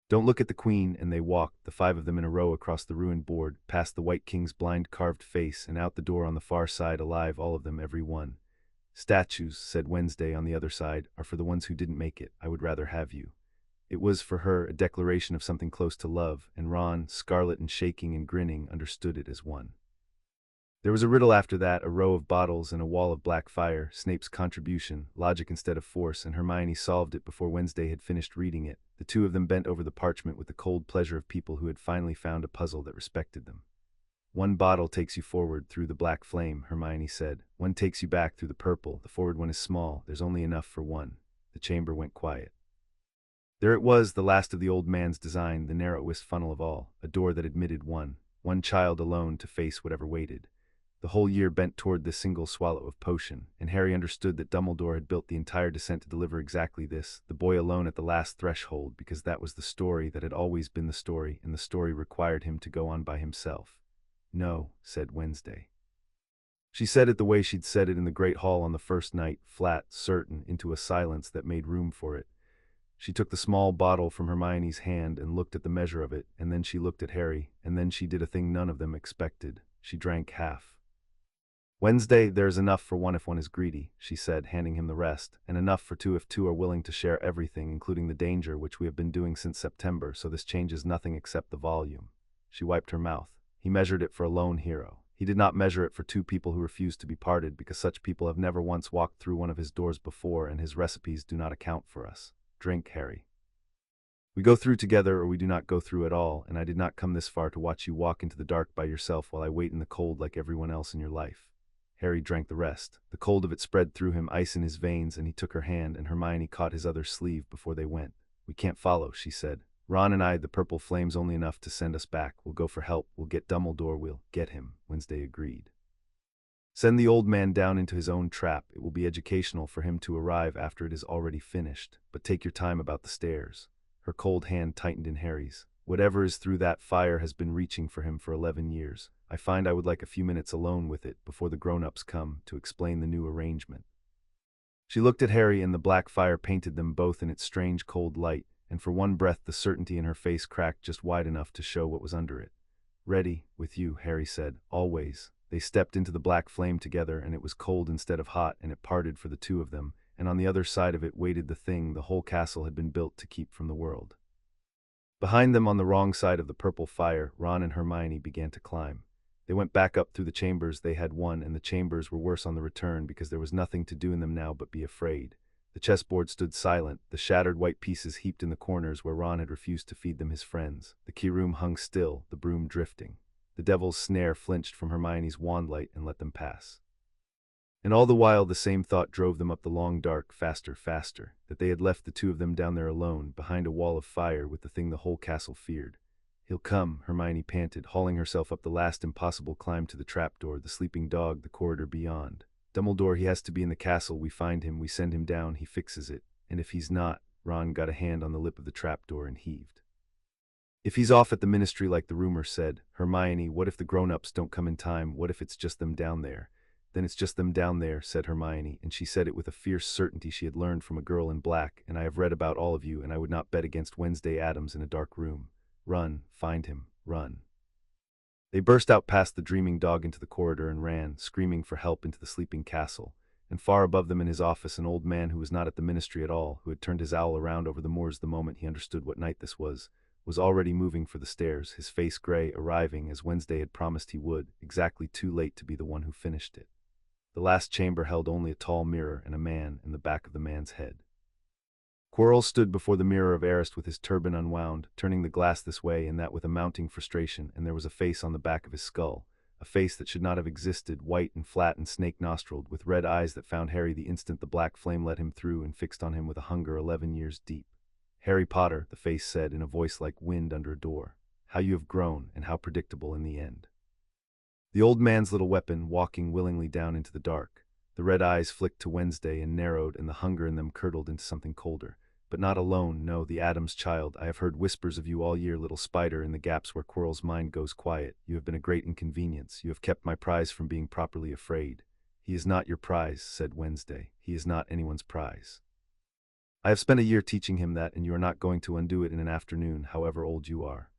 Don't look at the queen," and they walked, the 5 of them in a row across the ruined board, past the White King's blind carved face, and out the door on the far side, alive, all of them, every one. "Statues," said Wednesday on the other side, "are for the ones who didn't make it. I would rather have you." It was, for her, a declaration of something close to love, and Ron, scarlet and shaking and grinning, understood it as one. There was a riddle after that, a row of bottles and a wall of black fire, Snape's contribution, logic instead of force, and Hermione solved it before Wednesday had finished reading it. The 2 of them bent over the parchment with the cold pleasure of people who had finally found a puzzle that respected them. "One bottle takes you forward through the black flame," Hermione said. "One takes you back through the purple. The forward one is small. There's only enough for one." The chamber went quiet. There it was, the last of the old man's design, the narrowest funnel of all, a door that admitted one child alone to face whatever waited. The whole year bent toward this single swallow of potion, and Harry understood that Dumbledore had built the entire descent to deliver exactly this, the boy alone at the last threshold, because that was the story that had always been the story, and the story required him to go on by himself. "No," said Wednesday. She said it the way she'd said it in the great hall on the first night, flat, certain, into a silence that made room for it. She took the small bottle from Hermione's hand and looked at the measure of it, and then she looked at Harry, and then she did a thing none of them expected. She drank half. "Wednesday, there is enough for one if one is greedy," she said, handing him the rest, "and enough for 2 if 2 are willing to share everything, including the danger, which we have been doing since September, so this changes nothing except the volume." She wiped her mouth. He measured it for a lone hero. He did not measure it for 2 people who refused to be parted, because such people have never once walked through one of his doors before, and his recipes do not account for us. "Drink, Harry. We go through together, or we do not go through at all, and I did not come this far to watch you walk into the dark by yourself while I wait in the cold like everyone else in your life." Harry drank the rest. The cold of it spread through him, ice in his veins, and he took her hand, and Hermione caught his other sleeve before they went. "We can't follow," she said. "Ron and I, the purple flame's only enough to send us back. We'll go for help. We'll get Dumbledore. We'll get him," Wednesday agreed. Send the old man down into his own trap. It will be educational for him to arrive after it is already finished, but take your time about the stairs." Her cold hand tightened in Harry's. "Whatever is through that fire has been reaching for him for 11 years. I find I would like a few minutes alone with it before the grown-ups come to explain the new arrangement." She looked at Harry, and the black fire painted them both in its strange cold light, and for one breath the certainty in her face cracked just wide enough to show what was under it. "Ready, with you," Harry said, "always." They stepped into the black flame together, and it was cold instead of hot, and it parted for the two of them, and on the other side of it waited the thing the whole castle had been built to keep from the world. Behind them, on the wrong side of the purple fire, Ron and Hermione began to climb. They went back up through the chambers they had won, and the chambers were worse on the return because there was nothing to do in them now but be afraid. The chessboard stood silent, the shattered white pieces heaped in the corners where Ron had refused to feed them his friends. The key room hung still, the broom drifting. The devil's snare flinched from Hermione's wand light and let them pass. And all the while the same thought drove them up the long dark, faster, faster, that they had left the two of them down there alone, behind a wall of fire with the thing the whole castle feared. "He'll come," Hermione panted, hauling herself up the last impossible climb to the trapdoor, the sleeping dog, the corridor beyond. "Dumbledore, he has to be in the castle. We find him, we send him down, he fixes it. And if he's not—" Ron got a hand on the lip of the trapdoor and heaved. "If he's off at the ministry like the rumor said." "Hermione, what if the grown-ups don't come in time? What if it's just them down there?" "Then it's just them down there," said Hermione, and she said it with a fierce certainty she had learned from a girl in black. "And I have read about all of you, and I would not bet against Wednesday Addams in a dark room. Run, find him, run." They burst out past the dreaming dog into the corridor and ran, screaming for help, into the sleeping castle. And far above them in his office, an old man who was not at the ministry at all, who had turned his owl around over the moors the moment he understood what night this was already moving for the stairs, his face gray, arriving, as Wednesday had promised he would, exactly too late to be the one who finished it. The last chamber held only a tall mirror and a man in the back of the man's head. Quirrell stood before the mirror of Arist with his turban unwound, turning the glass this way and that with a mounting frustration, and there was a face on the back of his skull, a face that should not have existed, white and flat and snake-nostrilled, with red eyes that found Harry the instant the black flame let him through and fixed on him with a hunger 11 years deep. "Harry Potter," the face said in a voice like wind under a door, "how you have grown, and how predictable in the end." The old man's little weapon, walking willingly down into the dark. The red eyes flicked to Wednesday and narrowed, and the hunger in them curdled into something colder. "But not alone, no, the Addams child. I have heard whispers of you all year, little spider in the gaps where Quirrell's mind goes quiet. You have been a great inconvenience. You have kept my prize from being properly afraid." "He is not your prize," said Wednesday. "He is not anyone's prize. I have spent a year teaching him that, and you are not going to undo it in an afternoon, however old you are."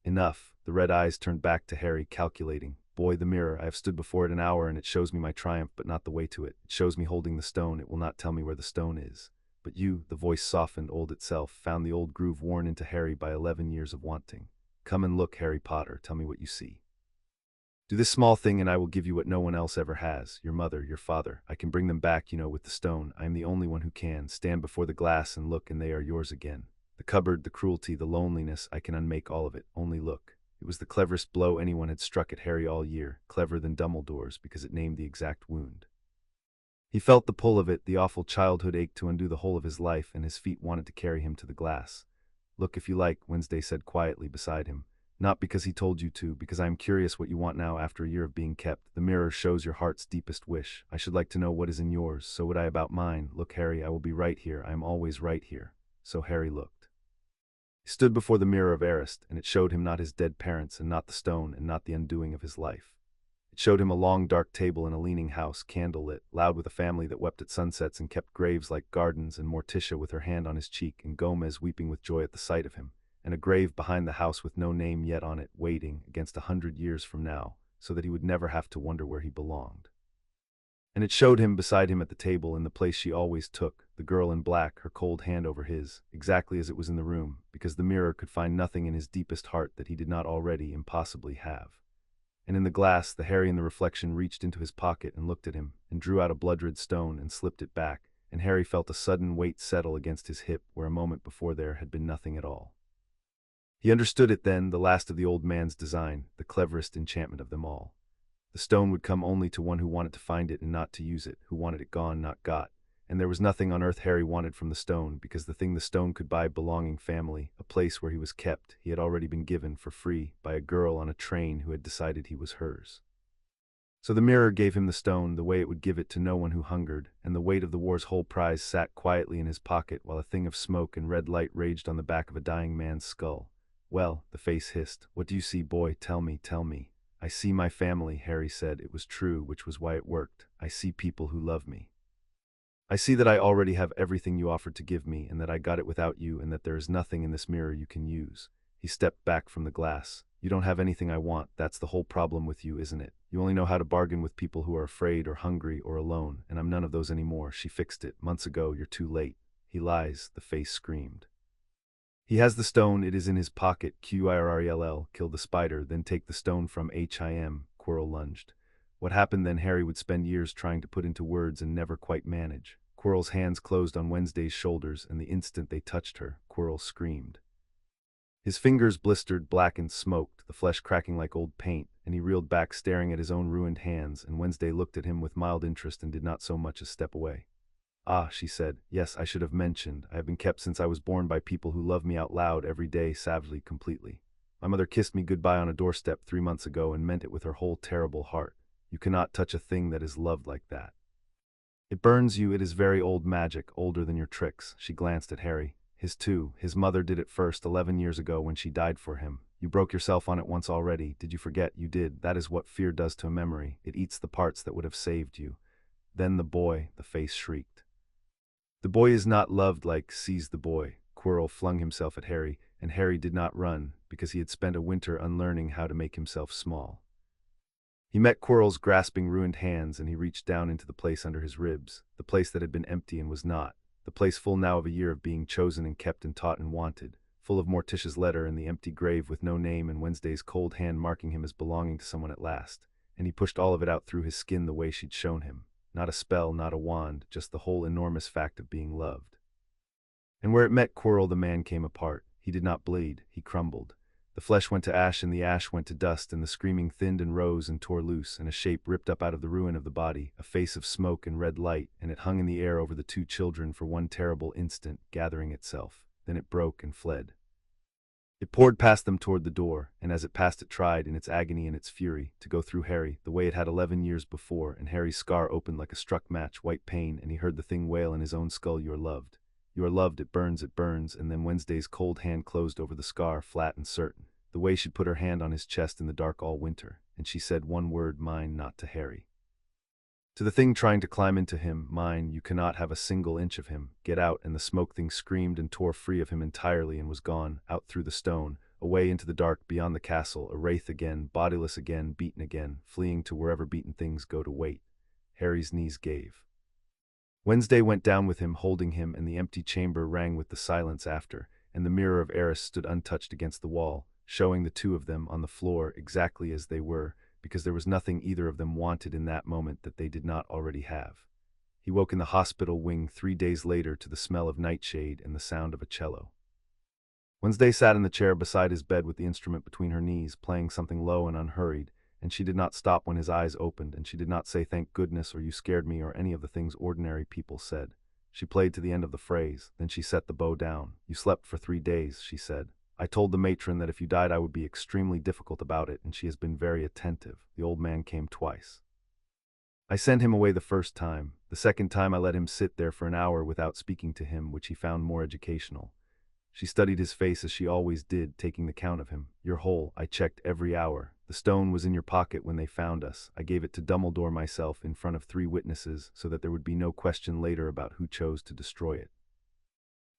"Enough." The red eyes turned back to Harry, calculating. "Boy, the mirror. I have stood before it an hour, and it shows me my triumph, but not the way to it. It shows me holding the stone. It will not tell me where the stone is. But you," the voice softened, old itself, found the old groove worn into Harry by 11 years of wanting. "Come and look, Harry Potter. Tell me what you see. Do this small thing and I will give you what no one else ever has. Your mother, your father. I can bring them back, with the stone. I am the only one who can. Stand before the glass and look, and they are yours again. The cupboard, the cruelty, the loneliness, I can unmake all of it. Only look." It was the cleverest blow anyone had struck at Harry all year, cleverer than Dumbledore's, because it named the exact wound. He felt the pull of it, the awful childhood ache to undo the whole of his life, and his feet wanted to carry him to the glass. "Look if you like," Wednesday said quietly beside him. "Not because he told you to, because I am curious what you want now after a year of being kept. The mirror shows your heart's deepest wish. I should like to know what is in yours, so would I about mine. Look, Harry, I will be right here. I am always right here." So Harry looked. He stood before the mirror of Arist, and it showed him not his dead parents, and not the stone, and not the undoing of his life. It showed him a long dark table in a leaning house, candle-lit, loud with a family that wept at sunsets and kept graves like gardens, and Morticia with her hand on his cheek, and Gomez weeping with joy at the sight of him, and a grave behind the house with no name yet on it, waiting, against 100 years from now, so that he would never have to wonder where he belonged. And it showed him beside him at the table, in the place she always took, the girl in black, her cold hand over his, exactly as it was in the room, because the mirror could find nothing in his deepest heart that he did not already impossibly have. And in the glass, the Harry in the reflection reached into his pocket and looked at him, and drew out a blood-red stone and slipped it back, and Harry felt a sudden weight settle against his hip where a moment before there had been nothing at all. He understood it then, the last of the old man's design, the cleverest enchantment of them all. The stone would come only to one who wanted to find it and not to use it, who wanted it gone, not got. And there was nothing on earth Harry wanted from the stone, because the thing the stone could buy, belonging family, a place where he was kept, he had already been given for free by a girl on a train who had decided he was hers. So the mirror gave him the stone the way it would give it to no one who hungered, and the weight of the war's whole prize sat quietly in his pocket while a thing of smoke and red light raged on the back of a dying man's skull. "Well," the face hissed, "what do you see, boy? Tell me, tell me." "I see my family," Harry said. It was true, which was why it worked. "I see people who love me. I see that I already have everything you offered to give me, and that I got it without you, and that there is nothing in this mirror you can use." He stepped back from the glass. "You don't have anything I want. That's the whole problem with you, isn't it? You only know how to bargain with people who are afraid or hungry or alone, and I'm none of those anymore." She fixed it. "Months ago, you're too late." "He lies," the face screamed. "He has the stone. It is in his pocket. Quirrell. Kill the spider, then take the stone from him." Quirrell lunged. What happened then Harry would spend years trying to put into words and never quite manage. Quirrell's hands closed on Wednesday's shoulders, and the instant they touched her, Quirrell screamed. His fingers blistered, black and smoked, the flesh cracking like old paint, and he reeled back staring at his own ruined hands, and Wednesday looked at him with mild interest and did not so much as step away. "Ah," she said, "yes, I should have mentioned. I have been kept since I was born by people who love me out loud every day, savagely, completely. My mother kissed me goodbye on a doorstep 3 months ago and meant it with her whole terrible heart. You cannot touch a thing that is loved like that. It burns you. It is very old magic, older than your tricks." She glanced at Harry. "His too. His mother did it first 11 years ago when she died for him. You broke yourself on it once already. Did you forget? You did. That is what fear does to a memory. It eats the parts that would have saved you." "Then the boy," the face shrieked. "The boy is not loved like," seized the boy. Quirrell flung himself at Harry, and Harry did not run, because he had spent a winter unlearning how to make himself small. He met Quirrell's grasping, ruined hands, and he reached down into the place under his ribs, the place that had been empty and was not, the place full now of a year of being chosen and kept and taught and wanted, full of Morticia's letter and the empty grave with no name and Wednesday's cold hand marking him as belonging to someone at last, and he pushed all of it out through his skin the way she'd shown him. Not a spell, not a wand, just the whole enormous fact of being loved. And where it met Quirrell, the man came apart. He did not bleed, he crumbled. The flesh went to ash and the ash went to dust, and the screaming thinned and rose and tore loose, and a shape ripped up out of the ruin of the body, a face of smoke and red light, and it hung in the air over the two children for one terrible instant, gathering itself. Then it broke and fled. It poured past them toward the door, and as it passed it tried, in its agony and its fury, to go through Harry, the way it had 11 years before, and Harry's scar opened like a struck match, white pain, and he heard the thing wail in his own skull, "You are loved. You are loved, it burns," and then Wednesday's cold hand closed over the scar, flat and certain, the way she'd put her hand on his chest in the dark all winter, and she said one word, "Mine," not to Harry. To the thing trying to climb into him, "Mine, you cannot have a single inch of him. Get out," and the smoke thing screamed and tore free of him entirely and was gone, out through the stone, away into the dark beyond the castle, a wraith again, bodiless again, beaten again, fleeing to wherever beaten things go to wait. Harry's knees gave. Wednesday went down with him, holding him, and the empty chamber rang with the silence after, and the mirror of Eris stood untouched against the wall, showing the two of them on the floor exactly as they were, because there was nothing either of them wanted in that moment that they did not already have. He woke in the hospital wing 3 days later to the smell of nightshade and the sound of a cello. Wednesday sat in the chair beside his bed with the instrument between her knees, playing something low and unhurried, and she did not stop when his eyes opened, and she did not say "thank goodness" or "you scared me" or any of the things ordinary people said. She played to the end of the phrase, then she set the bow down. "You slept for 3 days, she said. "I told the matron that if you died I would be extremely difficult about it, and she has been very attentive." The old man came twice. "I sent him away the first time. The second time I let him sit there for an hour without speaking to him, which he found more educational." She studied his face as she always did, taking the count of him. "You're whole. I checked every hour. The stone was in your pocket when they found us. I gave it to Dumbledore myself in front of 3 witnesses so that there would be no question later about who chose to destroy it."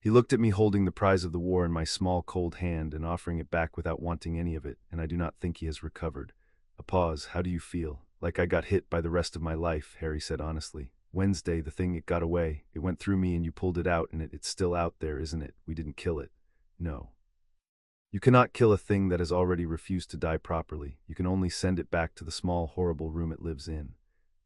He looked at me holding the prize of the war in my small cold hand and offering it back without wanting any of it, and I do not think he has recovered. A pause. "How do you feel?" "Like I got hit by the rest of my life," Harry said honestly. "Wednesday, the thing, it got away. It went through me and you pulled it out, and it's still out there, isn't it? We didn't kill it." "No. You cannot kill a thing that has already refused to die properly. You can only send it back to the small, horrible room it lives in."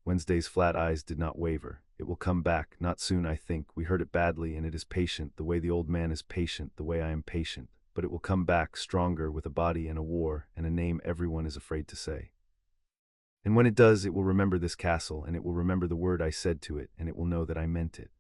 Wednesday's flat eyes did not waver. "It will come back, not soon, I think. We hurt it badly, and it is patient, the way the old man is patient, the way I am patient. But it will come back, stronger, with a body and a war, and a name everyone is afraid to say. And when it does, it will remember this castle, and it will remember the word I said to it, and it will know that I meant it."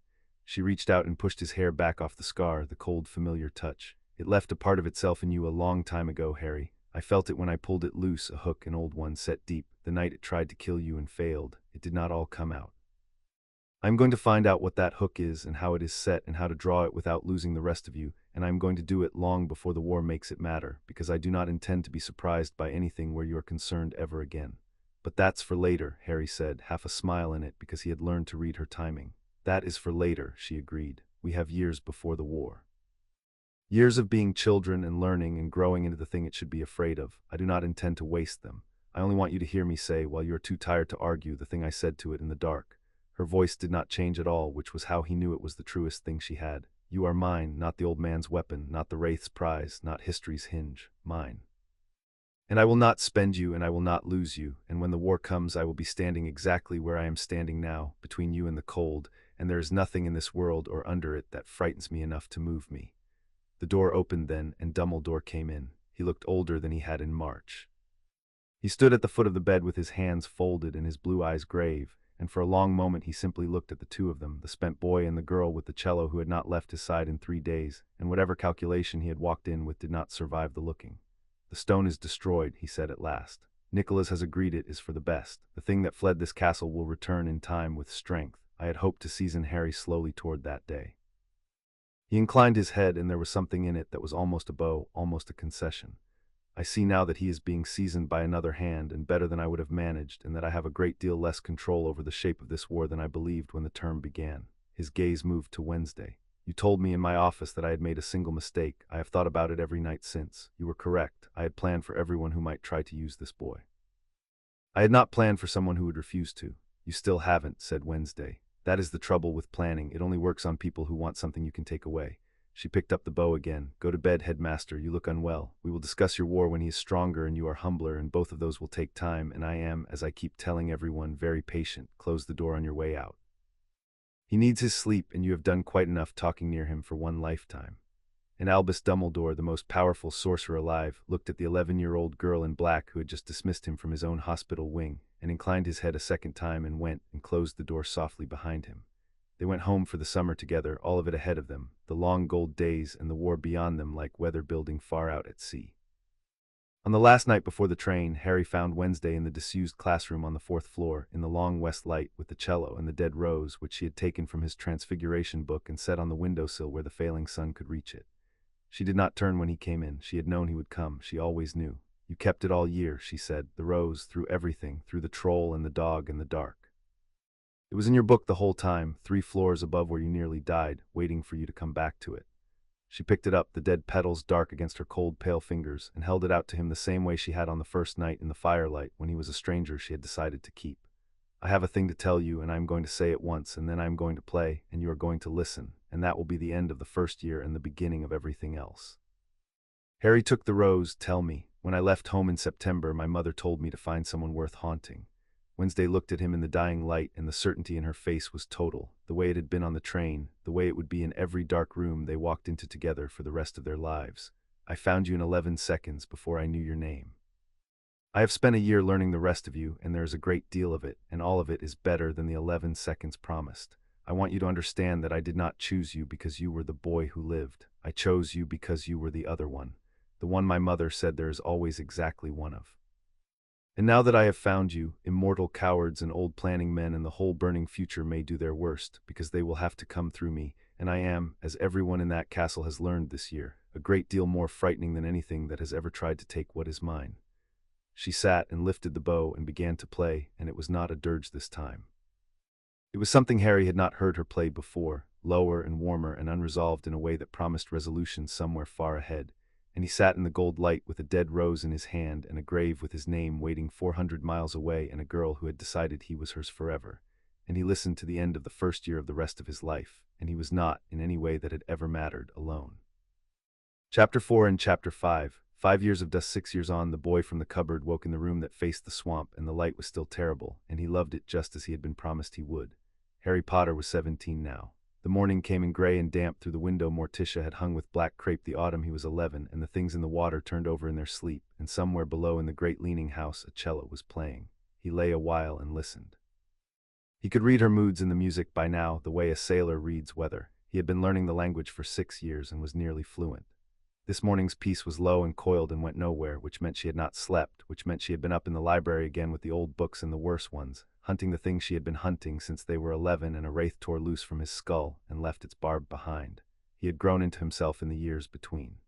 She reached out and pushed his hair back off the scar, the cold, familiar touch. "It left a part of itself in you a long time ago, Harry. I felt it when I pulled it loose, a hook, an old one set deep, the night it tried to kill you and failed. It did not all come out. I'm going to find out what that hook is and how it is set and how to draw it without losing the rest of you, and I'm going to do it long before the war makes it matter, because I do not intend to be surprised by anything where you are concerned ever again. But that's for later, Harry said, half a smile in it because he had learned to read her timing. That is for later, she agreed. We have years before the war. Years of being children and learning and growing into the thing it should be afraid of. I do not intend to waste them. I only want you to hear me say, while you are too tired to argue, the thing I said to it in the dark. Her voice did not change at all, which was how he knew it was the truest thing she had. You are mine, not the old man's weapon, not the wraith's prize, not history's hinge. Mine. And I will not spend you, and I will not lose you, and when the war comes I will be standing exactly where I am standing now, between you and the cold, and there is nothing in this world or under it that frightens me enough to move me. The door opened then, and Dumbledore came in. He looked older than he had in March. He stood at the foot of the bed with his hands folded and his blue eyes grave, and for a long moment he simply looked at the two of them, the spent boy and the girl with the cello who had not left his side in 3 days, and whatever calculation he had walked in with did not survive the looking. The stone is destroyed, he said at last. Nicholas has agreed it is for the best. The thing that fled this castle will return in time with strength. I had hoped to season Harry slowly toward that day. He inclined his head, and there was something in it that was almost a bow, almost a concession. I see now that he is being seasoned by another hand, and better than I would have managed, and that I have a great deal less control over the shape of this war than I believed when the term began. His gaze moved to Wednesday. You told me in my office that I had made a single mistake. I have thought about it every night since. You were correct. I had planned for everyone who might try to use this boy. I had not planned for someone who would refuse to. You still haven't, said Wednesday. That is the trouble with planning. It only works on people who want something you can take away. She picked up the bow again. Go to bed, headmaster. You look unwell. We will discuss your war when he is stronger and you are humbler, and both of those will take time, and I am, as I keep telling everyone, very patient. Close the door on your way out. He needs his sleep, and you have done quite enough talking near him for one lifetime. And Albus Dumbledore, the most powerful sorcerer alive, looked at the 11-year-old girl in black who had just dismissed him from his own hospital wing, and inclined his head a second time and went and closed the door softly behind him. They went home for the summer together, all of it ahead of them, the long gold days and the war beyond them like weather building far out at sea. On the last night before the train, Harry found Wednesday in the disused classroom on the 4th floor, in the long west light with the cello and the dead rose which she had taken from his Transfiguration book and set on the windowsill where the failing sun could reach it. She did not turn when he came in. She had known he would come. She always knew. You kept it all year, she said, the rose, through everything, through the troll and the dog and the dark. It was in your book the whole time, 3 floors above where you nearly died, waiting for you to come back to it. She picked it up, the dead petals dark against her cold, pale fingers, and held it out to him the same way she had on the first night in the firelight when he was a stranger she had decided to keep. I have a thing to tell you, and I am going to say it once, and then I am going to play, and you are going to listen, and that will be the end of the first year and the beginning of everything else. Harry took the rose. Tell me. When I left home in September, my mother told me to find someone worth haunting. Wednesday looked at him in the dying light, and the certainty in her face was total, the way it had been on the train, the way it would be in every dark room they walked into together for the rest of their lives. I found you in 11 seconds before I knew your name. I have spent a year learning the rest of you, and there is a great deal of it, and all of it is better than the 11 seconds promised. I want you to understand that I did not choose you because you were the boy who lived. I chose you because you were the other one, the one my mother said there is always exactly one of. And now that I have found you, immortal cowards and old planning men and the whole burning future may do their worst, because they will have to come through me, and I am, as everyone in that castle has learned this year, a great deal more frightening than anything that has ever tried to take what is mine. She sat and lifted the bow and began to play, and it was not a dirge this time. It was something Harry had not heard her play before, lower and warmer and unresolved in a way that promised resolution somewhere far ahead, and he sat in the gold light with a dead rose in his hand and a grave with his name waiting 400 miles away and a girl who had decided he was hers forever, and he listened to the end of the first year of the rest of his life, and he was not, in any way that had ever mattered, alone. Chapter 4 and Chapter 5. 5 years of dust. 6 years on, the boy from the cupboard woke in the room that faced the swamp, and the light was still terrible, and he loved it just as he had been promised he would. Harry Potter was 17 now. The morning came in gray and damp through the window Morticia had hung with black crepe the autumn he was 11, and the things in the water turned over in their sleep, and somewhere below in the great leaning house a cello was playing. He lay a while and listened. He could read her moods in the music by now, the way a sailor reads weather. He had been learning the language for 6 years and was nearly fluent. This morning's peace was low and coiled and went nowhere, which meant she had not slept, which meant she had been up in the library again with the old books and the worse ones, hunting the things she had been hunting since they were 11, and a wraith tore loose from his skull and left its barb behind. He had grown into himself in the years between.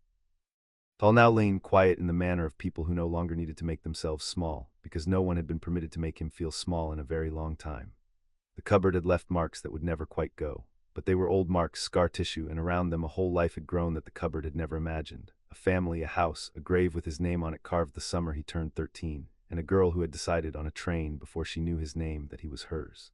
Tall now lay quiet in the manner of people who no longer needed to make themselves small, because no one had been permitted to make him feel small in a very long time. The cupboard had left marks that would never quite go, but they were old marks, scar tissue, and around them a whole life had grown that the cupboard had never imagined. A family, a house, a grave with his name on it carved the summer he turned 13, and a girl who had decided on a train before she knew his name that he was hers.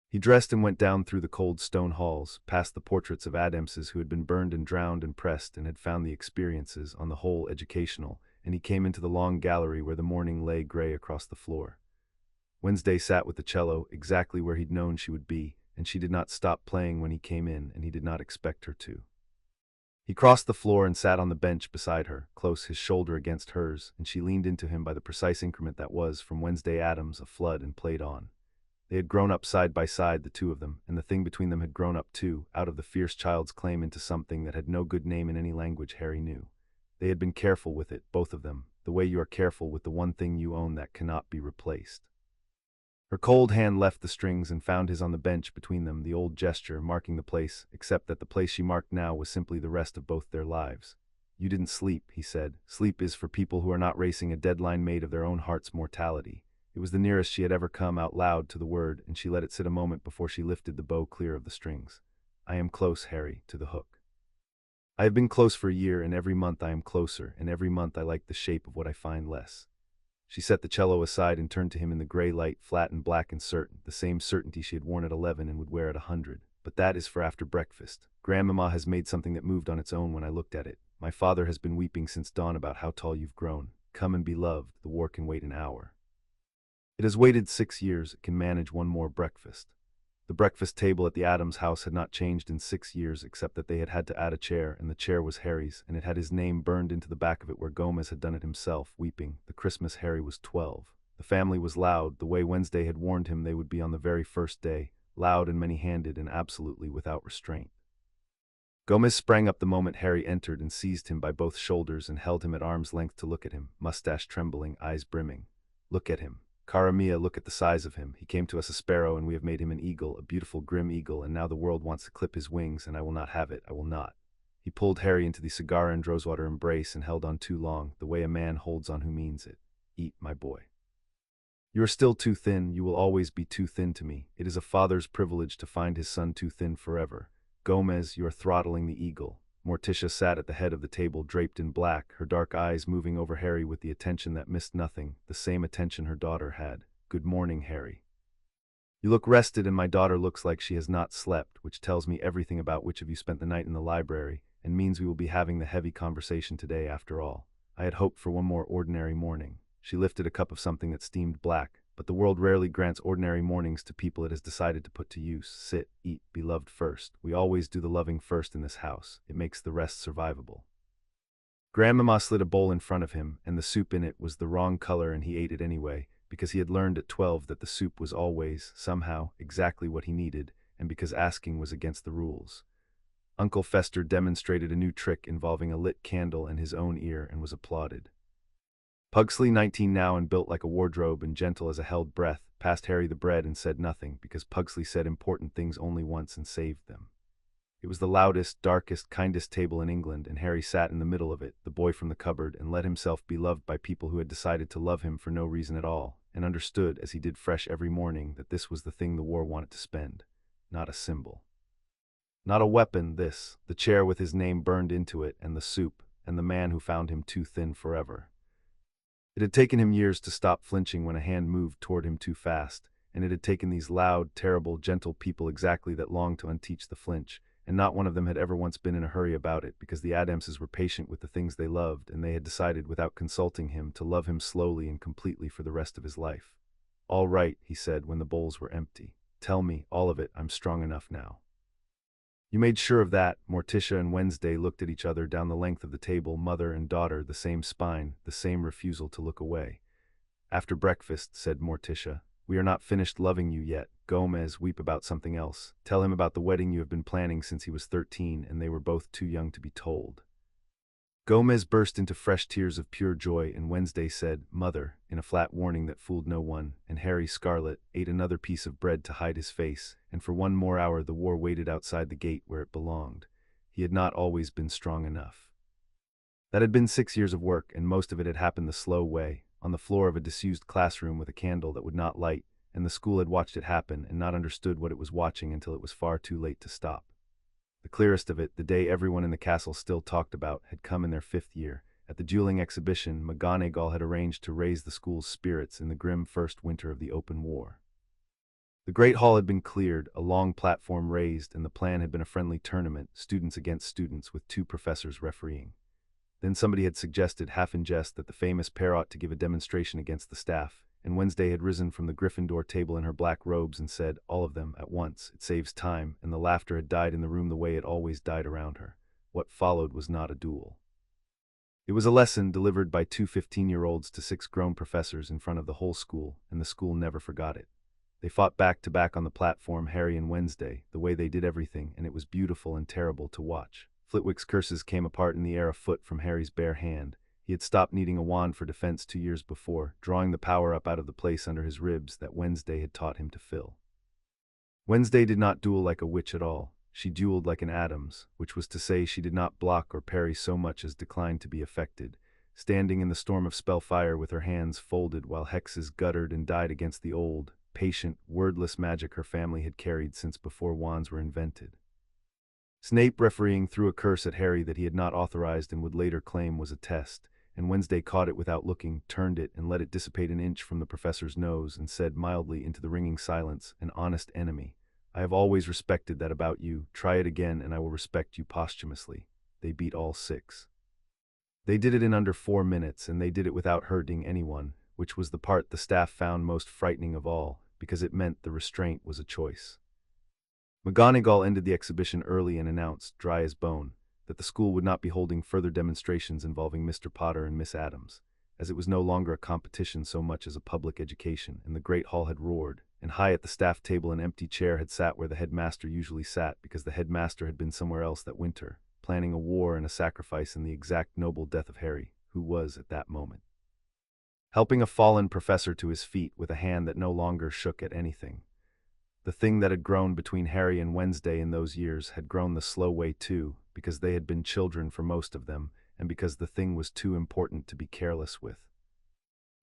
He dressed and went down through the cold stone halls, past the portraits of Addamses who had been burned and drowned and pressed and had found the experiences, on the whole, educational, and he came into the long gallery where the morning lay gray across the floor. Wednesday sat with the cello, exactly where he'd known she would be, and she did not stop playing when he came in, and he did not expect her to. He crossed the floor and sat on the bench beside her, close, his shoulder against hers, and she leaned into him by the precise increment that was, from Wednesday Addams, a flood, and played on. They had grown up side by side, the two of them, and the thing between them had grown up too, out of the fierce child's claim into something that had no good name in any language Harry knew. They had been careful with it, both of them, the way you are careful with the one thing you own that cannot be replaced. Her cold hand left the strings and found his on the bench between them, the old gesture marking the place, except that the place she marked now was simply the rest of both their lives. You didn't sleep, he said. Sleep is for people who are not racing a deadline made of their own heart's mortality. It was the nearest she had ever come out loud to the word, and she let it sit a moment before she lifted the bow clear of the strings. I am close, Harry, to the hook. I have been close for a year, and every month I am closer, and every month I like the shape of what I find less. She set the cello aside and turned to him in the gray light, flat and black and certain, the same certainty she had worn at 11 and would wear at 100. But that is for after breakfast. Grandmama has made something that moved on its own when I looked at it. My father has been weeping since dawn about how tall you've grown. Come and be loved, the war can wait an hour. It has waited 6 years, it can manage one more breakfast. The breakfast table at the Addams house had not changed in 6 years, except that they had had to add a chair, and the chair was Harry's, and it had his name burned into the back of it where Gomez had done it himself, weeping. The Christmas Harry was 12. The family was loud, the way Wednesday had warned him they would be on the very first day, loud and many-handed and absolutely without restraint. Gomez sprang up the moment Harry entered and seized him by both shoulders and held him at arm's length to look at him, mustache trembling, eyes brimming. Look at him. Cara mia, look at the size of him. He came to us a sparrow, and we have made him an eagle, a beautiful grim eagle, and now the world wants to clip his wings, and I will not have it, I will not. He pulled Harry into the cigar and rosewater embrace and held on too long, the way a man holds on who means it. Eat, my boy. You are still too thin, you will always be too thin to me. It is a father's privilege to find his son too thin forever. Gomez, you are throttling the eagle. Morticia sat at the head of the table, draped in black, her dark eyes moving over Harry with the attention that missed nothing, the same attention her daughter had. Good morning, Harry. You look rested, and my daughter looks like she has not slept, which tells me everything about which of you spent the night in the library, and means we will be having the heavy conversation today after all. I had hoped for one more ordinary morning. She lifted a cup of something that steamed black, but the world rarely grants ordinary mornings to people it has decided to put to use. Sit, eat, be loved first. We always do the loving first in this house. It makes the rest survivable. Grandmama slid a bowl in front of him, and the soup in it was the wrong color, and he ate it anyway, because he had learned at 12 that the soup was always, somehow, exactly what he needed, and because asking was against the rules. Uncle Fester demonstrated a new trick involving a lit candle and his own ear and was applauded. Pugsley, 19 now and built like a wardrobe and gentle as a held breath, passed Harry the bread and said nothing, because Pugsley said important things only once and saved them. It was the loudest, darkest, kindest table in England, and Harry sat in the middle of it, the boy from the cupboard, and let himself be loved by people who had decided to love him for no reason at all, and understood, as he did fresh every morning, that this was the thing the war wanted to spend. Not a symbol. Not a weapon, this, the chair with his name burned into it, and the soup, and the man who found him too thin forever. It had taken him years to stop flinching when a hand moved toward him too fast, and it had taken these loud, terrible, gentle people exactly that long to unteach the flinch, and not one of them had ever once been in a hurry about it, because the Addamses were patient with the things they loved, and they had decided, without consulting him, to love him slowly and completely for the rest of his life. All right, he said when the bowls were empty. Tell me, all of it, I'm strong enough now. You made sure of that. Morticia and Wednesday looked at each other down the length of the table, mother and daughter, the same spine, the same refusal to look away. After breakfast, said Morticia, we are not finished loving you yet. Gomez, weep about something else. Tell him about the wedding you have been planning since he was 13, and they were both too young to be told. Gomez burst into fresh tears of pure joy, and Wednesday said, "Mother," in a flat warning that fooled no one, and Harry Scarlet ate another piece of bread to hide his face, and for one more hour the war waited outside the gate where it belonged. He had not always been strong enough. That had been 6 years of work, and most of it had happened the slow way, on the floor of a disused classroom with a candle that would not light, and the school had watched it happen and not understood what it was watching until it was far too late to stop. The clearest of it, the day everyone in the castle still talked about, had come in their 5th year. At the dueling exhibition, McGonagall had arranged to raise the school's spirits in the grim first winter of the open war. The great hall had been cleared, a long platform raised, and the plan had been a friendly tournament, students against students, with 2 professors refereeing. Then somebody had suggested, half in jest, that the famous pair ought to give a demonstration against the staff, and Wednesday had risen from the Gryffindor table in her black robes and said, all of them, at once, "It saves time," and the laughter had died in the room the way it always died around her. What followed was not a duel. It was a lesson delivered by 2 15-year-olds to 6 grown professors in front of the whole school, and the school never forgot it. They fought back to back on the platform, Harry and Wednesday, the way they did everything, and it was beautiful and terrible to watch. Flitwick's curses came apart in the air a foot from Harry's bare hand. He had stopped needing a wand for defense 2 years before, drawing the power up out of the place under his ribs that Wednesday had taught him to fill. Wednesday did not duel like a witch at all. She dueled like an Addams, which was to say she did not block or parry so much as decline to be affected, standing in the storm of spellfire with her hands folded while hexes guttered and died against the old, patient, wordless magic her family had carried since before wands were invented. Snape refereeing threw a curse at Harry that he had not authorized and would later claim was a test, and Wednesday caught it without looking, turned it, and let it dissipate an inch from the professor's nose, and said mildly into the ringing silence, "An honest enemy. I have always respected that about you. Try it again, and I will respect you posthumously." They beat all 6. They did it in under 4 minutes, and they did it without hurting anyone, which was the part the staff found most frightening of all, because it meant the restraint was a choice. McGonagall ended the exhibition early and announced, dry as bone, that the school would not be holding further demonstrations involving Mr. Potter and Miss Addams, as it was no longer a competition so much as a public education, and the great hall had roared, and high at the staff table an empty chair had sat where the headmaster usually sat, because the headmaster had been somewhere else that winter, planning a war and a sacrifice in the exact noble death of Harry, who was, at that moment, helping a fallen professor to his feet with a hand that no longer shook at anything. The thing that had grown between Harry and Wednesday in those years had grown the slow way too, because they had been children for most of them, and because the thing was too important to be careless with.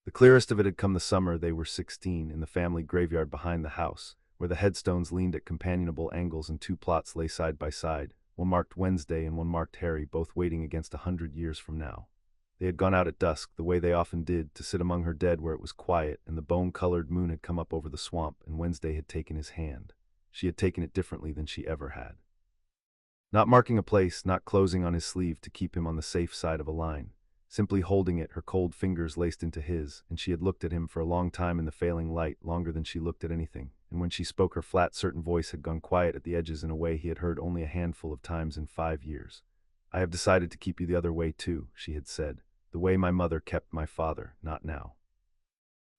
The clearest of it had come the summer they were 16, in the family graveyard behind the house, where the headstones leaned at companionable angles and 2 plots lay side by side, one marked Wednesday and one marked Harry, both waiting against 100 years from now. They had gone out at dusk, the way they often did, to sit among her dead where it was quiet, and the bone-colored moon had come up over the swamp, and Wednesday had taken his hand. She had taken it differently than she ever had. Not marking a place, not closing on his sleeve to keep him on the safe side of a line, simply holding it, her cold fingers laced into his, and she had looked at him for a long time in the failing light, longer than she looked at anything, and when she spoke her flat, certain voice had gone quiet at the edges in a way he had heard only a handful of times in 5 years. "I have decided to keep you the other way too," she had said. "The way my mother kept my father, not now.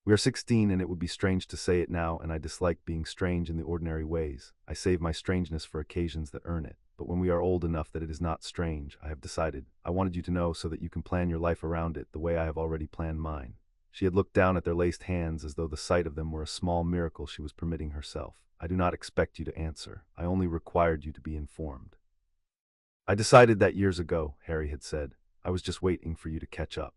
We are 16, and it would be strange to say it now, and I dislike being strange in the ordinary ways. I save my strangeness for occasions that earn it. But when we are old enough that it is not strange, I have decided. I wanted you to know so that you can plan your life around it the way I have already planned mine." She had looked down at their laced hands as though the sight of them were a small miracle she was permitting herself. "I do not expect you to answer. I only required you to be informed." "I decided that years ago," Harry had said. "I was just waiting for you to catch up."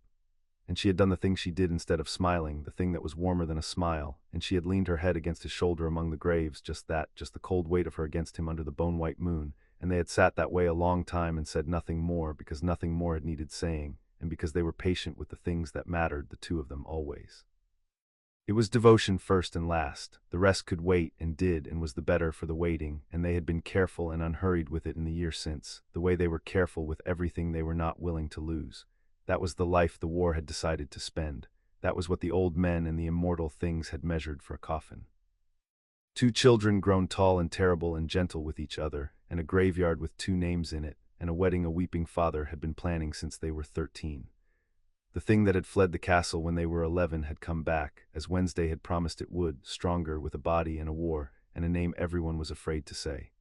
And she had done the thing she did instead of smiling, the thing that was warmer than a smile, and she had leaned her head against his shoulder among the graves, just that, just the cold weight of her against him under the bone-white moon, and they had sat that way a long time and said nothing more, because nothing more had needed saying, and because they were patient with the things that mattered, the 2 of them always. It was devotion first and last. The rest could wait, and did, and was the better for the waiting, and they had been careful and unhurried with it in the year since, the way they were careful with everything they were not willing to lose. That was the life the war had decided to spend. That was what the old men and the immortal things had measured for a coffin. 2 children grown tall and terrible and gentle with each other, and a graveyard with 2 names in it, and a wedding a weeping father had been planning since they were 13. The thing that had fled the castle when they were 11 had come back, as Wednesday had promised it would, stronger, with a body and a war, and a name everyone was afraid to say.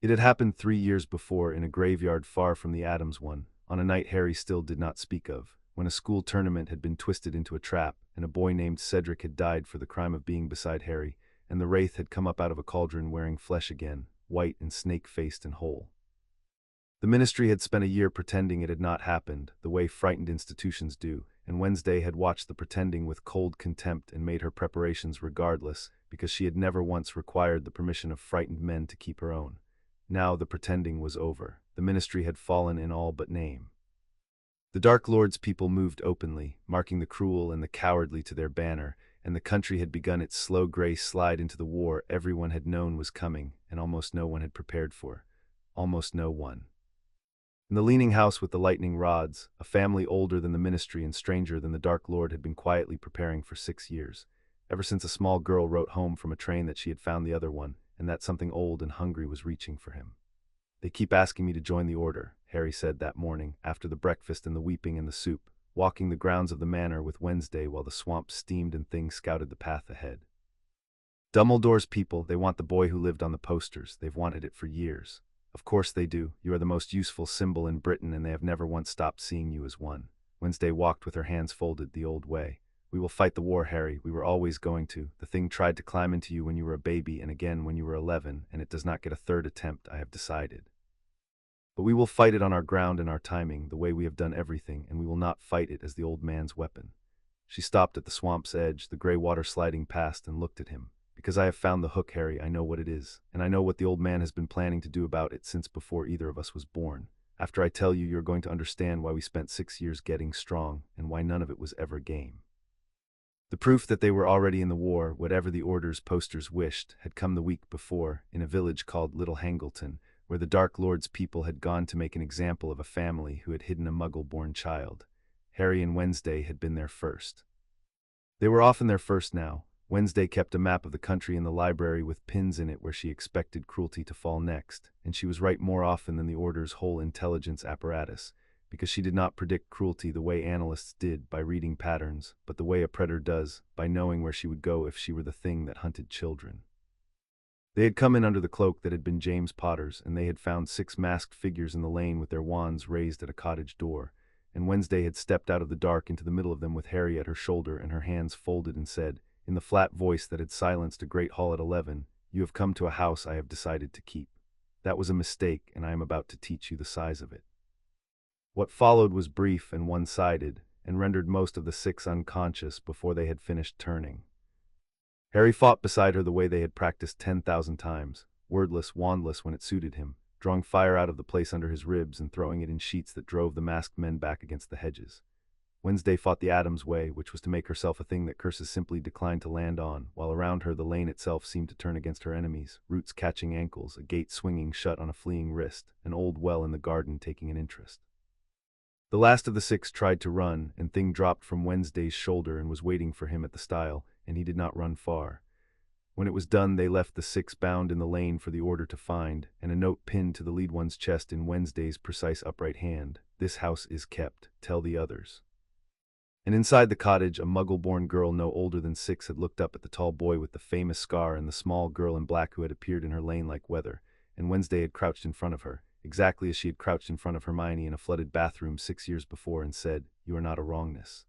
It had happened 3 years before in a graveyard far from the Addams one, on a night Harry still did not speak of, when a school tournament had been twisted into a trap, and a boy named Cedric had died for the crime of being beside Harry, and the wraith had come up out of a cauldron wearing flesh again, white and snake-faced and whole. The ministry had spent a year pretending it had not happened, the way frightened institutions do, and Wednesday had watched the pretending with cold contempt and made her preparations regardless, because she had never once required the permission of frightened men to keep her own. Now the pretending was over. The ministry had fallen in all but name. The Dark Lord's people moved openly, marking the cruel and the cowardly to their banner, and the country had begun its slow gray slide into the war everyone had known was coming, and almost no one had prepared for. Almost no one. In the leaning house with the lightning rods, a family older than the ministry and stranger than the Dark Lord had been quietly preparing for 6 years, ever since a small girl wrote home from a train that she had found the other one, and that something old and hungry was reaching for him. "They keep asking me to join the order," Harry said that morning, after the breakfast and the weeping and the soup, walking the grounds of the manor with Wednesday while the swamp steamed and things scouted the path ahead. "Dumbledore's people, they want the boy who lived on the posters. They've wanted it for years." "Of course they do. You are the most useful symbol in Britain, and they have never once stopped seeing you as one." Wednesday walked with her hands folded the old way. "We will fight the war, Harry. We were always going to. The thing tried to climb into you when you were a baby and again when you were 11, and it does not get a third attempt, I have decided. But we will fight it on our ground and our timing, the way we have done everything, and we will not fight it as the old man's weapon." She stopped at the swamp's edge, the gray water sliding past, and looked at him. "Because I have found the hook, Harry, I know what it is, and I know what the old man has been planning to do about it since before either of us was born. After I tell you, you're going to understand why we spent 6 years getting strong, and why none of it was ever game." The proof that they were already in the war, whatever the order's posters wished, had come the week before, in a village called Little Hangleton, where the Dark Lord's people had gone to make an example of a family who had hidden a Muggle-born child. Harry and Wednesday had been there first. They were often there first now. Wednesday kept a map of the country in the library with pins in it where she expected cruelty to fall next, and she was right more often than the Order's whole intelligence apparatus, because she did not predict cruelty the way analysts did by reading patterns, but the way a predator does, by knowing where she would go if she were the thing that hunted children. They had come in under the cloak that had been James Potter's, and they had found 6 masked figures in the lane with their wands raised at a cottage door, and Wednesday had stepped out of the dark into the middle of them with Harry at her shoulder and her hands folded and said, in the flat voice that had silenced a great hall at 11, "You have come to a house I have decided to keep. That was a mistake, and I am about to teach you the size of it." What followed was brief and one-sided, and rendered most of the 6 unconscious before they had finished turning. Harry fought beside her the way they had practiced 10,000 times, wordless, wandless when it suited him, drawing fire out of the place under his ribs and throwing it in sheets that drove the masked men back against the hedges. Wednesday fought the Addams way, which was to make herself a thing that curses simply declined to land on, while around her the lane itself seemed to turn against her enemies, roots catching ankles, a gate swinging shut on a fleeing wrist, an old well in the garden taking an interest. The last of the 6 tried to run, and Thing dropped from Wednesday's shoulder and was waiting for him at the stile, and he did not run far. When it was done, they left the 6 bound in the lane for the order to find, and a note pinned to the lead one's chest in Wednesday's precise upright hand. "This house is kept. Tell the others." And inside the cottage, a Muggle-born girl no older than 6 had looked up at the tall boy with the famous scar and the small girl in black who had appeared in her lane like weather, and Wednesday had crouched in front of her, exactly as she had crouched in front of Hermione in a flooded bathroom 6 years before, and said, "You are not a wrongness.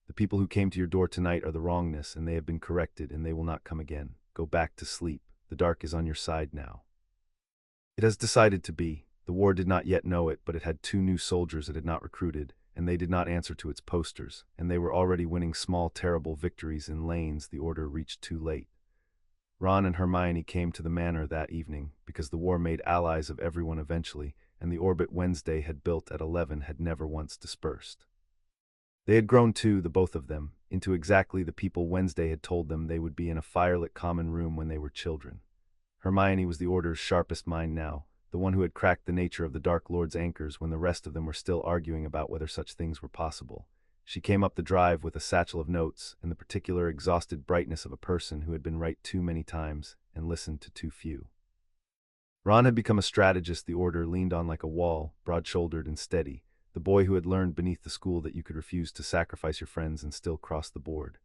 The people who came to your door tonight are the wrongness, and they have been corrected, and they will not come again. Go back to sleep. The dark is on your side now. It has decided to be. The war did not yet know it, but it had 2 new soldiers it had not recruited, and they did not answer to its posters, and they were already winning small, terrible victories in lanes the order reached too late. Ron and Hermione came to the manor that evening, because the war made allies of everyone eventually, and the orbit Wednesday had built at 11 had never once dispersed. They had grown too, the both of them, into exactly the people Wednesday had told them they would be in a firelit common room when they were children. Hermione was the order's sharpest mind now, the one who had cracked the nature of the Dark Lord's anchors when the rest of them were still arguing about whether such things were possible. She came up the drive with a satchel of notes and the particular exhausted brightness of a person who had been right too many times and listened to too few. Ron had become a strategist the order leaned on like a wall, broad-shouldered and steady, the boy who had learned beneath the school that you could refuse to sacrifice your friends and still cross the board.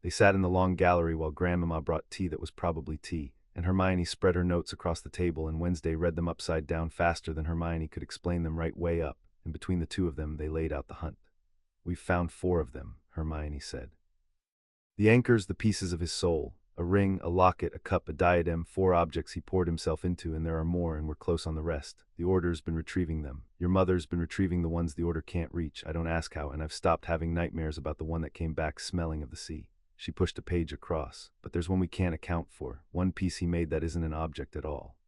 They sat in the long gallery while Grandmama brought tea that was probably tea, and Hermione spread her notes across the table, and Wednesday read them upside down faster than Hermione could explain them right way up, and between the two of them they laid out the hunt. "We've found 4 of them," Hermione said. "The anchors, the pieces of his soul, a ring, a locket, a cup, a diadem, 4 objects he poured himself into, and there are more, and we're close on the rest. The Order's been retrieving them. Your mother's been retrieving the ones the Order can't reach. I don't ask how, and I've stopped having nightmares about the one that came back smelling of the sea." She pushed a page across. "But there's one we can't account for, one piece he made that isn't an object at all.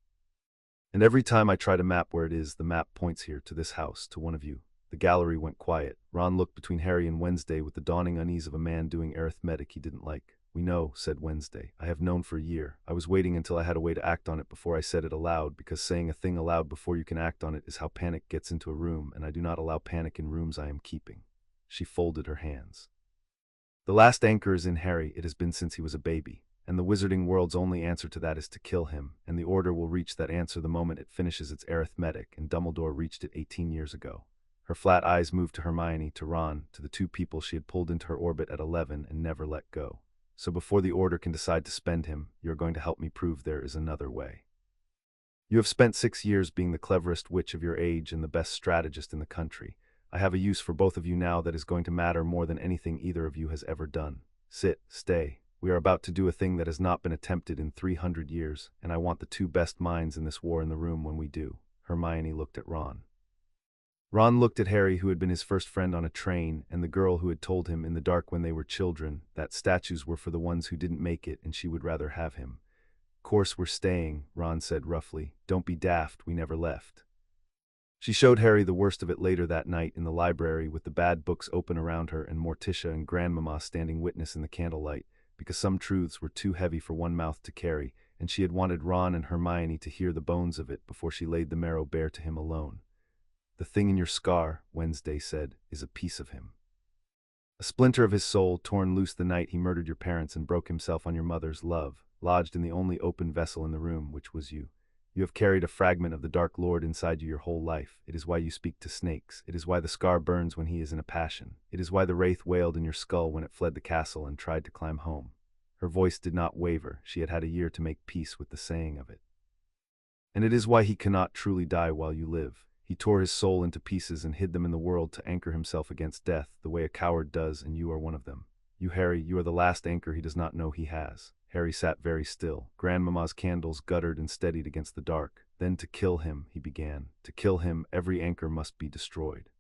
And every time I try to map where it is, the map points here, to this house, to one of you." The gallery went quiet. Ron looked between Harry and Wednesday with the dawning unease of a man doing arithmetic he didn't like. "We know," said Wednesday. "I have known for a year. I was waiting until I had a way to act on it before I said it aloud, because saying a thing aloud before you can act on it is how panic gets into a room, and I do not allow panic in rooms I am keeping." She folded her hands. "The last anchor is in Harry. It has been since he was a baby. And the wizarding world's only answer to that is to kill him, and the Order will reach that answer the moment it finishes its arithmetic, and Dumbledore reached it 18 years ago. Her flat eyes moved to Hermione, to Ron, to the 2 people she had pulled into her orbit at 11 and never let go. "So before the Order can decide to spend him, you're going to help me prove there is another way. You have spent 6 years being the cleverest witch of your age and the best strategist in the country. I have a use for both of you now that is going to matter more than anything either of you has ever done. Sit, stay. We are about to do a thing that has not been attempted in 300 years, and I want the 2 best minds in this war in the room when we do." Hermione looked at Ron. Ron looked at Harry, who had been his first friend on a train, and the girl who had told him in the dark when they were children that statues were for the ones who didn't make it and she would rather have him. "Course we're staying," Ron said roughly. "Don't be daft, we never left." She showed Harry the worst of it later that night in the library, with the bad books open around her and Morticia and Grandmama standing witness in the candlelight, because some truths were too heavy for one mouth to carry, and she had wanted Ron and Hermione to hear the bones of it before she laid the marrow bare to him alone. "The thing in your scar," Wednesday said, "is a piece of him. A splinter of his soul, torn loose the night he murdered your parents and broke himself on your mother's love, lodged in the only open vessel in the room, which was you. You have carried a fragment of the Dark Lord inside you your whole life. It is why you speak to snakes. It is why the scar burns when he is in a passion. It is why the wraith wailed in your skull when it fled the castle and tried to climb home." Her voice did not waver. She had had a year to make peace with the saying of it. "And it is why he cannot truly die while you live. He tore his soul into pieces and hid them in the world to anchor himself against death, the way a coward does, and you are one of them. You, Harry, you are the last anchor he does not know he has." Harry sat very still. Grandmama's candles guttered and steadied against the dark. "Then to kill him," he began. "To kill him, every anchor must be destroyed.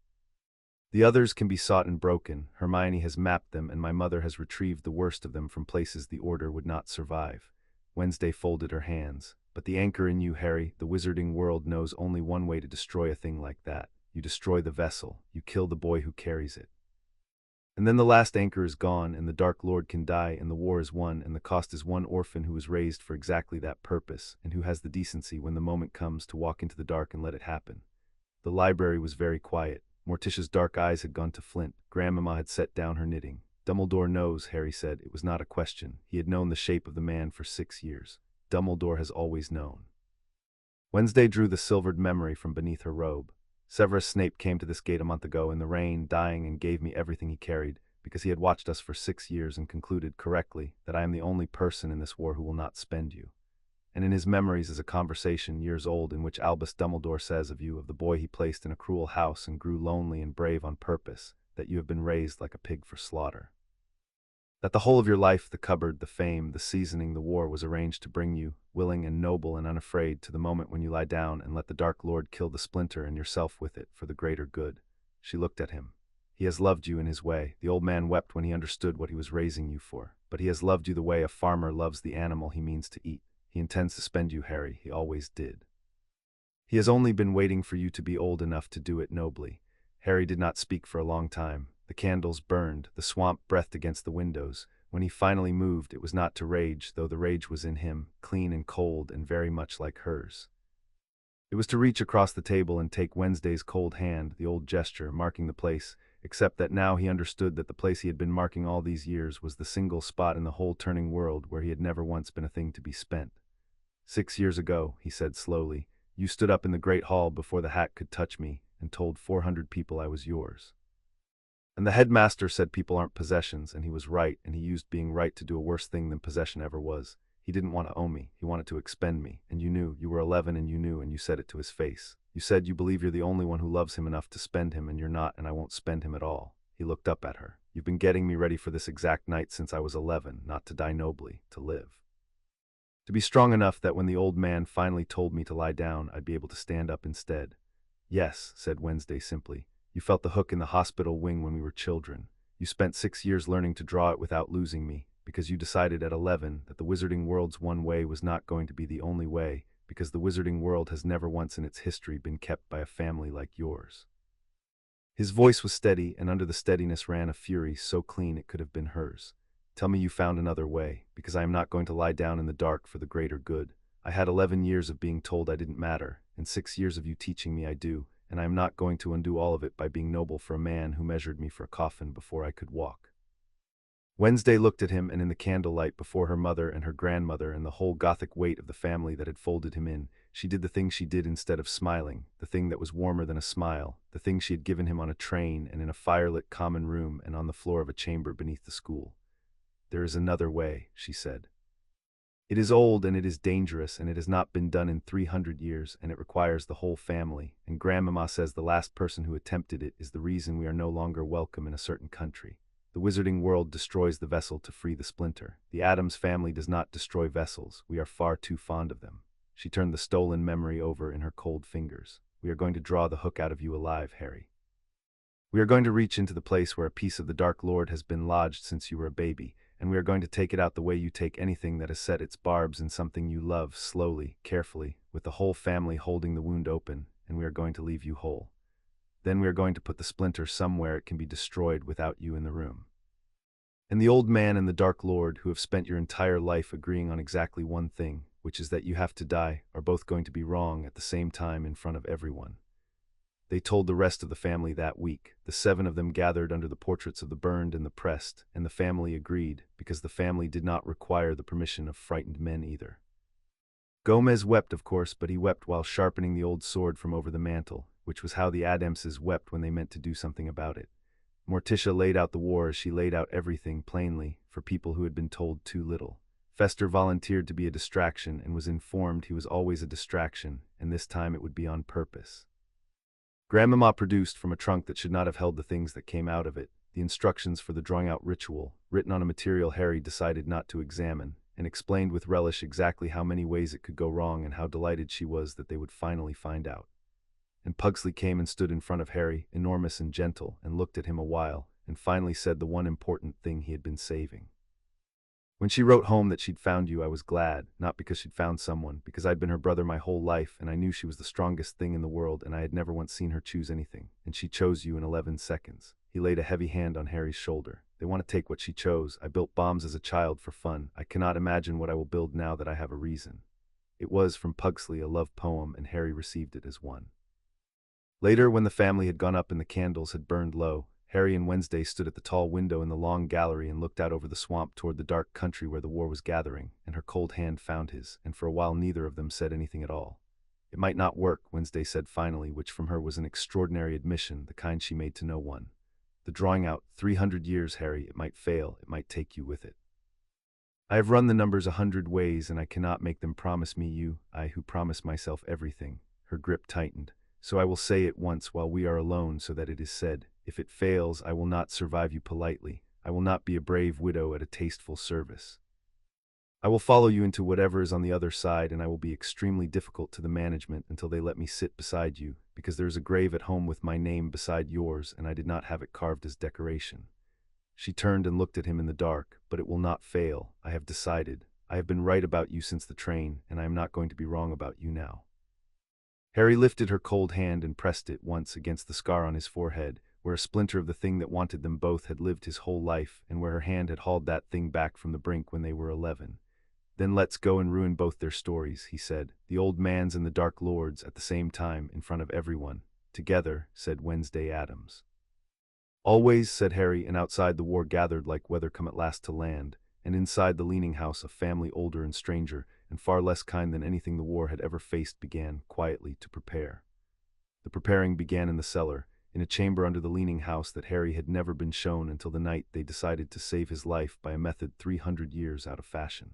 The others can be sought and broken. Hermione has mapped them, and my mother has retrieved the worst of them from places the Order would not survive." Wednesday folded her hands. "But the anchor in you, Harry, the wizarding world knows only one way to destroy a thing like that. You destroy the vessel. You kill the boy who carries it. And then the last anchor is gone, and the Dark Lord can die, and the war is won, and the cost is one orphan who was raised for exactly that purpose, and who has the decency, when the moment comes, to walk into the dark and let it happen." The library was very quiet. Morticia's dark eyes had gone to flint. Grandmama had set down her knitting. "Dumbledore knows," Harry said. It was not a question. He had known the shape of the man for 6 years. Dumbledore has always known. Wednesday drew the silvered memory from beneath her robe. "Severus Snape came to this gate a month ago in the rain, dying, and gave me everything he carried, because he had watched us for 6 years and concluded, correctly, that I am the only person in this war who will not spend you. And in his memories is a conversation years old in which Albus Dumbledore says of you, of the boy he placed in a cruel house and grew lonely and brave on purpose, that you have been raised like a pig for slaughter. That the whole of your life, the cupboard, the fame, the seasoning, the war, was arranged to bring you, willing and noble and unafraid, to the moment when you lie down and let the Dark Lord kill the splinter and yourself with it, for the greater good." She looked at him. "He has loved you in his way." The old man wept when he understood what he was raising you for. "But he has loved you the way a farmer loves the animal he means to eat. He intends to spend you, Harry. He always did. He has only been waiting for you to be old enough to do it nobly." Harry did not speak for a long time. The candles burned, the swamp breathed against the windows. When he finally moved, it was not to rage, though the rage was in him, clean and cold and very much like hers. It was to reach across the table and take Wednesday's cold hand, the old gesture, marking the place, except that now he understood that the place he had been marking all these years was the single spot in the whole turning world where he had never once been a thing to be spent. 6 years ago," he said slowly, "you stood up in the great hall before the hat could touch me and told 400 people I was yours. And the headmaster said people aren't possessions, and he was right, and he used being right to do a worse thing than possession ever was. He didn't want to own me, he wanted to expend me, and you knew, you were 11 and you knew, and you said it to his face. You said you believe you're the only one who loves him enough to spend him, and you're not, and I won't spend him at all. He looked up at her. You've been getting me ready for this exact night since I was 11, not to die nobly, to live. To be strong enough that when the old man finally told me to lie down, I'd be able to stand up instead. Yes, said Wednesday simply. You felt the hook in the hospital wing when we were children. You spent 6 years learning to draw it without losing me, because you decided at 11 that the wizarding world's one way was not going to be the only way, because the wizarding world has never once in its history been kept by a family like yours. His voice was steady, and under the steadiness ran a fury so clean it could have been hers. Tell me you found another way, because I am not going to lie down in the dark for the greater good. I had 11 years of being told I didn't matter, and 6 years of you teaching me I do, and I am not going to undo all of it by being noble for a man who measured me for a coffin before I could walk. Wednesday looked at him, and in the candlelight before her mother and her grandmother and the whole Gothic weight of the family that had folded him in, she did the thing she did instead of smiling, the thing that was warmer than a smile, the thing she had given him on a train and in a firelit common room and on the floor of a chamber beneath the school. There is another way, she said. It is old and it is dangerous and it has not been done in 300 years and it requires the whole family, and Grandmama says the last person who attempted it is the reason we are no longer welcome in a certain country. The wizarding world destroys the vessel to free the splinter. The Addams family does not destroy vessels. We are far too fond of them. She turned the stolen memory over in her cold fingers. We are going to draw the hook out of you alive, Harry. We are going to reach into the place where a piece of the Dark Lord has been lodged since you were a baby, and we are going to take it out the way you take anything that has set its barbs in something you love, slowly, carefully, with the whole family holding the wound open, and we are going to leave you whole. Then we are going to put the splinter somewhere it can be destroyed without you in the room. And the old man and the Dark Lord, who have spent your entire life agreeing on exactly one thing, which is that you have to die, are both going to be wrong at the same time in front of everyone. They told the rest of the family that week. The 7 of them gathered under the portraits of the burned and the pressed, and the family agreed, because the family did not require the permission of frightened men either. Gomez wept, of course, but he wept while sharpening the old sword from over the mantel, which was how the Addamses wept when they meant to do something about it. Morticia laid out the war as she laid out everything plainly, for people who had been told too little. Fester volunteered to be a distraction and was informed he was always a distraction, and this time it would be on purpose. Grandmama produced, from a trunk that should not have held the things that came out of it, the instructions for the drawing-out ritual, written on a material Harry decided not to examine, and explained with relish exactly how many ways it could go wrong and how delighted she was that they would finally find out. And Pugsley came and stood in front of Harry, enormous and gentle, and looked at him a while, and finally said the one important thing he had been saving. When she wrote home that she'd found you, I was glad, not because she'd found someone, because I'd been her brother my whole life, and I knew she was the strongest thing in the world, and I had never once seen her choose anything, and she chose you in 11 seconds. He laid a heavy hand on Harry's shoulder. They want to take what she chose. I built bombs as a child for fun. I cannot imagine what I will build now that I have a reason. It was, from Pugsley, a love poem, and Harry received it as one. Later, when the family had gone up and the candles had burned low, Harry and Wednesday stood at the tall window in the long gallery and looked out over the swamp toward the dark country where the war was gathering, and her cold hand found his, and for a while neither of them said anything at all. It might not work, Wednesday said finally, which from her was an extraordinary admission, the kind she made to no one. The drawing out, 300 years, Harry, it might fail, it might take you with it. I have run the numbers 100 ways, and I cannot make them promise me you, I who promise myself everything. Her grip tightened. So I will say it once while we are alone so that it is said. If it fails, I will not survive you politely. I will not be a brave widow at a tasteful service. I will follow you into whatever is on the other side, and I will be extremely difficult to the management until they let me sit beside you, because there is a grave at home with my name beside yours, and I did not have it carved as decoration. She turned and looked at him in the dark. But it will not fail. I have decided. I have been right about you since the train, and I am not going to be wrong about you now. Harry lifted her cold hand and pressed it once against the scar on his forehead, where a splinter of the thing that wanted them both had lived his whole life, and where her hand had hauled that thing back from the brink when they were 11. Then let's go and ruin both their stories, he said, the old man's and the Dark Lord's at the same time, in front of everyone. Together, said Wednesday Addams. Always, said Harry, and outside the war gathered like weather come at last to land, and inside the leaning house a family older and stranger, and far less kind than anything the war had ever faced, began, quietly, to prepare. The preparing began in the cellar, in a chamber under the leaning house that Harry had never been shown until the night they decided to save his life by a method 300 years out of fashion.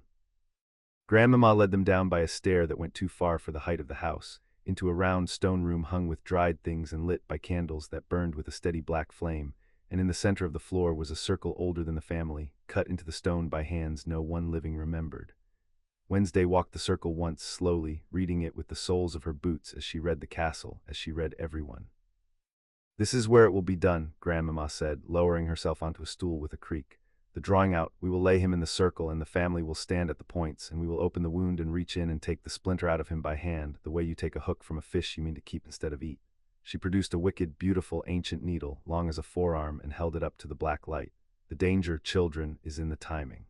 Grandmama led them down by a stair that went too far for the height of the house, into a round stone room hung with dried things and lit by candles that burned with a steady black flame, and in the center of the floor was a circle older than the family, cut into the stone by hands no one living remembered. Wednesday walked the circle once slowly, reading it with the soles of her boots as she read the castle, as she read everyone. "This is where it will be done," Grandmama said, lowering herself onto a stool with a creak. "The drawing out, we will lay him in the circle and the family will stand at the points, and we will open the wound and reach in and take the splinter out of him by hand, the way you take a hook from a fish you mean to keep instead of eat." She produced a wicked, beautiful, ancient needle, long as a forearm, and held it up to the black light. "The danger, children, is in the timing.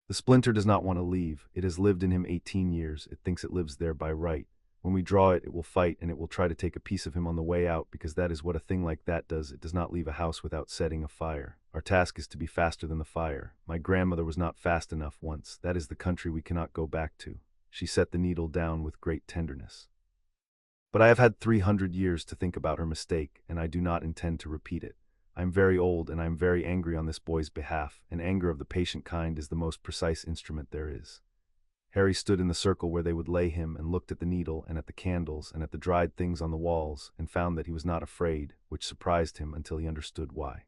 The splinter does not want to leave. It has lived in him 18 years. It thinks it lives there by right. When we draw it, it will fight, and it will try to take a piece of him on the way out, because that is what a thing like that does. It does not leave a house without setting a fire. Our task is to be faster than the fire. My grandmother was not fast enough once. That is the country we cannot go back to." She set the needle down with great tenderness. "But I have had 300 years to think about her mistake, and I do not intend to repeat it. I am very old, and I am very angry on this boy's behalf, and anger of the patient kind is the most precise instrument there is." Harry stood in the circle where they would lay him and looked at the needle and at the candles and at the dried things on the walls, and found that he was not afraid, which surprised him until he understood why.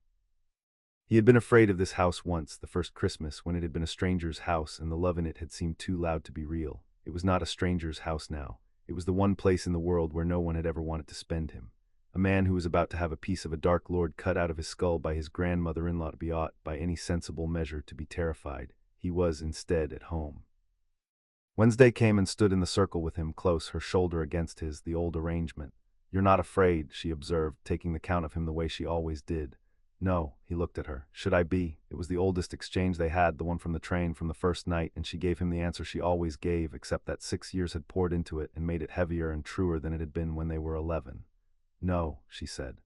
He had been afraid of this house once, the first Christmas, when it had been a stranger's house and the love in it had seemed too loud to be real. It was not a stranger's house now. It was the one place in the world where no one had ever wanted to spend him. A man who was about to have a piece of a dark lord cut out of his skull by his grandmother-in-law to be ought, by any sensible measure, to be terrified. He was, instead, at home. Wednesday came and stood in the circle with him, close, her shoulder against his, the old arrangement. "You're not afraid," she observed, taking the count of him the way she always did. "No," he looked at her. "Should I be?" It was the oldest exchange they had, the one from the train from the first night, and she gave him the answer she always gave, except that 6 years had poured into it and made it heavier and truer than it had been when they were 11. "No," she said.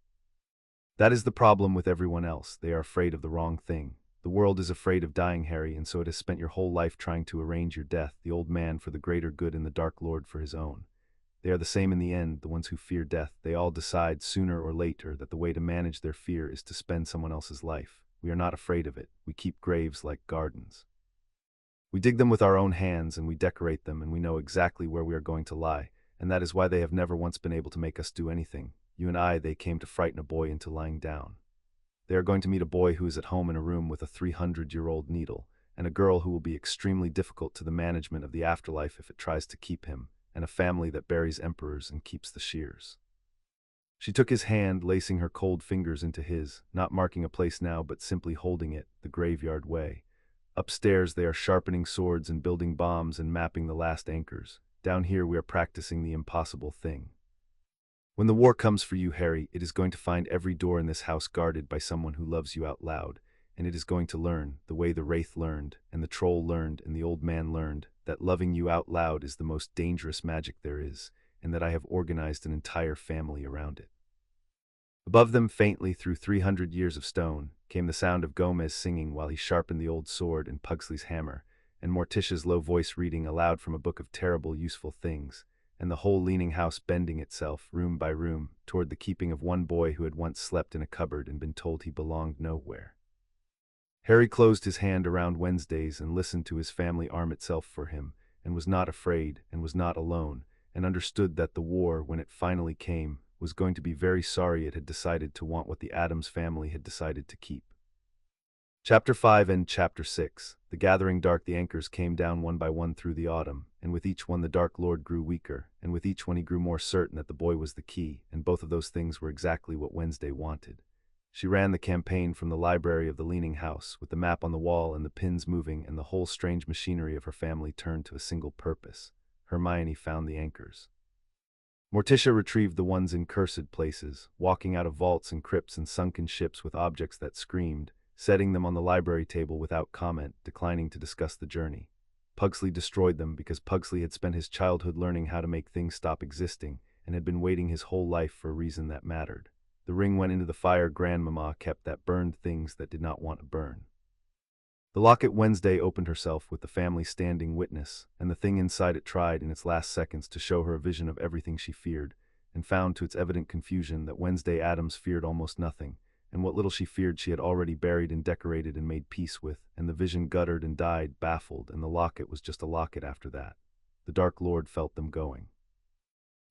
"That is the problem with everyone else. They are afraid of the wrong thing. The world is afraid of dying, Harry, and so it has spent your whole life trying to arrange your death, the old man for the greater good and the Dark Lord for his own. They are the same in the end, the ones who fear death. They all decide, sooner or later, that the way to manage their fear is to spend someone else's life. We are not afraid of it. We keep graves like gardens. We dig them with our own hands, and we decorate them, and we know exactly where we are going to lie, and that is why they have never once been able to make us do anything. You and I, they came to frighten a boy into lying down. They are going to meet a boy who is at home in a room with a 300-year-old needle, and a girl who will be extremely difficult to the management of the afterlife if it tries to keep him, and a family that buries emperors and keeps the shears." She took his hand, lacing her cold fingers into his, not marking a place now but simply holding it, the graveyard way. "Upstairs they are sharpening swords and building bombs and mapping the last anchors. Down here we are practicing the impossible thing. When the war comes for you, Harry, it is going to find every door in this house guarded by someone who loves you out loud, and it is going to learn, the way the wraith learned, and the troll learned, and the old man learned, that loving you out loud is the most dangerous magic there is, and that I have organized an entire family around it." Above them, faintly through 300 years of stone, came the sound of Gomez singing while he sharpened the old sword and Pugsley's hammer, and Morticia's low voice reading aloud from a book of terrible, useful things, and the whole leaning house bending itself, room by room, toward the keeping of one boy who had once slept in a cupboard and been told he belonged nowhere. Harry closed his hand around Wednesday's and listened to his family arm itself for him, and was not afraid, and was not alone, and understood that the war, when it finally came, was going to be very sorry it had decided to want what the Addams family had decided to keep. Chapter 5 and Chapter 6. The gathering dark, the anchors came down one by one through the autumn, and with each one the Dark Lord grew weaker, and with each one he grew more certain that the boy was the key, and both of those things were exactly what Wednesday wanted. She ran the campaign from the library of the leaning house, with the map on the wall and the pins moving, and the whole strange machinery of her family turned to a single purpose. Hermione found the anchors. Morticia retrieved the ones in cursed places, walking out of vaults and crypts and sunken ships with objects that screamed, setting them on the library table without comment, declining to discuss the journey. Pugsley destroyed them because Pugsley had spent his childhood learning how to make things stop existing, and had been waiting his whole life for a reason that mattered. The ring went into the fire Grandmama kept that burned things that did not want to burn. The locket Wednesday opened herself with the family standing witness, and the thing inside it tried in its last seconds to show her a vision of everything she feared, and found to its evident confusion that Wednesday Addams feared almost nothing, and what little she feared she had already buried and decorated and made peace with, and the vision guttered and died, baffled, and the locket was just a locket after that. The Dark Lord felt them going.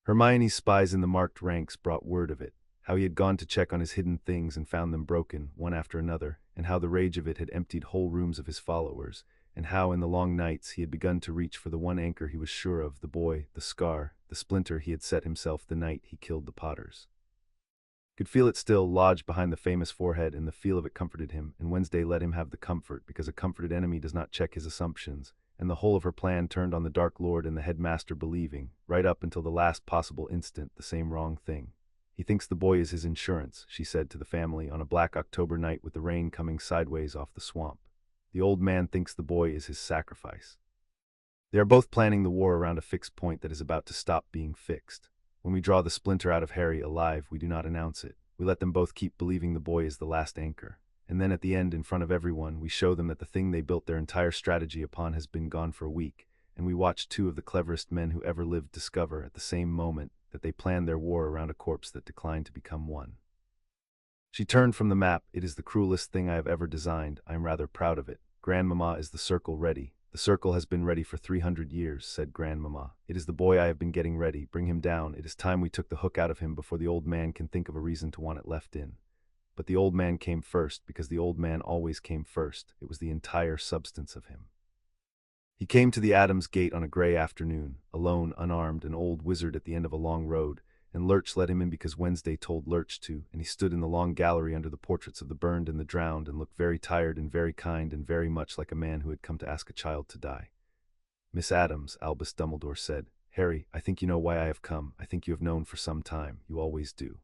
Hermione's spies in the marked ranks brought word of it, how he had gone to check on his hidden things and found them broken, one after another, and how the rage of it had emptied whole rooms of his followers, and how in the long nights he had begun to reach for the one anchor he was sure of, the boy, the scar, the splinter he had set himself the night he killed the Potters. Could feel it still, lodged behind the famous forehead, and the feel of it comforted him, and Wednesday let him have the comfort, because a comforted enemy does not check his assumptions, and the whole of her plan turned on the Dark Lord and the headmaster believing, right up until the last possible instant, the same wrong thing. He thinks the boy is his insurance, she said to the family on a black October night with the rain coming sideways off the swamp. The old man thinks the boy is his sacrifice. They are both planning the war around a fixed point that is about to stop being fixed. When we draw the splinter out of Harry alive, we do not announce it. We let them both keep believing the boy is the last anchor. And then at the end, in front of everyone, we show them that the thing they built their entire strategy upon has been gone for a week, and we watch two of the cleverest men who ever lived discover, at the same moment, that they planned their war around a corpse that declined to become one. She turned from the map. It is the cruelest thing I have ever designed. I am rather proud of it. Grandmama, is the circle ready? The circle has been ready for 300 years, said Grandmama. It is the boy I have been getting ready. Bring him down. It is time we took the hook out of him before the old man can think of a reason to want it left in. But the old man came first, because the old man always came first. It was the entire substance of him. He came to the Addams gate on a gray afternoon, alone, unarmed, an old wizard at the end of a long road, and Lurch let him in because Wednesday told Lurch to, and he stood in the long gallery under the portraits of the burned and the drowned and looked very tired and very kind and very much like a man who had come to ask a child to die. Miss Addams, Albus Dumbledore said, Harry, I think you know why I have come. I think you have known for some time. You always do.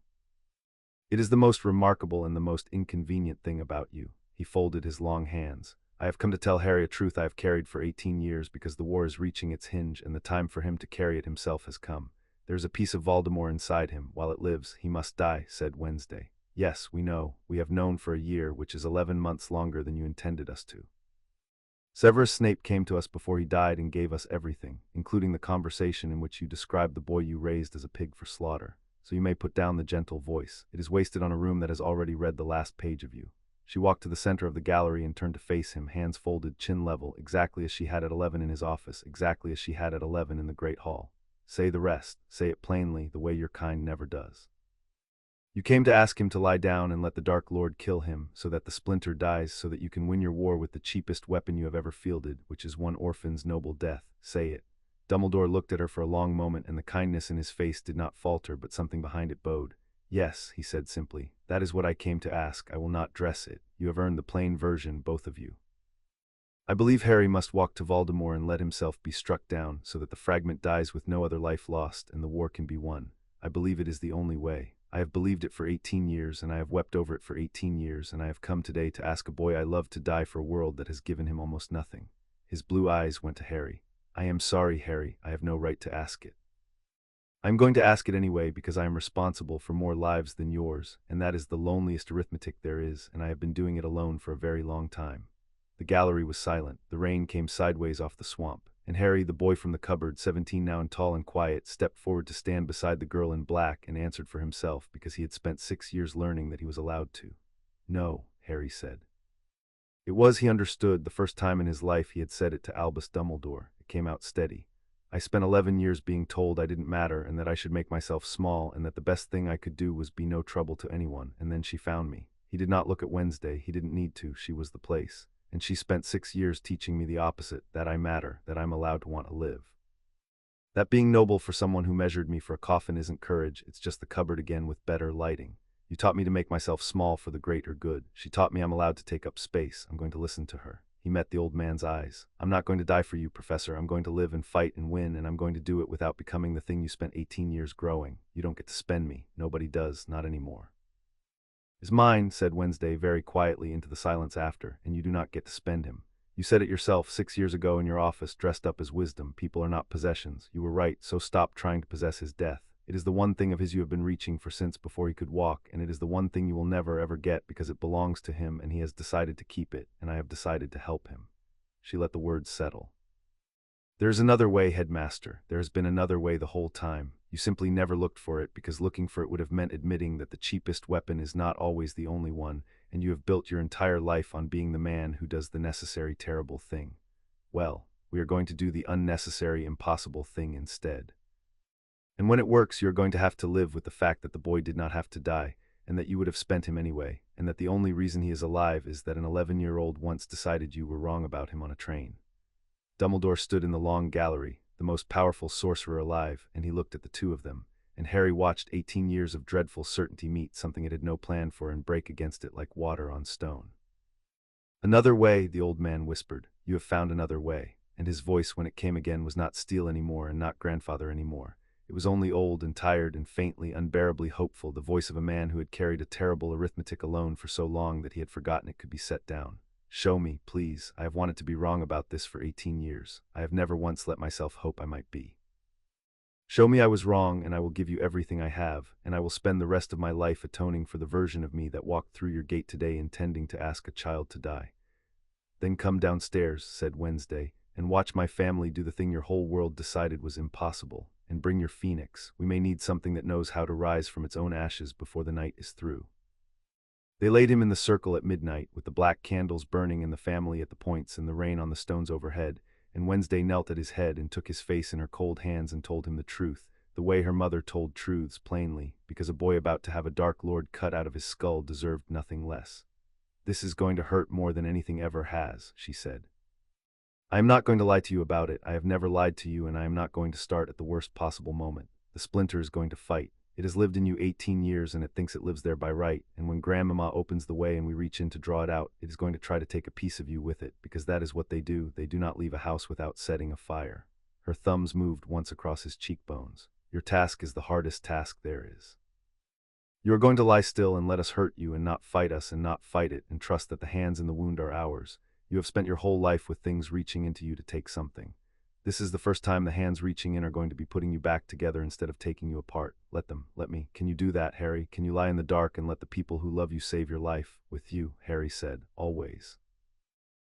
It is the most remarkable and the most inconvenient thing about you. He folded his long hands. I have come to tell Harry a truth I have carried for 18 years because the war is reaching its hinge and the time for him to carry it himself has come. There is a piece of Voldemort inside him. While it lives, he must die, said Wednesday. Yes, we know. We have known for a year, which is 11 months longer than you intended us to. Severus Snape came to us before he died and gave us everything, including the conversation in which you described the boy you raised as a pig for slaughter. So you may put down the gentle voice. It is wasted on a room that has already read the last page of you. She walked to the center of the gallery and turned to face him, hands folded, chin level, exactly as she had at 11 in his office, exactly as she had at 11 in the Great Hall. Say the rest. Say it plainly, the way your kind never does. You came to ask him to lie down and let the Dark Lord kill him, so that the splinter dies, so that you can win your war with the cheapest weapon you have ever fielded, which is one orphan's noble death. Say it. Dumbledore looked at her for a long moment, and the kindness in his face did not falter, but something behind it bowed. Yes, he said simply. That is what I came to ask. I will not dress it. You have earned the plain version, both of you. I believe Harry must walk to Voldemort and let himself be struck down, so that the fragment dies with no other life lost, and the war can be won. I believe it is the only way. I have believed it for 18 years, and I have wept over it for 18 years, and I have come today to ask a boy I love to die for a world that has given him almost nothing. His blue eyes went to Harry. I am sorry, Harry. I have no right to ask it. I am going to ask it anyway because I am responsible for more lives than yours, and that is the loneliest arithmetic there is, and I have been doing it alone for a very long time. The gallery was silent. The rain came sideways off the swamp, and Harry, the boy from the cupboard, 17 now and tall and quiet, stepped forward to stand beside the girl in black and answered for himself because he had spent 6 years learning that he was allowed to. No, Harry said. It was, he understood, the first time in his life he had said it to Albus Dumbledore. It came out steady. I spent 11 years being told I didn't matter and that I should make myself small and that the best thing I could do was be no trouble to anyone, and then she found me. He did not look at Wednesday. He didn't need to. She was the place. And she spent 6 years teaching me the opposite, that I matter, that I'm allowed to want to live. That being noble for someone who measured me for a coffin isn't courage, it's just the cupboard again with better lighting. You taught me to make myself small for the greater good. She taught me I'm allowed to take up space. I'm going to listen to her. He met the old man's eyes. I'm not going to die for you, Professor. I'm going to live and fight and win, and I'm going to do it without becoming the thing you spent 18 years growing. You don't get to spend me. Nobody does, not anymore. Is mine, said Wednesday very quietly into the silence after, and you do not get to spend him. You said it yourself 6 years ago in your office, dressed up as wisdom. People are not possessions. You were right, so stop trying to possess his death. It is the one thing of his you have been reaching for since before he could walk, and it is the one thing you will never ever get because it belongs to him and he has decided to keep it, and I have decided to help him. She let the words settle. There is another way, Headmaster. There has been another way the whole time. You simply never looked for it because looking for it would have meant admitting that the cheapest weapon is not always the only one, and you have built your entire life on being the man who does the necessary terrible thing. Well, we are going to do the unnecessary impossible thing instead. And when it works, you are going to have to live with the fact that the boy did not have to die, and that you would have spent him anyway, and that the only reason he is alive is that an 11-year-old once decided you were wrong about him on a train. Dumbledore stood in the long gallery, the most powerful sorcerer alive, and he looked at the two of them, and Harry watched 18 years of dreadful certainty meet something it had no plan for and break against it like water on stone. "Another way," the old man whispered. "You have found another way." And his voice, when it came again, was not steel anymore and not grandfather anymore. It was only old and tired and faintly, unbearably hopeful, the voice of a man who had carried a terrible arithmetic alone for so long that he had forgotten it could be set down. "Show me, please. I have wanted to be wrong about this for 18 years. I have never once let myself hope I might be. Show me I was wrong, and I will give you everything I have, and I will spend the rest of my life atoning for the version of me that walked through your gate today intending to ask a child to die." "Then come downstairs," said Wednesday, "and watch my family do the thing your whole world decided was impossible, and bring your phoenix. We may need something that knows how to rise from its own ashes before the night is through." They laid him in the circle at midnight, with the black candles burning and the family at the points and the rain on the stones overhead, and Wednesday knelt at his head and took his face in her cold hands and told him the truth, the way her mother told truths plainly, because a boy about to have a Dark Lord cut out of his skull deserved nothing less. "This is going to hurt more than anything ever has," she said. "I am not going to lie to you about it. I have never lied to you, and I am not going to start at the worst possible moment. The splinter is going to fight. It has lived in you 18 years, and it thinks it lives there by right, and when Grandmama opens the way and we reach in to draw it out, it is going to try to take a piece of you with it, because that is what they do. They do not leave a house without setting a fire." Her thumbs moved once across his cheekbones. "Your task is the hardest task there is. You are going to lie still and let us hurt you and not fight us and not fight it and trust that the hands in the wound are ours. You have spent your whole life with things reaching into you to take something. This is the first time the hands reaching in are going to be putting you back together instead of taking you apart. Let them, let me. Can you do that, Harry? Can you lie in the dark and let the people who love you save your life? With you," Harry said. "Always."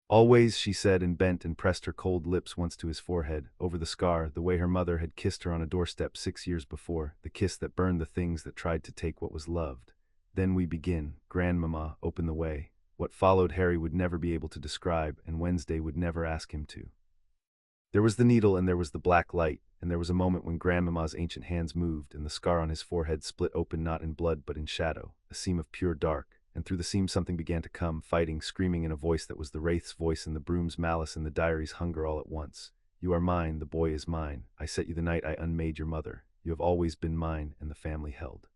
"Always," she said, and bent and pressed her cold lips once to his forehead, over the scar, the way her mother had kissed her on a doorstep 6 years before, the kiss that burned the things that tried to take what was loved. "Then we begin. Grandmama, open the way." What followed Harry would never be able to describe, and Wednesday would never ask him to. There was the needle and there was the black light, and there was a moment when Grandmama's ancient hands moved, and the scar on his forehead split open not in blood but in shadow, a seam of pure dark, and through the seam something began to come, fighting, screaming in a voice that was the wraith's voice and the broom's malice and the diary's hunger all at once. "You are mine, the boy is mine. I set you the night I unmade your mother. You have always been mine," and the family held.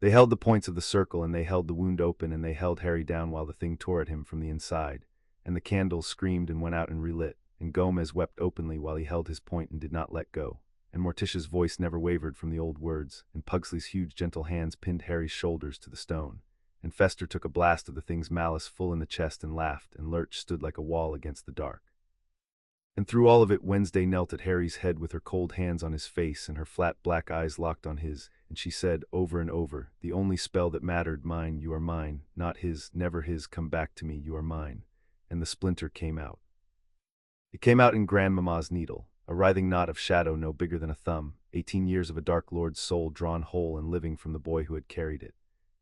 They held the points of the circle, and they held the wound open, and they held Harry down while the thing tore at him from the inside, and the candles screamed and went out and relit, and Gomez wept openly while he held his point and did not let go, and Morticia's voice never wavered from the old words, and Pugsley's huge gentle hands pinned Harry's shoulders to the stone, and Fester took a blast of the thing's malice full in the chest and laughed, and Lurch stood like a wall against the dark. And through all of it, Wednesday knelt at Harry's head with her cold hands on his face and her flat black eyes locked on his, and she said over and over, "The only spell that mattered, mine, you are mine, not his, never his, come back to me, you are mine." And the splinter came out. It came out in Grandmama's needle, a writhing knot of shadow no bigger than a thumb, 18 years of a Dark Lord's soul drawn whole and living from the boy who had carried it.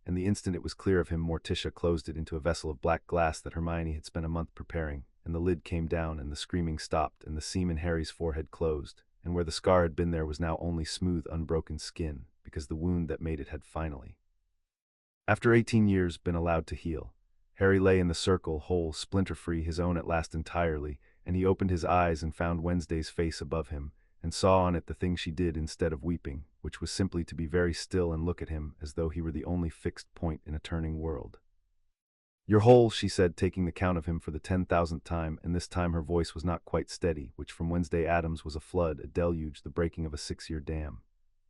And the instant it was clear of him, Morticia closed it into a vessel of black glass that Hermione had spent a month preparing, and the lid came down, and the screaming stopped, and the seam in Harry's forehead closed, and where the scar had been there was now only smooth, unbroken skin, because the wound that made it had finally, after 18 years, been allowed to heal. Harry lay in the circle, whole, splinter-free, his own at last entirely, and he opened his eyes and found Wednesday's face above him, and saw on it the thing she did instead of weeping, which was simply to be very still and look at him as though he were the only fixed point in a turning world. "You're whole," she said, taking the count of him for the 10,000th time, and this time her voice was not quite steady, which from Wednesday Addams was a flood, a deluge, the breaking of a 6-year dam.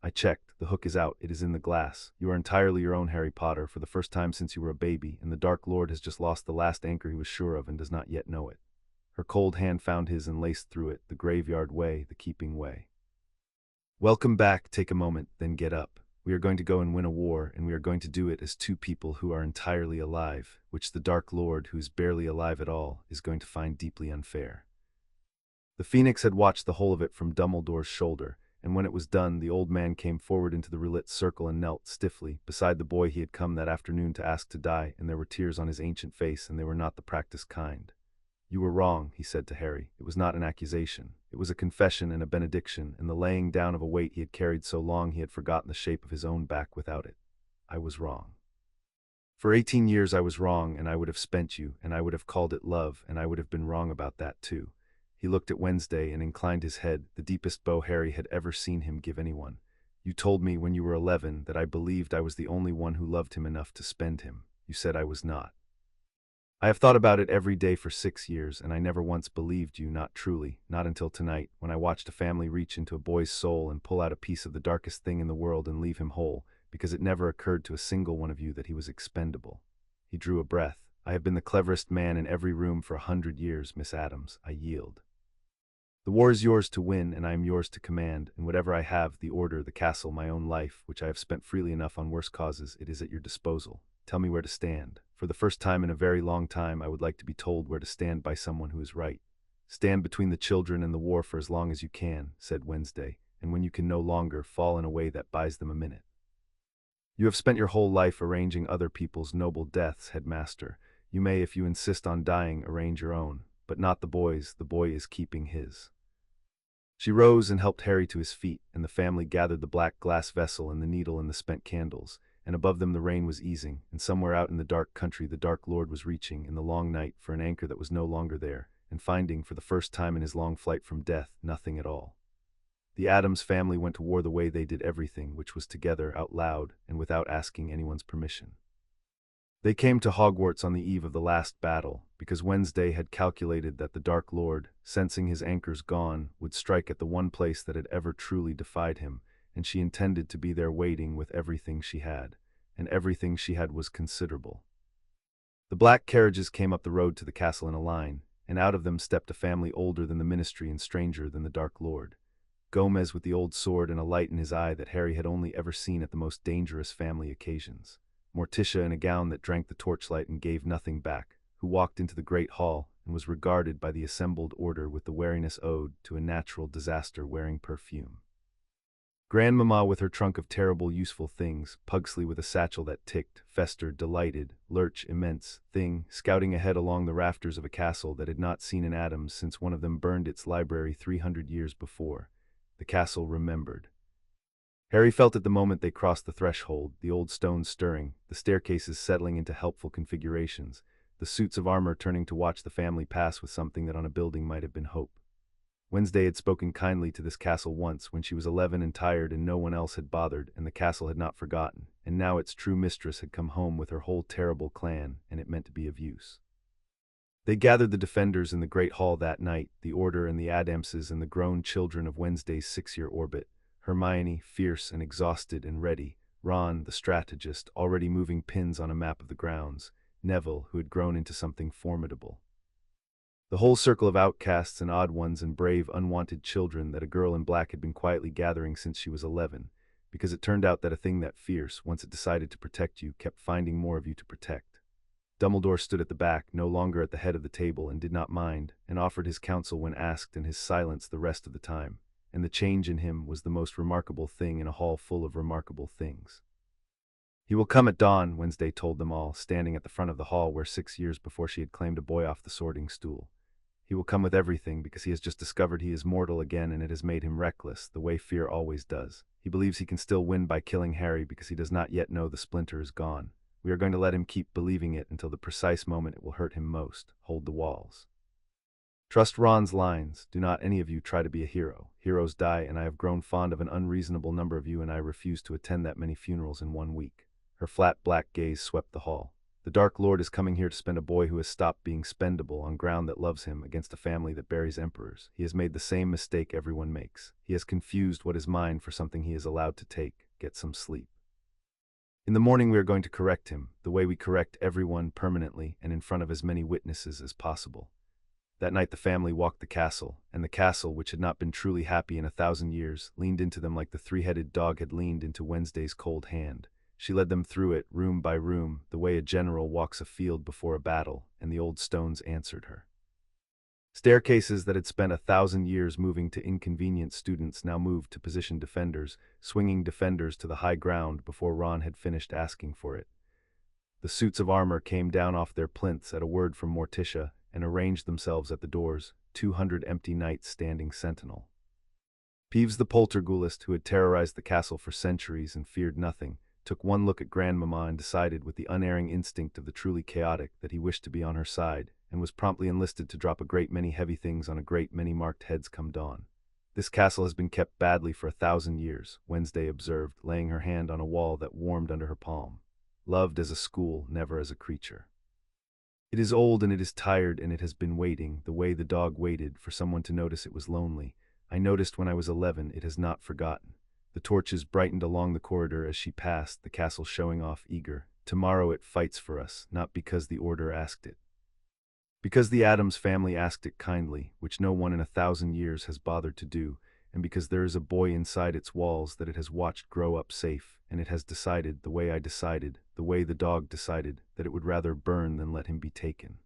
"I checked. The hook is out. It is in the glass. You are entirely your own, Harry Potter, for the first time since you were a baby, and the Dark Lord has just lost the last anchor he was sure of and does not yet know it." Her cold hand found his and laced through it, the graveyard way, the keeping way. "Welcome back. Take a moment, then get up. We are going to go and win a war, and we are going to do it as two people who are entirely alive, which the Dark Lord, who is barely alive at all, is going to find deeply unfair." The Phoenix had watched the whole of it from Dumbledore's shoulder, and when it was done, the old man came forward into the relit circle and knelt, stiffly, beside the boy he had come that afternoon to ask to die, and there were tears on his ancient face, and they were not the practiced kind. "You were wrong," he said to Harry. "It was not an accusation. It was a confession and a benediction, and the laying down of a weight he had carried so long he had forgotten the shape of his own back without it. I was wrong. For 18 years I was wrong, and I would have spent you, and I would have called it love, and I would have been wrong about that too. He looked at Wednesday and inclined his head, the deepest bow Harry had ever seen him give anyone. You told me when you were 11 that I believed I was the only one who loved him enough to spend him. You said I was not. I have thought about it every day for 6 years, and I never once believed you, not truly, not until tonight, when I watched a family reach into a boy's soul and pull out a piece of the darkest thing in the world and leave him whole, because it never occurred to a single one of you that he was expendable. He drew a breath. I have been the cleverest man in every room for 100 years, Miss Addams. I yield. The war is yours to win, and I am yours to command, and whatever I have, the order, the castle, my own life, which I have spent freely enough on worse causes, it is at your disposal. Tell me where to stand. For the first time in a very long time, I would like to be told where to stand by someone who is right. Stand between the children and the war for as long as you can, said Wednesday, and when you can no longer, fall in a way that buys them a minute. You have spent your whole life arranging other people's noble deaths, headmaster. You may, if you insist on dying, arrange your own, but not the boy's. The boy is keeping his. She rose and helped Harry to his feet, and the family gathered the black glass vessel and the needle and the spent candles, and above them the rain was easing, and somewhere out in the dark country the Dark Lord was reaching, in the long night, for an anchor that was no longer there, and finding, for the first time in his long flight from death, nothing at all. The Addams family went to war the way they did everything, which was together, out loud, and without asking anyone's permission. They came to Hogwarts on the eve of the last battle, because Wednesday had calculated that the Dark Lord, sensing his anchors gone, would strike at the one place that had ever truly defied him, and she intended to be there waiting with everything she had, and everything she had was considerable. The black carriages came up the road to the castle in a line, and out of them stepped a family older than the ministry and stranger than the Dark Lord. Gomez with the old sword and a light in his eye that Harry had only ever seen at the most dangerous family occasions. Morticia in a gown that drank the torchlight and gave nothing back, who walked into the great hall and was regarded by the assembled order with the wariness owed to a natural disaster wearing perfume. Grandmamma with her trunk of terrible useful things, Pugsley with a satchel that ticked, festered, delighted, lurch, immense, thing, scouting ahead along the rafters of a castle that had not seen an Addams since one of them burned its library 300 years before. The castle remembered. Harry felt at the moment they crossed the threshold, the old stones stirring, the staircases settling into helpful configurations, the suits of armor turning to watch the family pass with something that on a building might have been hope. Wednesday had spoken kindly to this castle once when she was 11 and tired and no one else had bothered, and the castle had not forgotten, and now its true mistress had come home with her whole terrible clan, and it meant to be of use. They gathered the defenders in the great hall that night, the Order and the Addamses and the grown children of Wednesday's 6-year orbit, Hermione, fierce and exhausted and ready, Ron, the strategist, already moving pins on a map of the grounds, Neville, who had grown into something formidable. The whole circle of outcasts and odd ones and brave, unwanted children that a girl in black had been quietly gathering since she was 11, because it turned out that a thing that fierce, once it decided to protect you, kept finding more of you to protect. Dumbledore stood at the back, no longer at the head of the table, and did not mind, and offered his counsel when asked, and his silence the rest of the time, and the change in him was the most remarkable thing in a hall full of remarkable things. He will come at dawn, Wednesday told them all, standing at the front of the hall where 6 years before she had claimed a boy off the sorting stool. He will come with everything, because he has just discovered he is mortal again, and it has made him reckless, the way fear always does. He believes he can still win by killing Harry because he does not yet know the splinter is gone. We are going to let him keep believing it until the precise moment it will hurt him most. Hold the walls. Trust Ron's lines. Do not any of you try to be a hero. Heroes die, and I have grown fond of an unreasonable number of you, and I refuse to attend that many funerals in 1 week. Her flat black gaze swept the hall. The Dark Lord is coming here to spend a boy who has stopped being spendable on ground that loves him against a family that buries emperors. He has made the same mistake everyone makes. He has confused what is mine for something he is allowed to take. Get some sleep. In the morning we are going to correct him, the way we correct everyone permanently and in front of as many witnesses as possible. That night the family walked the castle, and the castle, which had not been truly happy in 1,000 years, leaned into them like the three-headed dog had leaned into Wednesday's cold hand. She led them through it, room by room, the way a general walks a field before a battle, and the old stones answered her. Staircases that had spent 1,000 years moving to inconvenient students now moved to position defenders, swinging defenders to the high ground before Ron had finished asking for it. The suits of armor came down off their plinths at a word from Morticia and arranged themselves at the doors, 200 empty knights standing sentinel. Peeves the poltergeist, who had terrorized the castle for centuries and feared nothing, took one look at Grandmama and decided with the unerring instinct of the truly chaotic that he wished to be on her side, and was promptly enlisted to drop a great many heavy things on a great many marked heads come dawn. This castle has been kept badly for 1,000 years, Wednesday observed, laying her hand on a wall that warmed under her palm. Loved as a school, never as a creature. It is old and it is tired and it has been waiting, the way the dog waited, for someone to notice it was lonely. I noticed when I was 11, it has not forgotten. The torches brightened along the corridor as she passed, the castle showing off eager. Tomorrow it fights for us, not because the order asked it. Because the Addams family asked it kindly, which no one in 1,000 years has bothered to do, and because there is a boy inside its walls that it has watched grow up safe, and it has decided, the way I decided, the way the dog decided, that it would rather burn than let him be taken.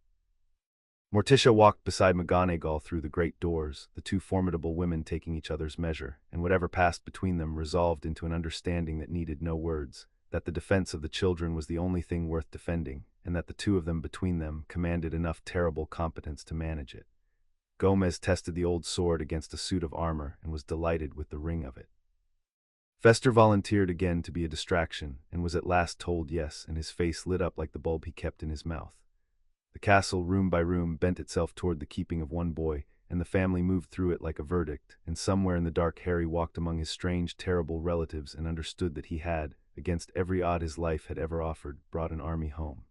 Morticia walked beside McGonagall through the great doors, the two formidable women taking each other's measure, and whatever passed between them resolved into an understanding that needed no words, that the defense of the children was the only thing worth defending, and that the two of them between them commanded enough terrible competence to manage it. Gomez tested the old sword against a suit of armor and was delighted with the ring of it. Fester volunteered again to be a distraction, and was at last told yes, and his face lit up like the bulb he kept in his mouth. The castle, room by room, bent itself toward the keeping of one boy, and the family moved through it like a verdict, and somewhere in the dark Harry walked among his strange, terrible relatives and understood that he had, against every odd his life had ever offered, brought an army home.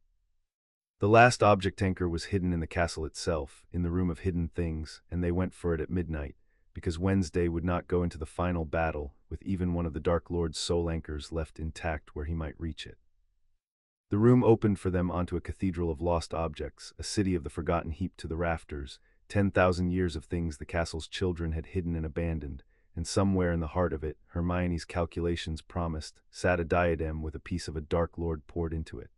The last object anchor was hidden in the castle itself, in the room of hidden things, and they went for it at midnight, because Wednesday would not go into the final battle with even one of the Dark Lord's soul anchors left intact where he might reach it. The room opened for them onto a cathedral of lost objects, a city of the forgotten heaped to the rafters, 10,000 years of things the castle's children had hidden and abandoned, and somewhere in the heart of it, Hermione's calculations promised, sat a diadem with a piece of a Dark Lord poured into it.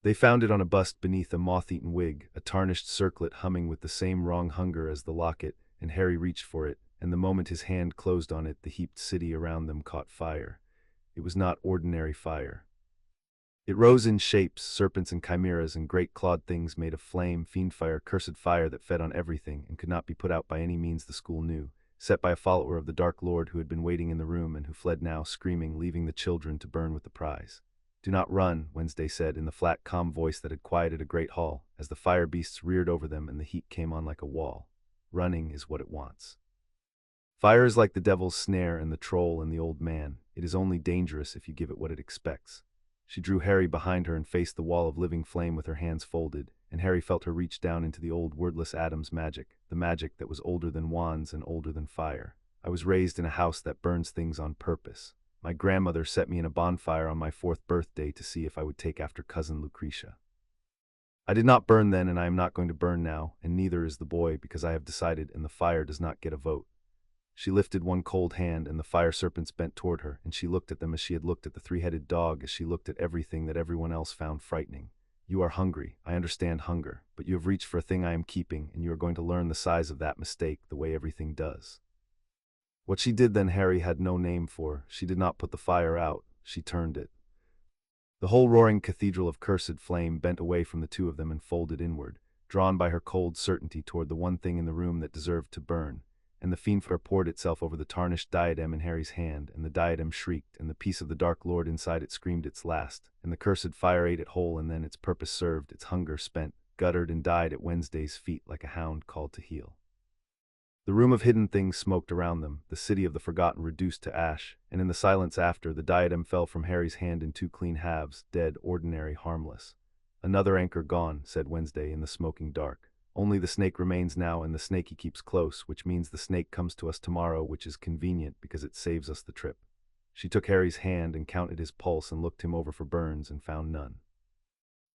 They found it on a bust beneath a moth-eaten wig, a tarnished circlet humming with the same wrong hunger as the locket, and Harry reached for it, and the moment his hand closed on it, the heaped city around them caught fire. It was not ordinary fire. It rose in shapes, serpents and chimeras and great clawed things made of flame, fiendfire, cursed fire that fed on everything and could not be put out by any means the school knew, set by a follower of the Dark Lord who had been waiting in the room and who fled now, screaming, leaving the children to burn with the prize. "Do not run," Wednesday said in the flat, calm voice that had quieted a great hall, as the fire beasts reared over them and the heat came on like a wall. "Running is what it wants. Fire is like the devil's snare and the troll and the old man. It is only dangerous if you give it what it expects." She drew Harry behind her and faced the wall of living flame with her hands folded, and Harry felt her reach down into the old wordless Addams magic, the magic that was older than wands and older than fire. "I was raised in a house that burns things on purpose. My grandmother set me in a bonfire on my 4th birthday to see if I would take after cousin Lucretia. I did not burn then, and I am not going to burn now, and neither is the boy, because I have decided, and the fire does not get a vote." She lifted one cold hand, and the fire serpents bent toward her, and she looked at them as she had looked at the 3-headed dog, as she looked at everything that everyone else found frightening. "You are hungry. I understand hunger, but you have reached for a thing I am keeping, and you are going to learn the size of that mistake, the way everything does." What she did then Harry had no name for. She did not put the fire out, she turned it. The whole roaring cathedral of cursed flame bent away from the two of them and folded inward, drawn by her cold certainty toward the one thing in the room that deserved to burn, and the fiendfire poured itself over the tarnished diadem in Harry's hand, and the diadem shrieked, and the piece of the Dark Lord inside it screamed its last, and the cursed fire ate it whole, and then its purpose served, its hunger spent, guttered and died at Wednesday's feet like a hound called to heel. The room of hidden things smoked around them, the city of the forgotten reduced to ash, and in the silence after, the diadem fell from Harry's hand in 2 clean halves, dead, ordinary, harmless. "Another anchor gone," said Wednesday in the smoking dark. "Only the snake remains now, and the snake he keeps close, which means the snake comes to us tomorrow, which is convenient because it saves us the trip." She took Harry's hand and counted his pulse and looked him over for burns and found none.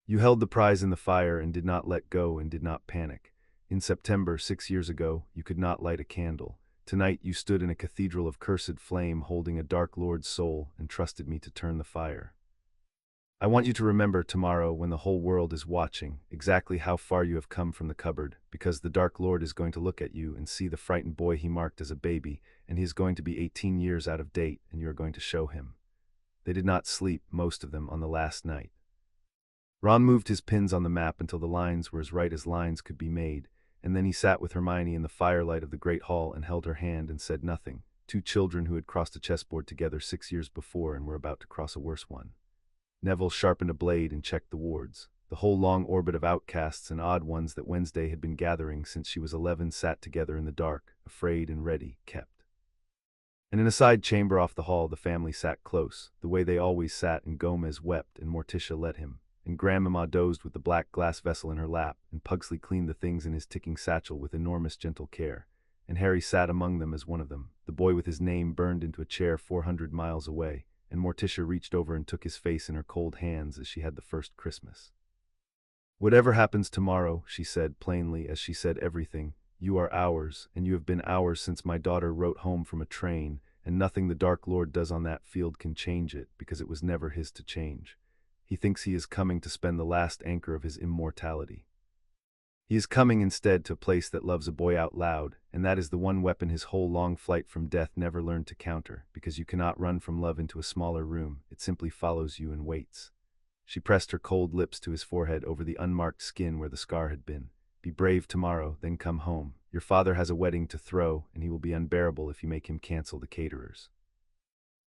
"You held the prize in the fire and did not let go and did not panic. In September, 6 years ago, you could not light a candle. Tonight you stood in a cathedral of cursed flame holding a Dark Lord's soul and trusted me to turn the fire. I want you to remember tomorrow, when the whole world is watching, exactly how far you have come from the cupboard, because the Dark Lord is going to look at you and see the frightened boy he marked as a baby, and he is going to be 18 years out of date, and you are going to show him." They did not sleep, most of them, on the last night. Ron moved his pins on the map until the lines were as right as lines could be made, and then he sat with Hermione in the firelight of the great hall and held her hand and said nothing. Two children who had crossed a chessboard together 6 years before and were about to cross a worse one. Neville sharpened a blade and checked the wards. The whole long orbit of outcasts and odd ones that Wednesday had been gathering since she was 11 sat together in the dark, afraid and ready, kept. And in a side chamber off the hall the family sat close, the way they always sat, and Gomez wept and Morticia let him, and Grandmamma dozed with the black glass vessel in her lap, and Pugsley cleaned the things in his ticking satchel with enormous gentle care, and Harry sat among them as one of them, the boy with his name burned into a chair 400 miles away, and Morticia reached over and took his face in her cold hands as she had the first Christmas. "Whatever happens tomorrow," she said plainly as she said everything, "you are ours, and you have been ours since my daughter wrote home from a train, and nothing the Dark Lord does on that field can change it, because it was never his to change. He thinks he is coming to spend the last anchor of his immortality. He is coming instead to a place that loves a boy out loud, and that is the one weapon his whole long flight from death never learned to counter, because you cannot run from love into a smaller room, it simply follows you and waits." She pressed her cold lips to his forehead over the unmarked skin where the scar had been. "Be brave tomorrow, then come home. Your father has a wedding to throw, and he will be unbearable if you make him cancel the caterers."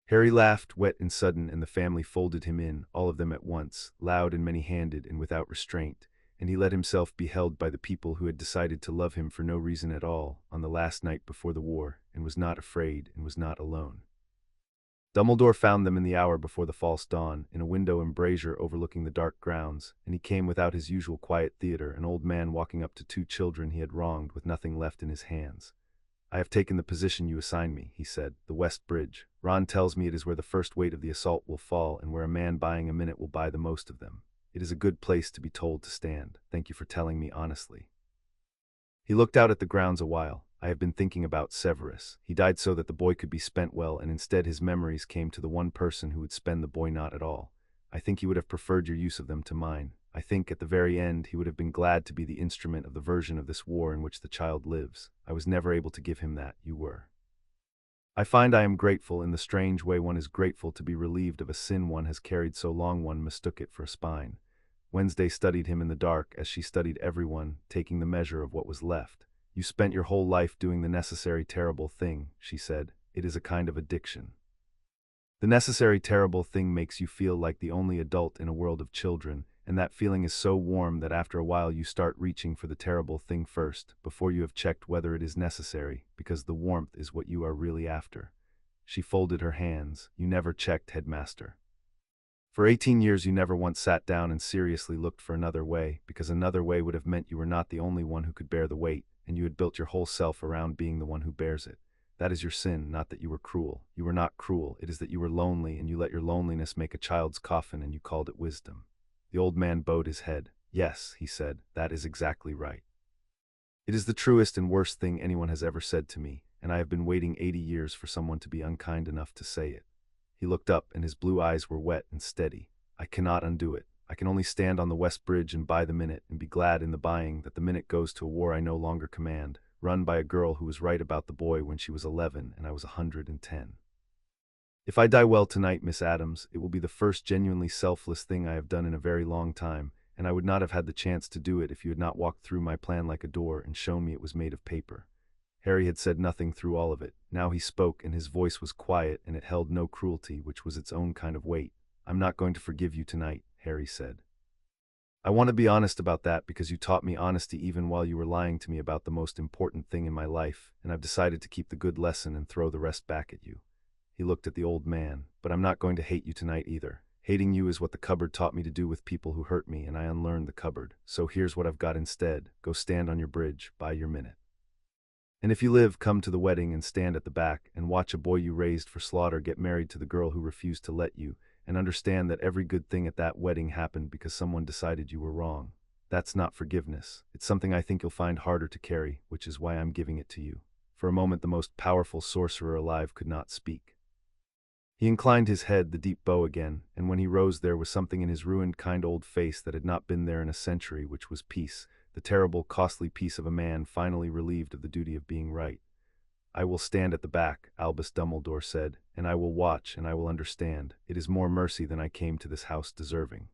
Harry laughed, wet and sudden, and the family folded him in, all of them at once, loud and many-handed and without restraint, and he let himself be held by the people who had decided to love him for no reason at all, on the last night before the war, and was not afraid and was not alone. Dumbledore found them in the hour before the false dawn, in a window embrasure overlooking the dark grounds, and he came without his usual quiet theater, an old man walking up to two children he had wronged with nothing left in his hands. "I have taken the position you assigned me," he said, "the West Bridge. Ron tells me it is where the first weight of the assault will fall, and where a man buying a minute will buy the most of them. It is a good place to be told to stand. Thank you for telling me honestly." He looked out at the grounds a while. "I have been thinking about Severus. He died so that the boy could be spent well, and instead his memories came to the one person who would spend the boy not at all. I think he would have preferred your use of them to mine. I think, at the very end, he would have been glad to be the instrument of the version of this war in which the child lives. I was never able to give him that, you were. I find I am grateful in the strange way one is grateful to be relieved of a sin one has carried so long one mistook it for a spine." Wednesday studied him in the dark as she studied everyone, taking the measure of what was left. "You spent your whole life doing the necessary terrible thing," she said. "It is a kind of addiction. The necessary terrible thing makes you feel like the only adult in a world of children, and that feeling is so warm that after a while you start reaching for the terrible thing first, before you have checked whether it is necessary, because the warmth is what you are really after." She folded her hands. "You never checked, headmaster. For 18 years you never once sat down and seriously looked for another way, because another way would have meant you were not the only one who could bear the weight, and you had built your whole self around being the one who bears it. That is your sin, not that you were cruel. You were not cruel, it is that you were lonely, and you let your loneliness make a child's coffin, and you called it wisdom." The old man bowed his head. "Yes," he said, "that is exactly right. It is the truest and worst thing anyone has ever said to me, and I have been waiting 80 years for someone to be unkind enough to say it." He looked up, and his blue eyes were wet and steady. "I cannot undo it. I can only stand on the West Bridge and buy the minute, and be glad in the buying that the minute goes to a war I no longer command, run by a girl who was right about the boy when she was 11 and I was 110. If I die well tonight, Miss Addams, it will be the first genuinely selfless thing I have done in a very long time, and I would not have had the chance to do it if you had not walked through my plan like a door and shown me it was made of paper." Harry had said nothing through all of it. Now he spoke, and his voice was quiet, and it held no cruelty, which was its own kind of weight. "I'm not going to forgive you tonight," Harry said. "I want to be honest about that because you taught me honesty even while you were lying to me about the most important thing in my life, and I've decided to keep the good lesson and throw the rest back at you." He looked at the old man. "But I'm not going to hate you tonight either. Hating you is what the cupboard taught me to do with people who hurt me, and I unlearned the cupboard. So here's what I've got instead. Go stand on your bridge, buy your minute. And if you live, come to the wedding and stand at the back, and watch a boy you raised for slaughter get married to the girl who refused to let you, and understand that every good thing at that wedding happened because someone decided you were wrong. That's not forgiveness. It's something I think you'll find harder to carry, which is why I'm giving it to you." For a moment the most powerful sorcerer alive could not speak. He inclined his head, the deep bow again, and when he rose there was something in his ruined kind old face that had not been there in a century, which was peace, the terrible, costly peace of a man finally relieved of the duty of being right. "I will stand at the back," Albus Dumbledore said, "and I will watch, and I will understand. It is more mercy than I came to this house deserving."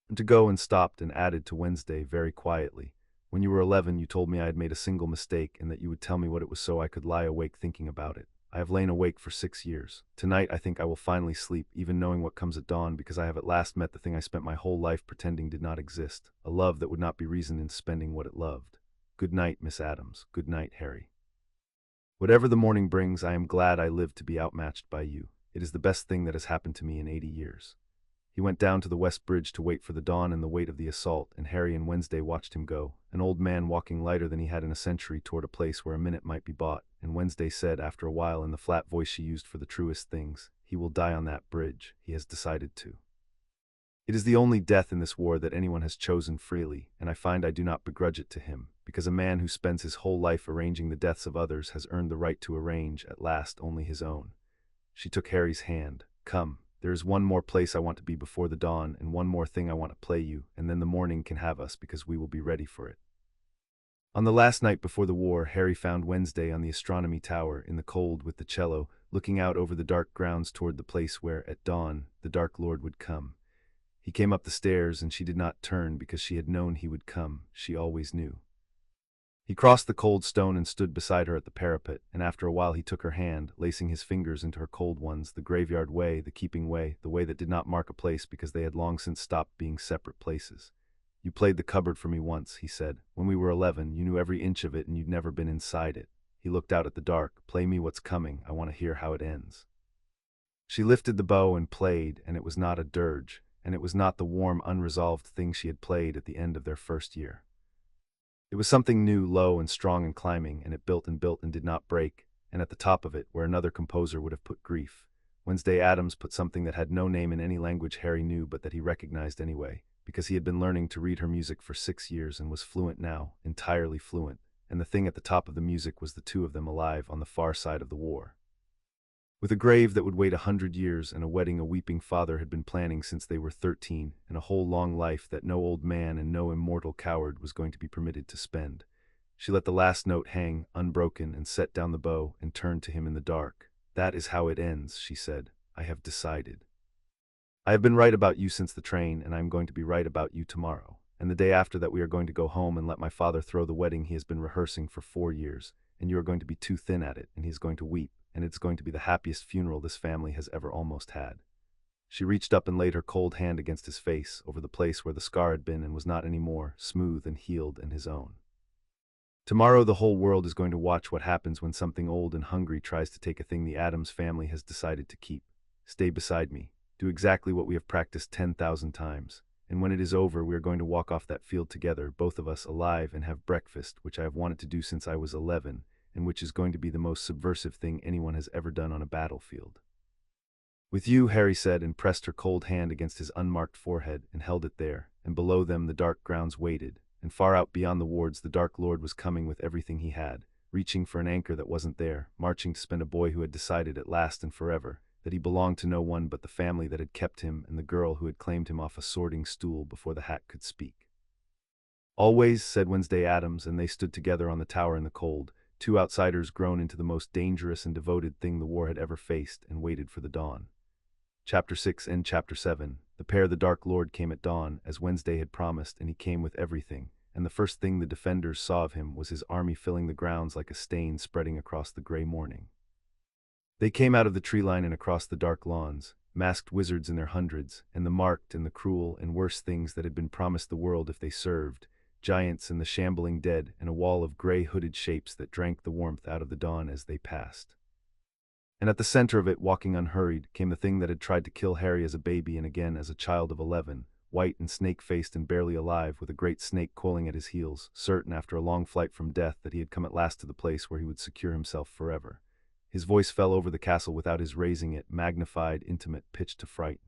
And to go and stopped and added to Wednesday very quietly, When you were 11, you told me I had made a single mistake and that you would tell me what it was so I could lie awake thinking about it. I have lain awake for 6 years. Tonight I think I will finally sleep, even knowing what comes at dawn, because I have at last met the thing I spent my whole life pretending did not exist, a love that would not be reasoned in spending what it loved. Good night, Miss Addams. Good night, Harry. Whatever the morning brings, I am glad I lived to be outmatched by you. It is the best thing that has happened to me in 80 years. He went down to the West Bridge to wait for the dawn and the weight of the assault, and Harry and Wednesday watched him go, an old man walking lighter than he had in a century toward a place where a minute might be bought, and Wednesday said after a while in the flat voice she used for the truest things, "He will die on that bridge. He has decided to." It is the only death in this war that anyone has chosen freely, and I find I do not begrudge it to him, because a man who spends his whole life arranging the deaths of others has earned the right to arrange, at last, only his own. She took Harry's hand. "Come. There is one more place I want to be before the dawn, and one more thing I want to play you, and then the morning can have us because we will be ready for it." On the last night before the war, Harry found Wednesday on the astronomy tower, in the cold with the cello, looking out over the dark grounds toward the place where, at dawn, the Dark Lord would come. He came up the stairs, and she did not turn because she had known he would come. She always knew. He crossed the cold stone and stood beside her at the parapet, and after a while he took her hand, lacing his fingers into her cold ones, the graveyard way, the keeping way, the way that did not mark a place because they had long since stopped being separate places. "You played the cupboard for me once," he said. "When we were 11, you knew every inch of it and you'd never been inside it." He looked out at the dark. "Play me what's coming. I want to hear how it ends." She lifted the bow and played, and it was not a dirge, and it was not the warm, unresolved thing she had played at the end of their first year. It was something new, low and strong and climbing, and it built and built and did not break, and at the top of it, where another composer would have put grief, Wednesday Addams put something that had no name in any language Harry knew but that he recognized anyway, because he had been learning to read her music for 6 years and was fluent now, entirely fluent, and the thing at the top of the music was the two of them alive on the far side of the war. With a grave that would wait 100 years and a wedding a weeping father had been planning since they were 13, and a whole long life that no old man and no immortal coward was going to be permitted to spend. She let the last note hang, unbroken, and set down the bow and turned to him in the dark. "That is how it ends," she said. "I have decided. I have been right about you since the train, and I am going to be right about you tomorrow. And the day after that we are going to go home and let my father throw the wedding he has been rehearsing for 4 years, and you are going to be too thin at it, and he is going to weep, and it's going to be the happiest funeral this family has ever almost had." She reached up and laid her cold hand against his face, over the place where the scar had been and was not any more, smooth and healed and his own. "Tomorrow the whole world is going to watch what happens when something old and hungry tries to take a thing the Addams family has decided to keep. Stay beside me. Do exactly what we have practiced 10,000 times. And when it is over, we are going to walk off that field together, both of us alive, and have breakfast, which I have wanted to do since I was 11, and which is going to be the most subversive thing anyone has ever done on a battlefield." "With you," Harry said, and pressed her cold hand against his unmarked forehead, and held it there, and below them the dark grounds waited, and far out beyond the wards the Dark Lord was coming with everything he had, reaching for an anchor that wasn't there, marching to spend a boy who had decided at last and forever that he belonged to no one but the family that had kept him and the girl who had claimed him off a sorting stool before the hat could speak. "Always," said Wednesday Addams, and they stood together on the tower in the cold, two outsiders grown into the most dangerous and devoted thing the war had ever faced, and waited for the dawn. Chapter 6 and Chapter 7. The pair the Dark Lord came at dawn, as Wednesday had promised, and he came with everything, and the first thing the defenders saw of him was his army filling the grounds like a stain spreading across the gray morning. They came out of the tree line and across the dark lawns, masked wizards in their hundreds, and the marked and the cruel and worse things that had been promised the world if they served, giants and the shambling dead, and a wall of gray hooded shapes that drank the warmth out of the dawn as they passed. And at the center of it, walking unhurried, came the thing that had tried to kill Harry as a baby and again as a child of 11, white and snake-faced and barely alive, with a great snake coiling at his heels, certain after a long flight from death that he had come at last to the place where he would secure himself forever. His voice fell over the castle without his raising it, magnified, intimate, pitched to fright.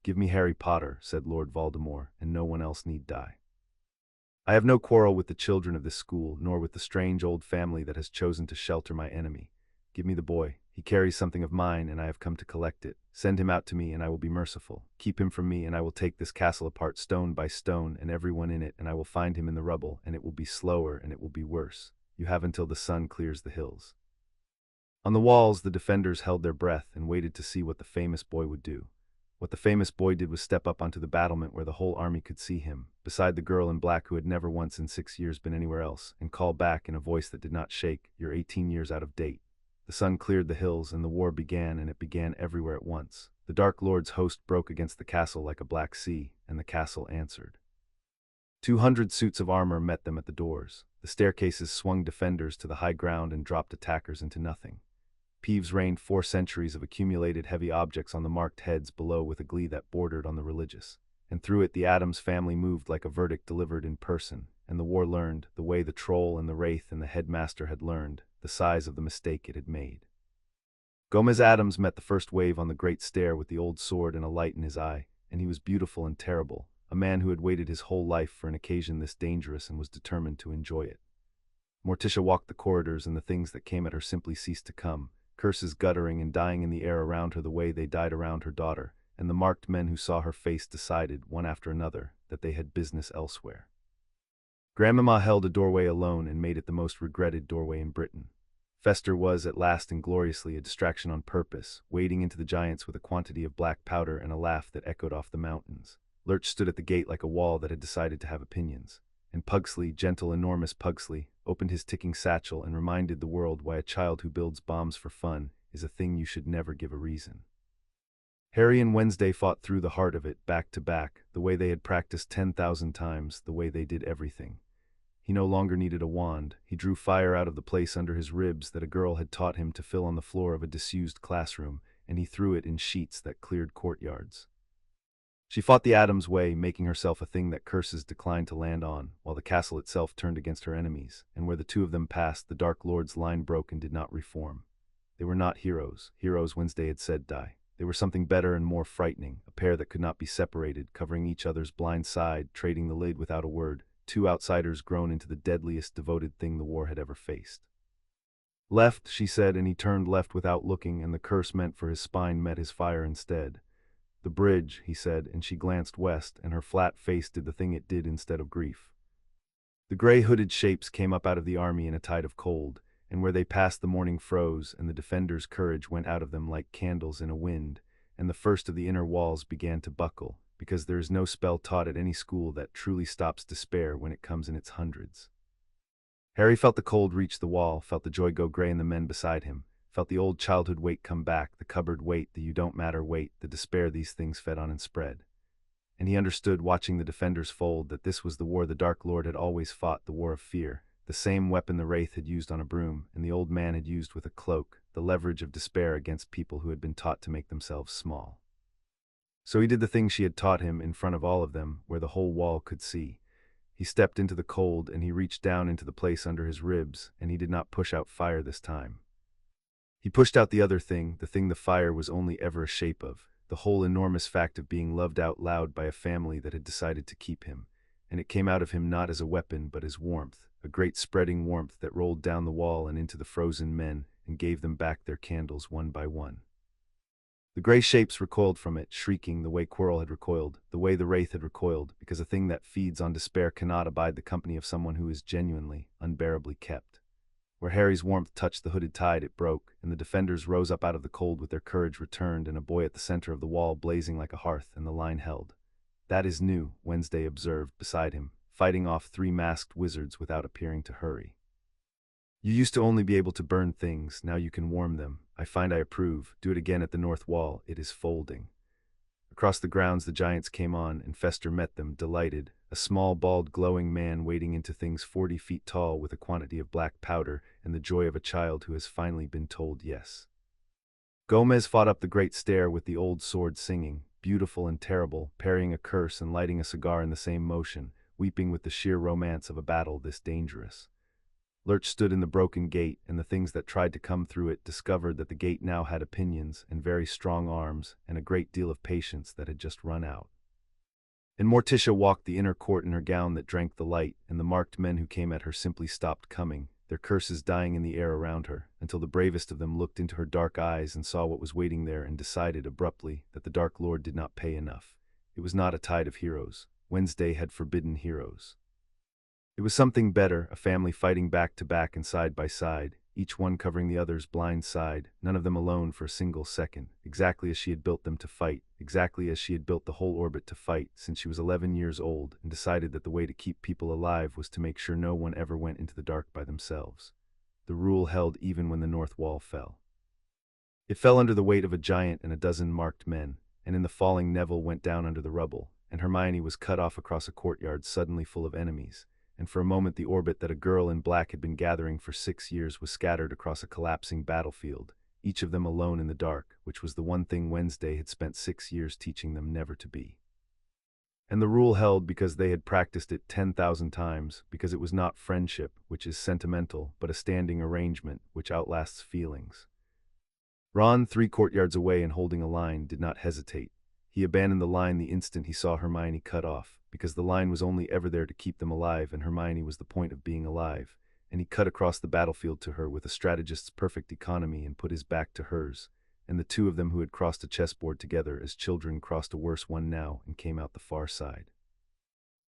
"Give me Harry Potter," said Lord Voldemort, "and no one else need die. I have no quarrel with the children of this school, nor with the strange old family that has chosen to shelter my enemy. Give me the boy. He carries something of mine, and I have come to collect it. Send him out to me, and I will be merciful. Keep him from me, and I will take this castle apart stone by stone, and everyone in it, and I will find him in the rubble, and it will be slower, and it will be worse. You have until the sun clears the hills." On the walls, the defenders held their breath and waited to see what the famous boy would do. What the famous boy did was step up onto the battlement where the whole army could see him, beside the girl in black who had never once in 6 years been anywhere else, and call back in a voice that did not shake, "You're 18 years out of date." The sun cleared the hills, and the war began, and it began everywhere at once. The Dark Lord's host broke against the castle like a black sea, and the castle answered. 200 suits of armor met them at the doors. The staircases swung defenders to the high ground and dropped attackers into nothing. Peeves rained 4 centuries of accumulated heavy objects on the marked heads below with a glee that bordered on the religious. And through it the Addams family moved like a verdict delivered in person, and the war learned, the way the troll and the wraith and the headmaster had learned, the size of the mistake it had made. Gomez Addams met the first wave on the great stair with the old sword and a light in his eye, and he was beautiful and terrible, a man who had waited his whole life for an occasion this dangerous and was determined to enjoy it. Morticia walked the corridors, and the things that came at her simply ceased to come, curses guttering and dying in the air around her the way they died around her daughter, and the marked men who saw her face decided, one after another, that they had business elsewhere. Grandmama held a doorway alone and made it the most regretted doorway in Britain. Fester was, at last and gloriously, a distraction on purpose, wading into the giants with a quantity of black powder and a laugh that echoed off the mountains. Lurch stood at the gate like a wall that had decided to have opinions, and Pugsley, gentle, enormous Pugsley, opened his ticking satchel and reminded the world why a child who builds bombs for fun is a thing you should never give a reason. Harry and Wednesday fought through the heart of it, back to back, the way they had practiced 10,000 times, the way they did everything. He no longer needed a wand. He drew fire out of the place under his ribs that a girl had taught him to fill on the floor of a disused classroom, and he threw it in sheets that cleared courtyards. She fought the Addams way, making herself a thing that curses declined to land on, while the castle itself turned against her enemies, and where the two of them passed, the Dark Lord's line broke and did not reform. They were not heroes. Heroes, Wednesday had said, die. They were something better and more frightening, a pair that could not be separated, covering each other's blind side, trading the lid without a word, 2 outsiders grown into the deadliest devoted thing the war had ever faced. Left, she said, and he turned left without looking, and the curse meant for his spine met his fire instead. The bridge, he said, and she glanced west, and her flat face did the thing it did instead of grief. The gray hooded shapes came up out of the army in a tide of cold, and where they passed the morning froze, and the defenders' courage went out of them like candles in a wind, and the first of the inner walls began to buckle, because there is no spell taught at any school that truly stops despair when it comes in its hundreds. Harry felt the cold reach the wall, felt the joy go gray in the men beside him, felt the old childhood weight come back, the cupboard weight, the you don't matter weight, the despair these things fed on and spread. And he understood, watching the defenders fold, that this was the war the Dark Lord had always fought, the war of fear, the same weapon the wraith had used on a broom, and the old man had used with a cloak, the leverage of despair against people who had been taught to make themselves small. So he did the thing she had taught him in front of all of them, where the whole wall could see. He stepped into the cold, and he reached down into the place under his ribs, and he did not push out fire this time. He pushed out the other thing, the thing the fire was only ever a shape of, the whole enormous fact of being loved out loud by a family that had decided to keep him, and it came out of him not as a weapon but as warmth, a great spreading warmth that rolled down the wall and into the frozen men and gave them back their candles one by one. The gray shapes recoiled from it, shrieking the way Quirrell had recoiled, the way the wraith had recoiled, because a thing that feeds on despair cannot abide the company of someone who is genuinely, unbearably kept. Where Harry's warmth touched the hooded tide, it broke, and the defenders rose up out of the cold with their courage returned, and a boy at the center of the wall blazing like a hearth, and the line held. That is new, Wednesday observed beside him, fighting off 3 masked wizards without appearing to hurry. You used to only be able to burn things, now you can warm them. I find I approve. Do it again at the north wall, it is folding. Across the grounds the giants came on, and Fester met them, delighted, a small, bald, glowing man wading into things 40 feet tall with a quantity of black powder and the joy of a child who has finally been told yes. Gomez fought up the great stair with the old sword singing, beautiful and terrible, parrying a curse and lighting a cigar in the same motion, weeping with the sheer romance of a battle this dangerous. Lurch stood in the broken gate, and the things that tried to come through it discovered that the gate now had opinions and very strong arms and a great deal of patience that had just run out. And Morticia walked the inner court in her gown that drank the light, and the marked men who came at her simply stopped coming, their curses dying in the air around her, until the bravest of them looked into her dark eyes and saw what was waiting there and decided abruptly that the Dark Lord did not pay enough. It was not a tide of heroes. Wednesday had forbidden heroes. It was something better, a family fighting back to back and side by side, each one covering the other's blind side, none of them alone for a single second, exactly as she had built them to fight, exactly as she had built the whole orbit to fight since she was 11 years old and decided that the way to keep people alive was to make sure no one ever went into the dark by themselves. The rule held even when the north wall fell. It fell under the weight of a giant and a dozen marked men, and in the falling Neville went down under the rubble, and Hermione was cut off across a courtyard suddenly full of enemies, and for a moment the orbit that a girl in black had been gathering for 6 years was scattered across a collapsing battlefield, each of them alone in the dark, which was the one thing Wednesday had spent 6 years teaching them never to be. And the rule held because they had practiced it 10,000 times, because it was not friendship, which is sentimental, but a standing arrangement, which outlasts feelings. Ron, 3 courtyards away and holding a line, did not hesitate. He abandoned the line the instant he saw Hermione cut off, because the line was only ever there to keep them alive and Hermione was the point of being alive, and he cut across the battlefield to her with a strategist's perfect economy and put his back to hers, and the two of them who had crossed a chessboard together as children crossed a worse one now and came out the far side.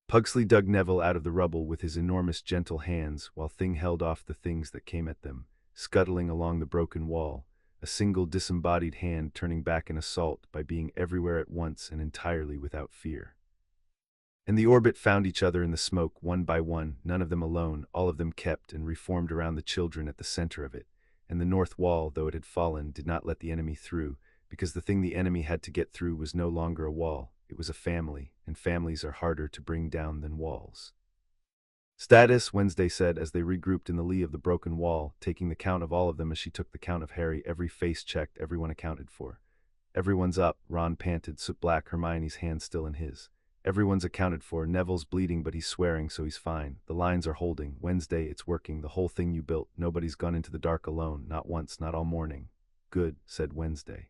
Pugsley dug Neville out of the rubble with his enormous gentle hands while Thing held off the things that came at them, scuttling along the broken wall, a single disembodied hand turning back in assault by being everywhere at once and entirely without fear. And the orbit found each other in the smoke one by one, none of them alone, all of them kept and reformed around the children at the center of it, and the north wall, though it had fallen, did not let the enemy through, because the thing the enemy had to get through was no longer a wall, it was a family, and families are harder to bring down than walls. Status, Wednesday said as they regrouped in the lee of the broken wall, taking the count of all of them as she took the count of Harry, every face checked, everyone accounted for. Everyone's up, Ron panted, soot black, Hermione's hand still in his. Everyone's accounted for, Neville's bleeding but he's swearing so he's fine. The lines are holding, Wednesday, it's working, the whole thing you built, nobody's gone into the dark alone, not once, not all morning. Good, said Wednesday.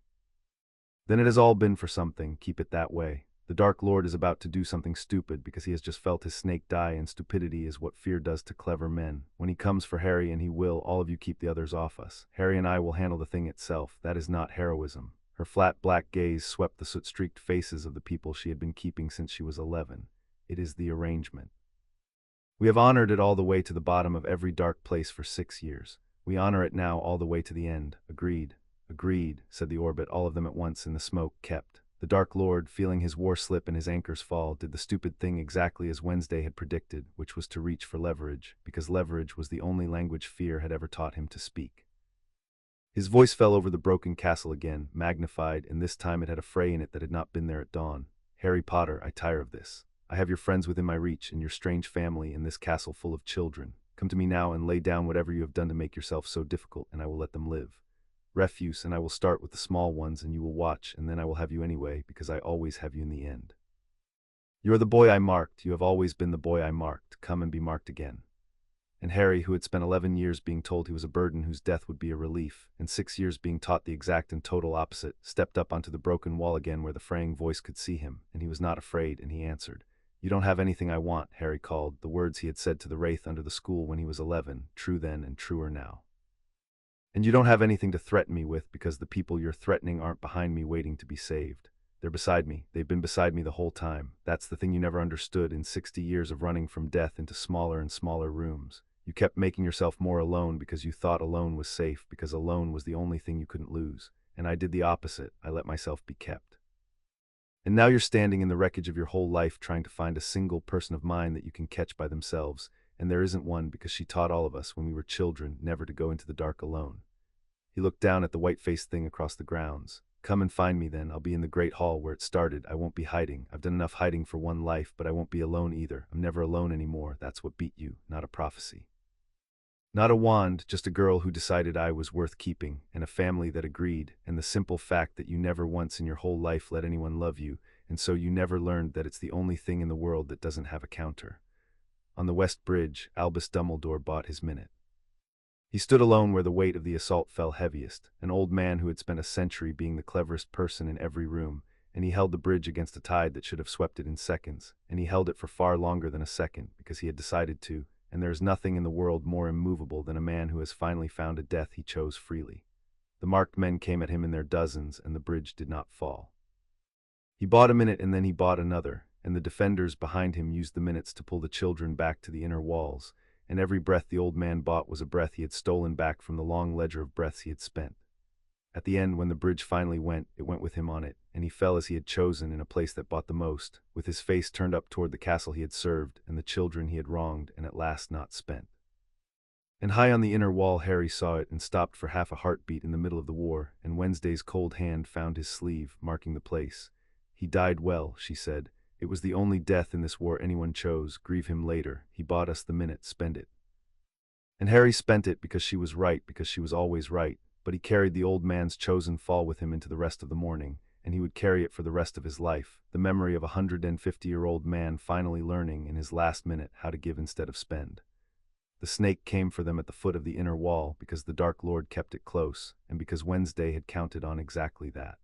Then it has all been for something, keep it that way. The Dark Lord is about to do something stupid because he has just felt his snake die, and stupidity is what fear does to clever men. When he comes for Harry, and he will, all of you keep the others off us. Harry and I will handle the thing itself. That is not heroism. Her flat black gaze swept the soot-streaked faces of the people she had been keeping since she was 11. It is the arrangement. We have honored it all the way to the bottom of every dark place for 6 years. We honor it now all the way to the end. Agreed. Agreed, said the orbit, all of them at once in the smoke, kept. The Dark Lord, feeling his war slip and his anchors fall, did the stupid thing exactly as Wednesday had predicted, which was to reach for leverage, because leverage was the only language fear had ever taught him to speak. His voice fell over the broken castle again, magnified, and this time it had a fray in it that had not been there at dawn. Harry Potter, I tire of this. I have your friends within my reach, and your strange family in this castle full of children. Come to me now and lay down whatever you have done to make yourself so difficult, and I will let them live. Refuse, and I will start with the small ones, and you will watch, and then I will have you anyway, because I always have you in the end. You are the boy I marked, you have always been the boy I marked, come and be marked again. And Harry, who had spent 11 years being told he was a burden whose death would be a relief, and 6 years being taught the exact and total opposite, stepped up onto the broken wall again where the fraying voice could see him, and he was not afraid, and he answered. You don't have anything I want, Harry called, the words he had said to the Wraith under the school when he was 11, true then and truer now. And you don't have anything to threaten me with because the people you're threatening aren't behind me waiting to be saved. They're beside me. They've been beside me the whole time. That's the thing you never understood in 60 years of running from death into smaller and smaller rooms. You kept making yourself more alone because you thought alone was safe, because alone was the only thing you couldn't lose. And I did the opposite. I let myself be kept. And now you're standing in the wreckage of your whole life trying to find a single person of mine that you can catch by themselves, and there isn't one because she taught all of us when we were children never to go into the dark alone. He looked down at the white-faced thing across the grounds. Come and find me then, I'll be in the great hall where it started, I won't be hiding, I've done enough hiding for one life, but I won't be alone either, I'm never alone anymore, that's what beat you, not a prophecy. Not a wand, just a girl who decided I was worth keeping, and a family that agreed, and the simple fact that you never once in your whole life let anyone love you, and so you never learned that it's the only thing in the world that doesn't have a counter. On the West Bridge, Albus Dumbledore bought his minute. He stood alone where the weight of the assault fell heaviest, an old man who had spent a century being the cleverest person in every room, and he held the bridge against a tide that should have swept it in seconds, and he held it for far longer than a second, because he had decided to, and there is nothing in the world more immovable than a man who has finally found a death he chose freely. The marked men came at him in their dozens, and the bridge did not fall. He bought a minute and then he bought another, and the defenders behind him used the minutes to pull the children back to the inner walls, and every breath the old man bought was a breath he had stolen back from the long ledger of breaths he had spent. At the end, when the bridge finally went, it went with him on it, and he fell as he had chosen in a place that bought the most, with his face turned up toward the castle he had served, and the children he had wronged and at last not spent. And high on the inner wall Harry saw it and stopped for half a heartbeat in the middle of the war, and Wednesday's cold hand found his sleeve, marking the place. He died well, she said. It was the only death in this war anyone chose. Grieve him later. He bought us the minute, spend it. And Harry spent it because she was right, because she was always right, but he carried the old man's chosen fall with him into the rest of the morning, and he would carry it for the rest of his life, the memory of a 150-year-old man finally learning in his last minute how to give instead of spend. The snake came for them at the foot of the inner wall because the Dark Lord kept it close, and because Wednesday had counted on exactly that.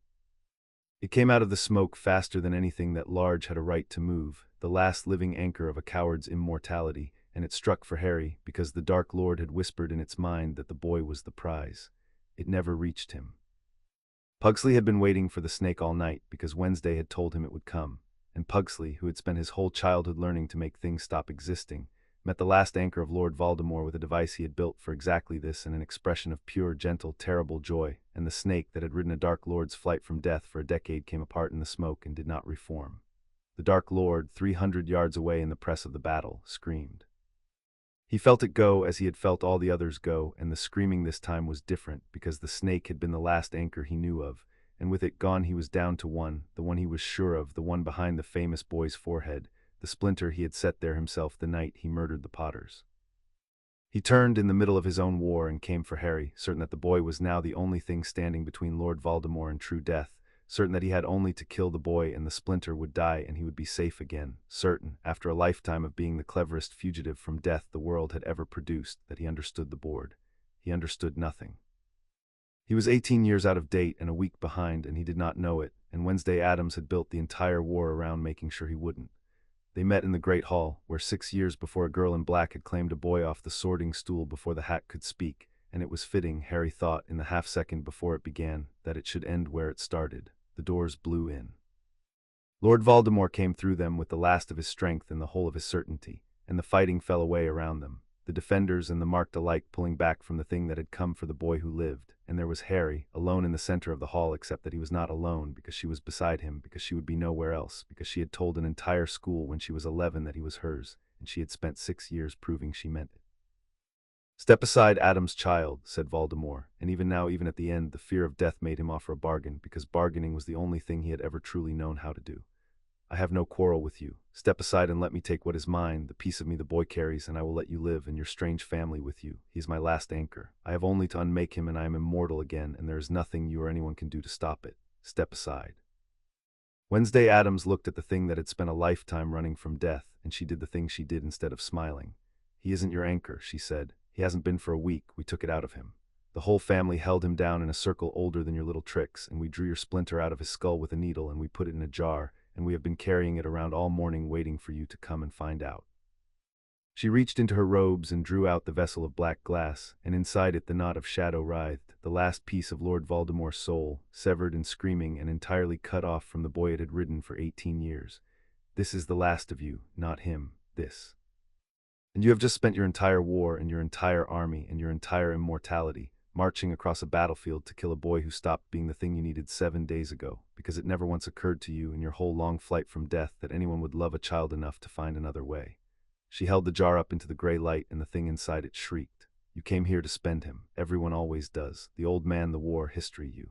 It came out of the smoke faster than anything that large had a right to move, the last living anchor of a coward's immortality, and it struck for Harry because the Dark Lord had whispered in its mind that the boy was the prize. It never reached him. Pugsley had been waiting for the snake all night because Wednesday had told him it would come, and Pugsley, who had spent his whole childhood learning to make things stop existing, met the last anchor of Lord Voldemort with a device he had built for exactly this and an expression of pure, gentle, terrible joy, and the snake that had ridden a Dark Lord's flight from death for a decade came apart in the smoke and did not reform. The Dark Lord, 300 yards away in the press of the battle, screamed. He felt it go as he had felt all the others go, and the screaming this time was different because the snake had been the last anchor he knew of, and with it gone he was down to one, the one he was sure of, the one behind the famous boy's forehead, the splinter he had set there himself the night he murdered the Potters. He turned in the middle of his own war and came for Harry, certain that the boy was now the only thing standing between Lord Voldemort and true death, certain that he had only to kill the boy and the splinter would die and he would be safe again, certain, after a lifetime of being the cleverest fugitive from death the world had ever produced, that he understood the board. He understood nothing. He was 18 years out of date and a week behind, and he did not know it, and Wednesday Addams had built the entire war around making sure he wouldn't. They met in the Great Hall, where 6 years before a girl in black had claimed a boy off the sorting stool before the hat could speak, and it was fitting, Harry thought in the half-second before it began, that it should end where it started. The doors blew in. Lord Voldemort came through them with the last of his strength and the whole of his certainty, and the fighting fell away around them, the defenders and the marked alike pulling back from the thing that had come for the boy who lived, and there was Harry, alone in the center of the hall, except that he was not alone because she was beside him, because she would be nowhere else, because she had told an entire school when she was 11 that he was hers, and she had spent 6 years proving she meant it. "Step aside, Addams, child," said Voldemort, and even now, even at the end, the fear of death made him offer a bargain, because bargaining was the only thing he had ever truly known how to do. "I have no quarrel with you. Step aside and let me take what is mine, the piece of me the boy carries, and I will let you live and your strange family with you. He is my last anchor. I have only to unmake him and I am immortal again, and there is nothing you or anyone can do to stop it. Step aside." Wednesday Addams looked at the thing that had spent a lifetime running from death, and she did the thing she did instead of smiling. "He isn't your anchor," she said. "He hasn't been for a week. We took it out of him. The whole family held him down in a circle older than your little tricks, and we drew your splinter out of his skull with a needle, and we put it in a jar, and we have been carrying it around all morning waiting for you to come and find out." She reached into her robes and drew out the vessel of black glass, and inside it the knot of shadow writhed, the last piece of Lord Voldemort's soul, severed and screaming and entirely cut off from the boy it had ridden for 18 years. "This is the last of you, not him, this. And you have just spent your entire war and your entire army and your entire immortality marching across a battlefield to kill a boy who stopped being the thing you needed 7 days ago, because it never once occurred to you in your whole long flight from death that anyone would love a child enough to find another way." She held the jar up into the gray light, and the thing inside it shrieked. "You came here to spend him. Everyone always does. The old man, the war, history, you.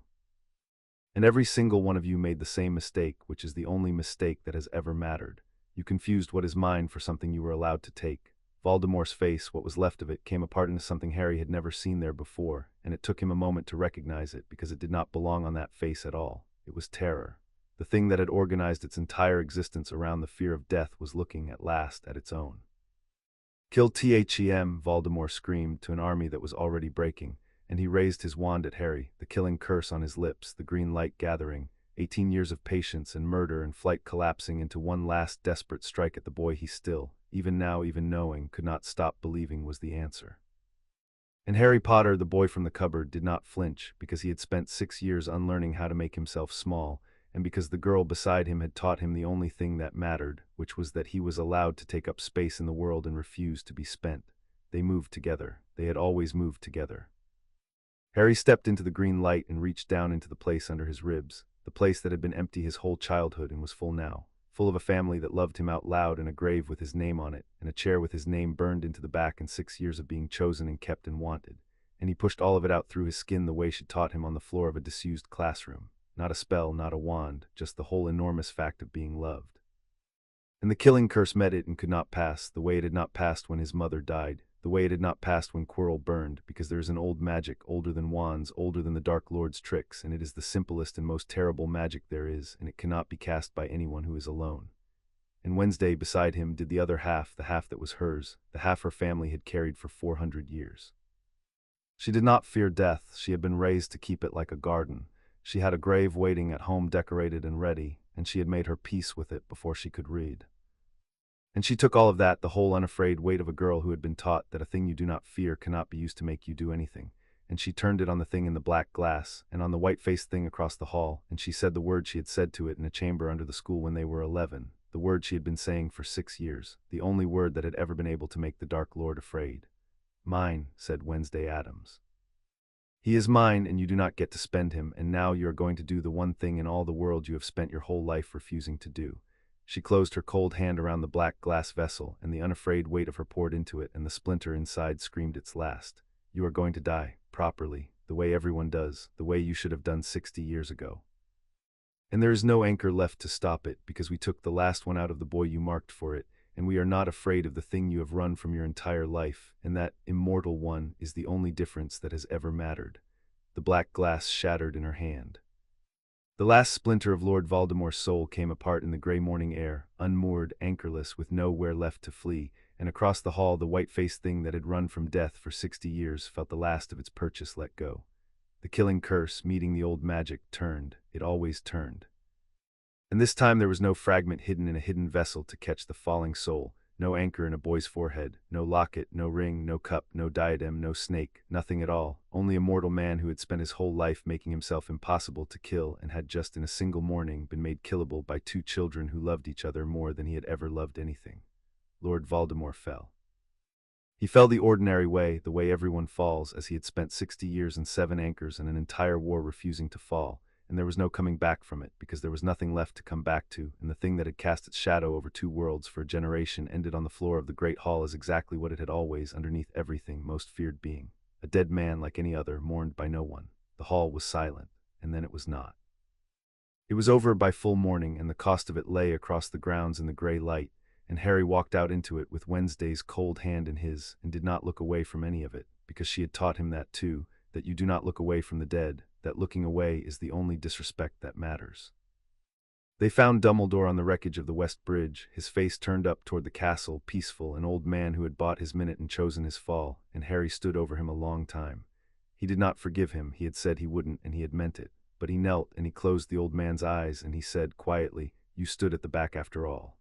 And every single one of you made the same mistake, which is the only mistake that has ever mattered. You confused what is mine for something you were allowed to take." Voldemort's face, what was left of it, came apart into something Harry had never seen there before, and it took him a moment to recognize it, because it did not belong on that face at all. It was terror. The thing that had organized its entire existence around the fear of death was looking, at last, at its own. "Kill Them," Voldemort screamed to an army that was already breaking, and he raised his wand at Harry, the killing curse on his lips, the green light gathering, 18 years of patience and murder and flight collapsing into one last desperate strike at the boy he still, even now, even knowing, could not stop believing was the answer. And Harry Potter, the boy from the cupboard, did not flinch, because he had spent 6 years unlearning how to make himself small, and because the girl beside him had taught him the only thing that mattered, which was that he was allowed to take up space in the world and refuse to be spent. They moved together. They had always moved together. Harry stepped into the green light and reached down into the place under his ribs, the place that had been empty his whole childhood and was full now, full of a family that loved him out loud and a grave with his name on it, and a chair with his name burned into the back and 6 years of being chosen and kept and wanted. And he pushed all of it out through his skin the way she'd taught him on the floor of a disused classroom. Not a spell, not a wand, just the whole enormous fact of being loved. And the killing curse met it and could not pass, the way it had not passed when his mother died, the way it had not passed when Quirrell burned, because there is an old magic, older than wands, older than the Dark Lord's tricks, and it is the simplest and most terrible magic there is, and it cannot be cast by anyone who is alone. And Wednesday, beside him, did the other half, the half that was hers, the half her family had carried for 400 years. She did not fear death. She had been raised to keep it like a garden. She had a grave waiting at home decorated and ready, and she had made her peace with it before she could read. And she took all of that, the whole unafraid weight of a girl who had been taught that a thing you do not fear cannot be used to make you do anything, and she turned it on the thing in the black glass, and on the white-faced thing across the hall, and she said the word she had said to it in a chamber under the school when they were 11, the word she had been saying for 6 years, the only word that had ever been able to make the Dark Lord afraid. "Mine," said Wednesday Addams. "He is mine, and you do not get to spend him, and now you are going to do the one thing in all the world you have spent your whole life refusing to do." She closed her cold hand around the black glass vessel, and the unafraid weight of her poured into it, and the splinter inside screamed its last. "You are going to die, properly, the way everyone does, the way you should have done 60 years ago. And there is no anchor left to stop it, because we took the last one out of the boy you marked for it, and we are not afraid of the thing you have run from your entire life, and that immortal one is the only difference that has ever mattered." The black glass shattered in her hand. The last splinter of Lord Voldemort's soul came apart in the grey morning air, unmoored, anchorless, with nowhere left to flee, and across the hall the white-faced thing that had run from death for 60 years felt the last of its purchase let go. The killing curse, meeting the old magic, turned. It always turned. And this time there was no fragment hidden in a hidden vessel to catch the falling soul, no anchor in a boy's forehead, no locket, no ring, no cup, no diadem, no snake, nothing at all, only a mortal man who had spent his whole life making himself impossible to kill and had just in a single morning been made killable by 2 children who loved each other more than he had ever loved anything. Lord Voldemort fell. He fell the ordinary way, the way everyone falls, as he had spent 60 years and 7 anchors and an entire war refusing to fall, and there was no coming back from it, because there was nothing left to come back to, and the thing that had cast its shadow over 2 worlds for a generation ended on the floor of the great hall as exactly what it had always, underneath everything, most feared being. A dead man like any other, mourned by no one. The hall was silent, and then it was not. It was over by full morning, and the cost of it lay across the grounds in the grey light, and Harry walked out into it with Wednesday's cold hand in his, and did not look away from any of it, because she had taught him that too, that you do not look away from the dead, that looking away is the only disrespect that matters. They found Dumbledore on the wreckage of the West Bridge, his face turned up toward the castle, peaceful, an old man who had bought his minute and chosen his fall, and Harry stood over him a long time. He did not forgive him, he had said he wouldn't, and he had meant it, but he knelt and he closed the old man's eyes, and he said quietly, "You stood at the back after all.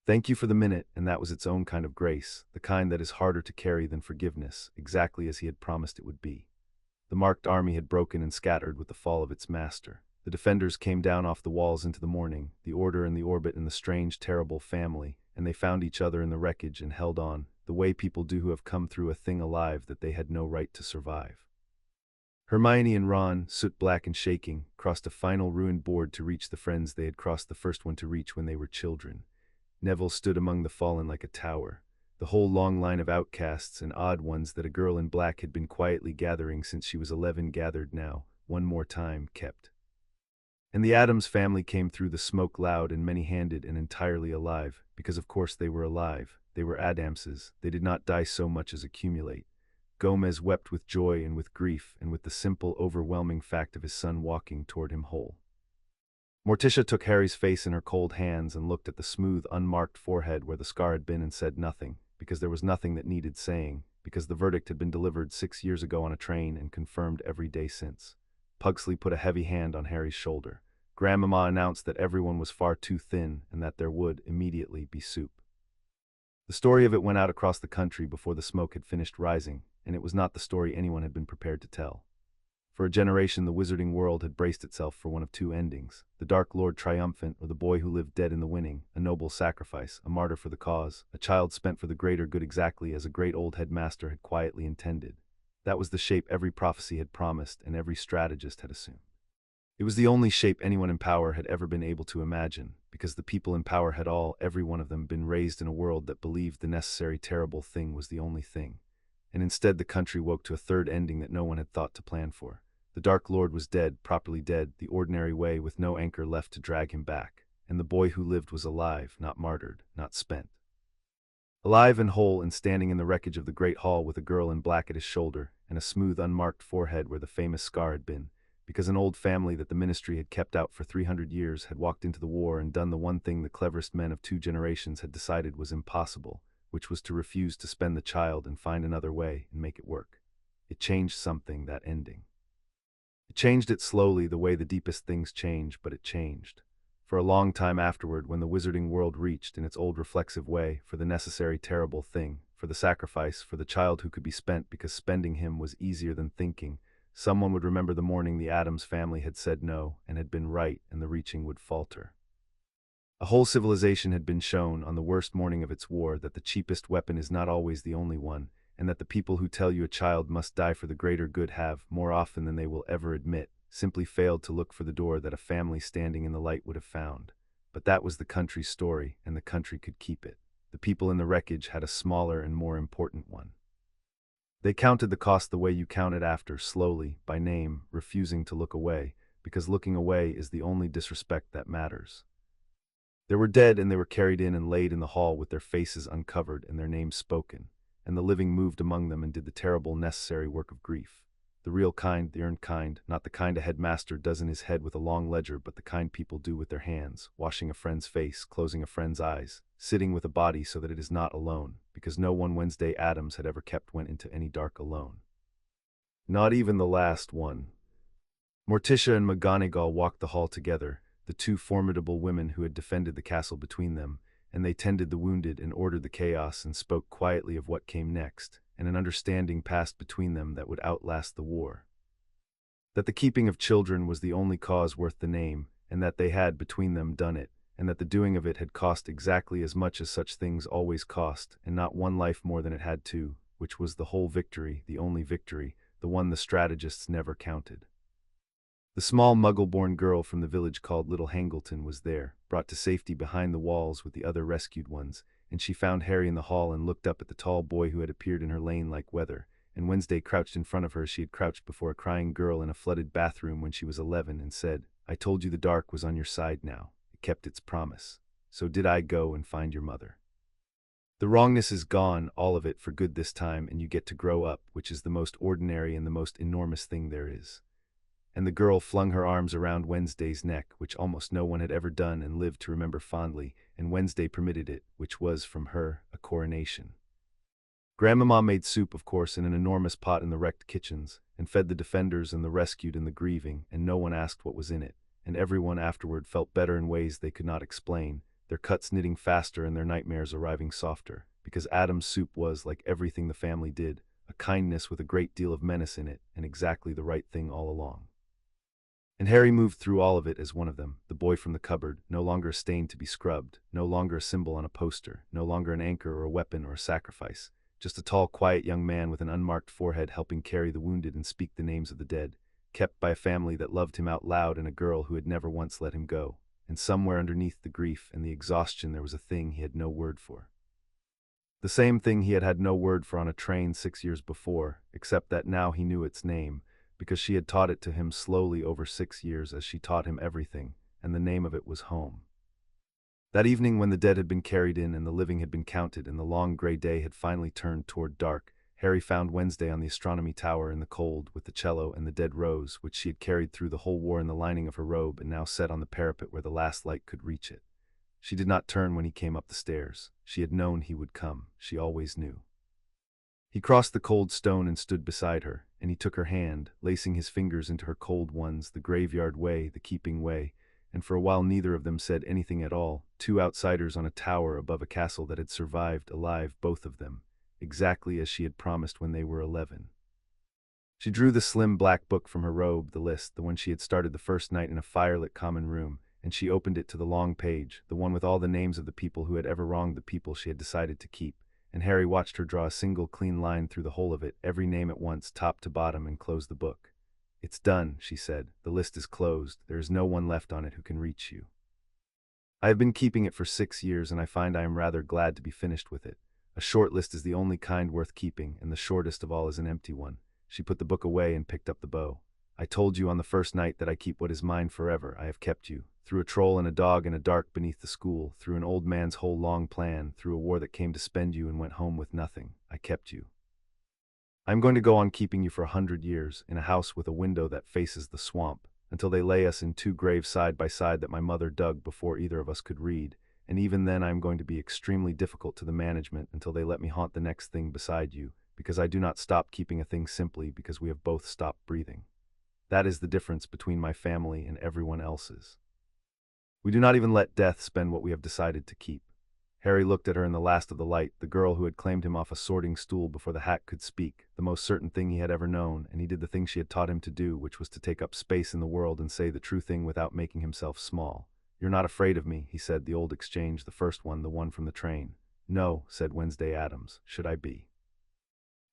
Thank you for the minute," and that was its own kind of grace, the kind that is harder to carry than forgiveness, exactly as he had promised it would be. The marked army had broken and scattered with the fall of its master. The defenders came down off the walls into the morning, the Order and the Orbit and the strange, terrible family, and they found each other in the wreckage and held on, the way people do who have come through a thing alive that they had no right to survive. Hermione and Ron, soot-black and shaking, crossed a final ruined board to reach the friends they had crossed the first one to reach when they were children. Neville stood among the fallen like a tower. The whole long line of outcasts and odd ones that a girl in black had been quietly gathering since she was 11 gathered now, one more time, kept. And the Addams family came through the smoke loud and many-handed and entirely alive, because of course they were alive. They were Addamses. They did not die so much as accumulate. Gomez wept with joy and with grief and with the simple, overwhelming fact of his son walking toward him whole. Morticia took Harry's face in her cold hands and looked at the smooth, unmarked forehead where the scar had been and said nothing, because there was nothing that needed saying, because the verdict had been delivered 6 years ago on a train and confirmed every day since. Pugsley put a heavy hand on Harry's shoulder. Grandmama announced that everyone was far too thin and that there would, immediately, be soup. The story of it went out across the country before the smoke had finished rising, and it was not the story anyone had been prepared to tell. For a generation, the wizarding world had braced itself for one of two endings: the Dark Lord triumphant, or the boy who lived dead in the winning, a noble sacrifice, a martyr for the cause, a child spent for the greater good, exactly as a great old headmaster had quietly intended. That was the shape every prophecy had promised and every strategist had assumed. It was the only shape anyone in power had ever been able to imagine, because the people in power had all, every one of them, been raised in a world that believed the necessary terrible thing was the only thing. And instead the country woke to a third ending that no one had thought to plan for. The Dark Lord was dead, properly dead, the ordinary way, with no anchor left to drag him back. And the boy who lived was alive, not martyred, not spent. Alive and whole and standing in the wreckage of the great hall with a girl in black at his shoulder and a smooth unmarked forehead where the famous scar had been, because an old family that the ministry had kept out for 300 years had walked into the war and done the one thing the cleverest men of 2 generations had decided was impossible, which was to refuse to spend the child and find another way and make it work. It changed something, that ending. It changed it slowly, the way the deepest things change, but it changed. For a long time afterward, when the wizarding world reached, in its old reflexive way, for the necessary terrible thing, for the sacrifice, for the child who could be spent because spending him was easier than thinking, someone would remember the morning the Addams family had said no and had been right, and the reaching would falter. A whole civilization had been shown, on the worst morning of its war, that the cheapest weapon is not always the only one, and that the people who tell you a child must die for the greater good have, more often than they will ever admit, simply failed to look for the door that a family standing in the light would have found. But that was the country's story, and the country could keep it. The people in the wreckage had a smaller and more important one. They counted the cost the way you count it after, slowly, by name, refusing to look away, because looking away is the only disrespect that matters. They were dead, and they were carried in and laid in the hall with their faces uncovered and their names spoken, and the living moved among them and did the terrible necessary work of grief. The real kind, the earned kind, not the kind a headmaster does in his head with a long ledger, but the kind people do with their hands, washing a friend's face, closing a friend's eyes, sitting with a body so that it is not alone, because no one Wednesday Addams had ever went into any dark alone. Not even the last one. Morticia and McGonagall walked the hall together, the 2 formidable women who had defended the castle between them, and they tended the wounded and ordered the chaos and spoke quietly of what came next, and an understanding passed between them that would outlast the war. That the keeping of children was the only cause worth the name, and that they had between them done it, and that the doing of it had cost exactly as much as such things always cost, and not one life more than it had to, which was the whole victory, the only victory, the one the strategists never counted. The small Muggle-born girl from the village called Little Hangleton was there, brought to safety behind the walls with the other rescued ones, and she found Harry in the hall and looked up at the tall boy who had appeared in her lane like weather, and Wednesday crouched in front of her as she had crouched before a crying girl in a flooded bathroom when she was 11, and said, "I told you the dark was on your side now. It kept its promise. So did I go and find your mother. The wrongness is gone, all of it, for good this time, and you get to grow up, which is the most ordinary and the most enormous thing there is." And the girl flung her arms around Wednesday's neck, which almost no one had ever done and lived to remember fondly, and Wednesday permitted it, which was, from her, a coronation. Grandmama made soup, of course, in an enormous pot in the wrecked kitchens, and fed the defenders and the rescued and the grieving, and no one asked what was in it, and everyone afterward felt better in ways they could not explain, their cuts knitting faster and their nightmares arriving softer, because Addams' soup was, like everything the family did, a kindness with a great deal of menace in it, and exactly the right thing all along. And Harry moved through all of it as one of them, the boy from the cupboard, no longer a stain to be scrubbed, no longer a symbol on a poster, no longer an anchor or a weapon or a sacrifice, just a tall, quiet young man with an unmarked forehead helping carry the wounded and speak the names of the dead, kept by a family that loved him out loud and a girl who had never once let him go, and somewhere underneath the grief and the exhaustion there was a thing he had no word for. The same thing he had had no word for on a train 6 years before, except that now he knew its name, because she had taught it to him slowly over 6 years as she taught him everything, and the name of it was home. That evening, when the dead had been carried in and the living had been counted and the long gray day had finally turned toward dark, Harry found Wednesday on the astronomy tower in the cold with the cello and the dead rose, which she had carried through the whole war in the lining of her robe and now set on the parapet where the last light could reach it. She did not turn when he came up the stairs. She had known he would come. She always knew. He crossed the cold stone and stood beside her, and he took her hand, lacing his fingers into her cold ones, the graveyard way, the keeping way, and for a while neither of them said anything at all, 2 outsiders on a tower above a castle that had survived, alive, both of them, exactly as she had promised when they were 11. She drew the slim black book from her robe, the list, the one she had started the first night in a firelit common room, and she opened it to the long page, the one with all the names of the people who had ever wronged the people she had decided to keep, and Harry watched her draw a single clean line through the whole of it, every name at once, top to bottom, and close the book. "It's done," she said. "The list is closed. There is no one left on it who can reach you. I have been keeping it for 6 years, and I find I am rather glad to be finished with it. A short list is the only kind worth keeping, and the shortest of all is an empty one." She put the book away and picked up the bow. "I told you on the first night that I keep what is mine forever. I have kept you. Through a troll and a dog in a dark beneath the school, through an old man's whole long plan, through a war that came to spend you and went home with nothing, I kept you. I am going to go on keeping you for 100 years, in a house with a window that faces the swamp, until they lay us in 2 graves side by side that my mother dug before either of us could read, and even then I am going to be extremely difficult to the management until they let me haunt the next thing beside you, because I do not stop keeping a thing simply because we have both stopped breathing. That is the difference between my family and everyone else's. We do not even let death spend what we have decided to keep." Harry looked at her in the last of the light, the girl who had claimed him off a sorting stool before the hat could speak, the most certain thing he had ever known, and he did the thing she had taught him to do, which was to take up space in the world and say the true thing without making himself small. "You're not afraid of me," he said, the old exchange, the first one, the one from the train. "No," said Wednesday Addams. "Should I be?"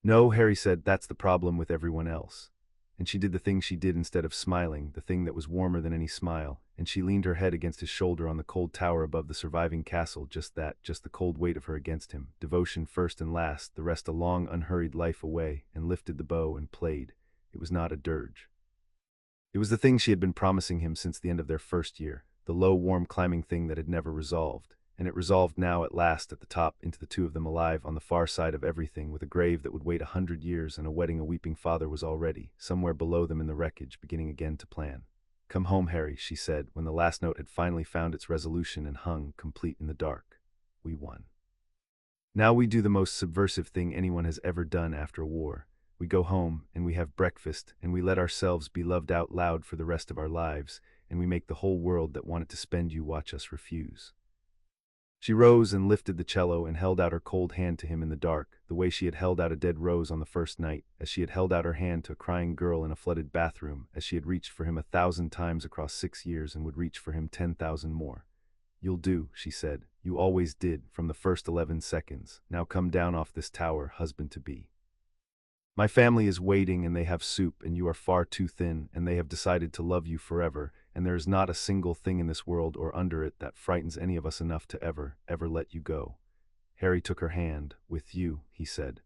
"No," Harry said, "that's the problem with everyone else." And she did the thing she did instead of smiling, the thing that was warmer than any smile, and she leaned her head against his shoulder on the cold tower above the surviving castle, just that, just the cold weight of her against him, devotion first and last, the rest a long, unhurried life away, and lifted the bow and played. It was not a dirge. It was the thing she had been promising him since the end of their first year, the low, warm, climbing thing that had never resolved. And it resolved now at last at the top, into the two of them alive on the far side of everything, with a grave that would wait 100 years and a wedding a weeping father was already, somewhere below them in the wreckage, beginning again to plan. "Come home, Harry," she said, when the last note had finally found its resolution and hung, complete in the dark. "We won. Now we do the most subversive thing anyone has ever done after a war. We go home, and we have breakfast, and we let ourselves be loved out loud for the rest of our lives, and we make the whole world that wanted to spend you watch us refuse." She rose and lifted the cello and held out her cold hand to him in the dark, the way she had held out a dead rose on the first night, as she had held out her hand to a crying girl in a flooded bathroom, as she had reached for him 1,000 times across 6 years and would reach for him 10,000 more. "You'll do," she said. "You always did, from the first 11 seconds. Now come down off this tower, husband-to-be. My family is waiting, and they have soup, and you are far too thin, and they have decided to love you forever, and there is not a single thing in this world or under it that frightens any of us enough to ever let you go." Harry took her hand. "With you," he said.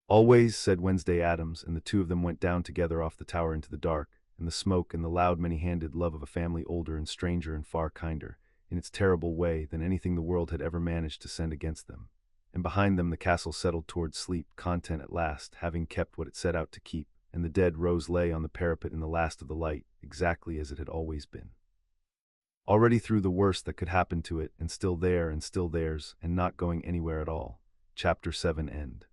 "Always," said Wednesday Addams, and the two of them went down together off the tower into the dark, and the smoke and the loud many-handed love of a family older and stranger and far kinder, in its terrible way, than anything the world had ever managed to send against them. And behind them the castle settled towards sleep, content at last, having kept what it set out to keep, and the dead rose lay on the parapet in the last of the light, exactly as it had always been. Already through the worst that could happen to it, and still there, and still theirs, and not going anywhere at all. Chapter 7 End.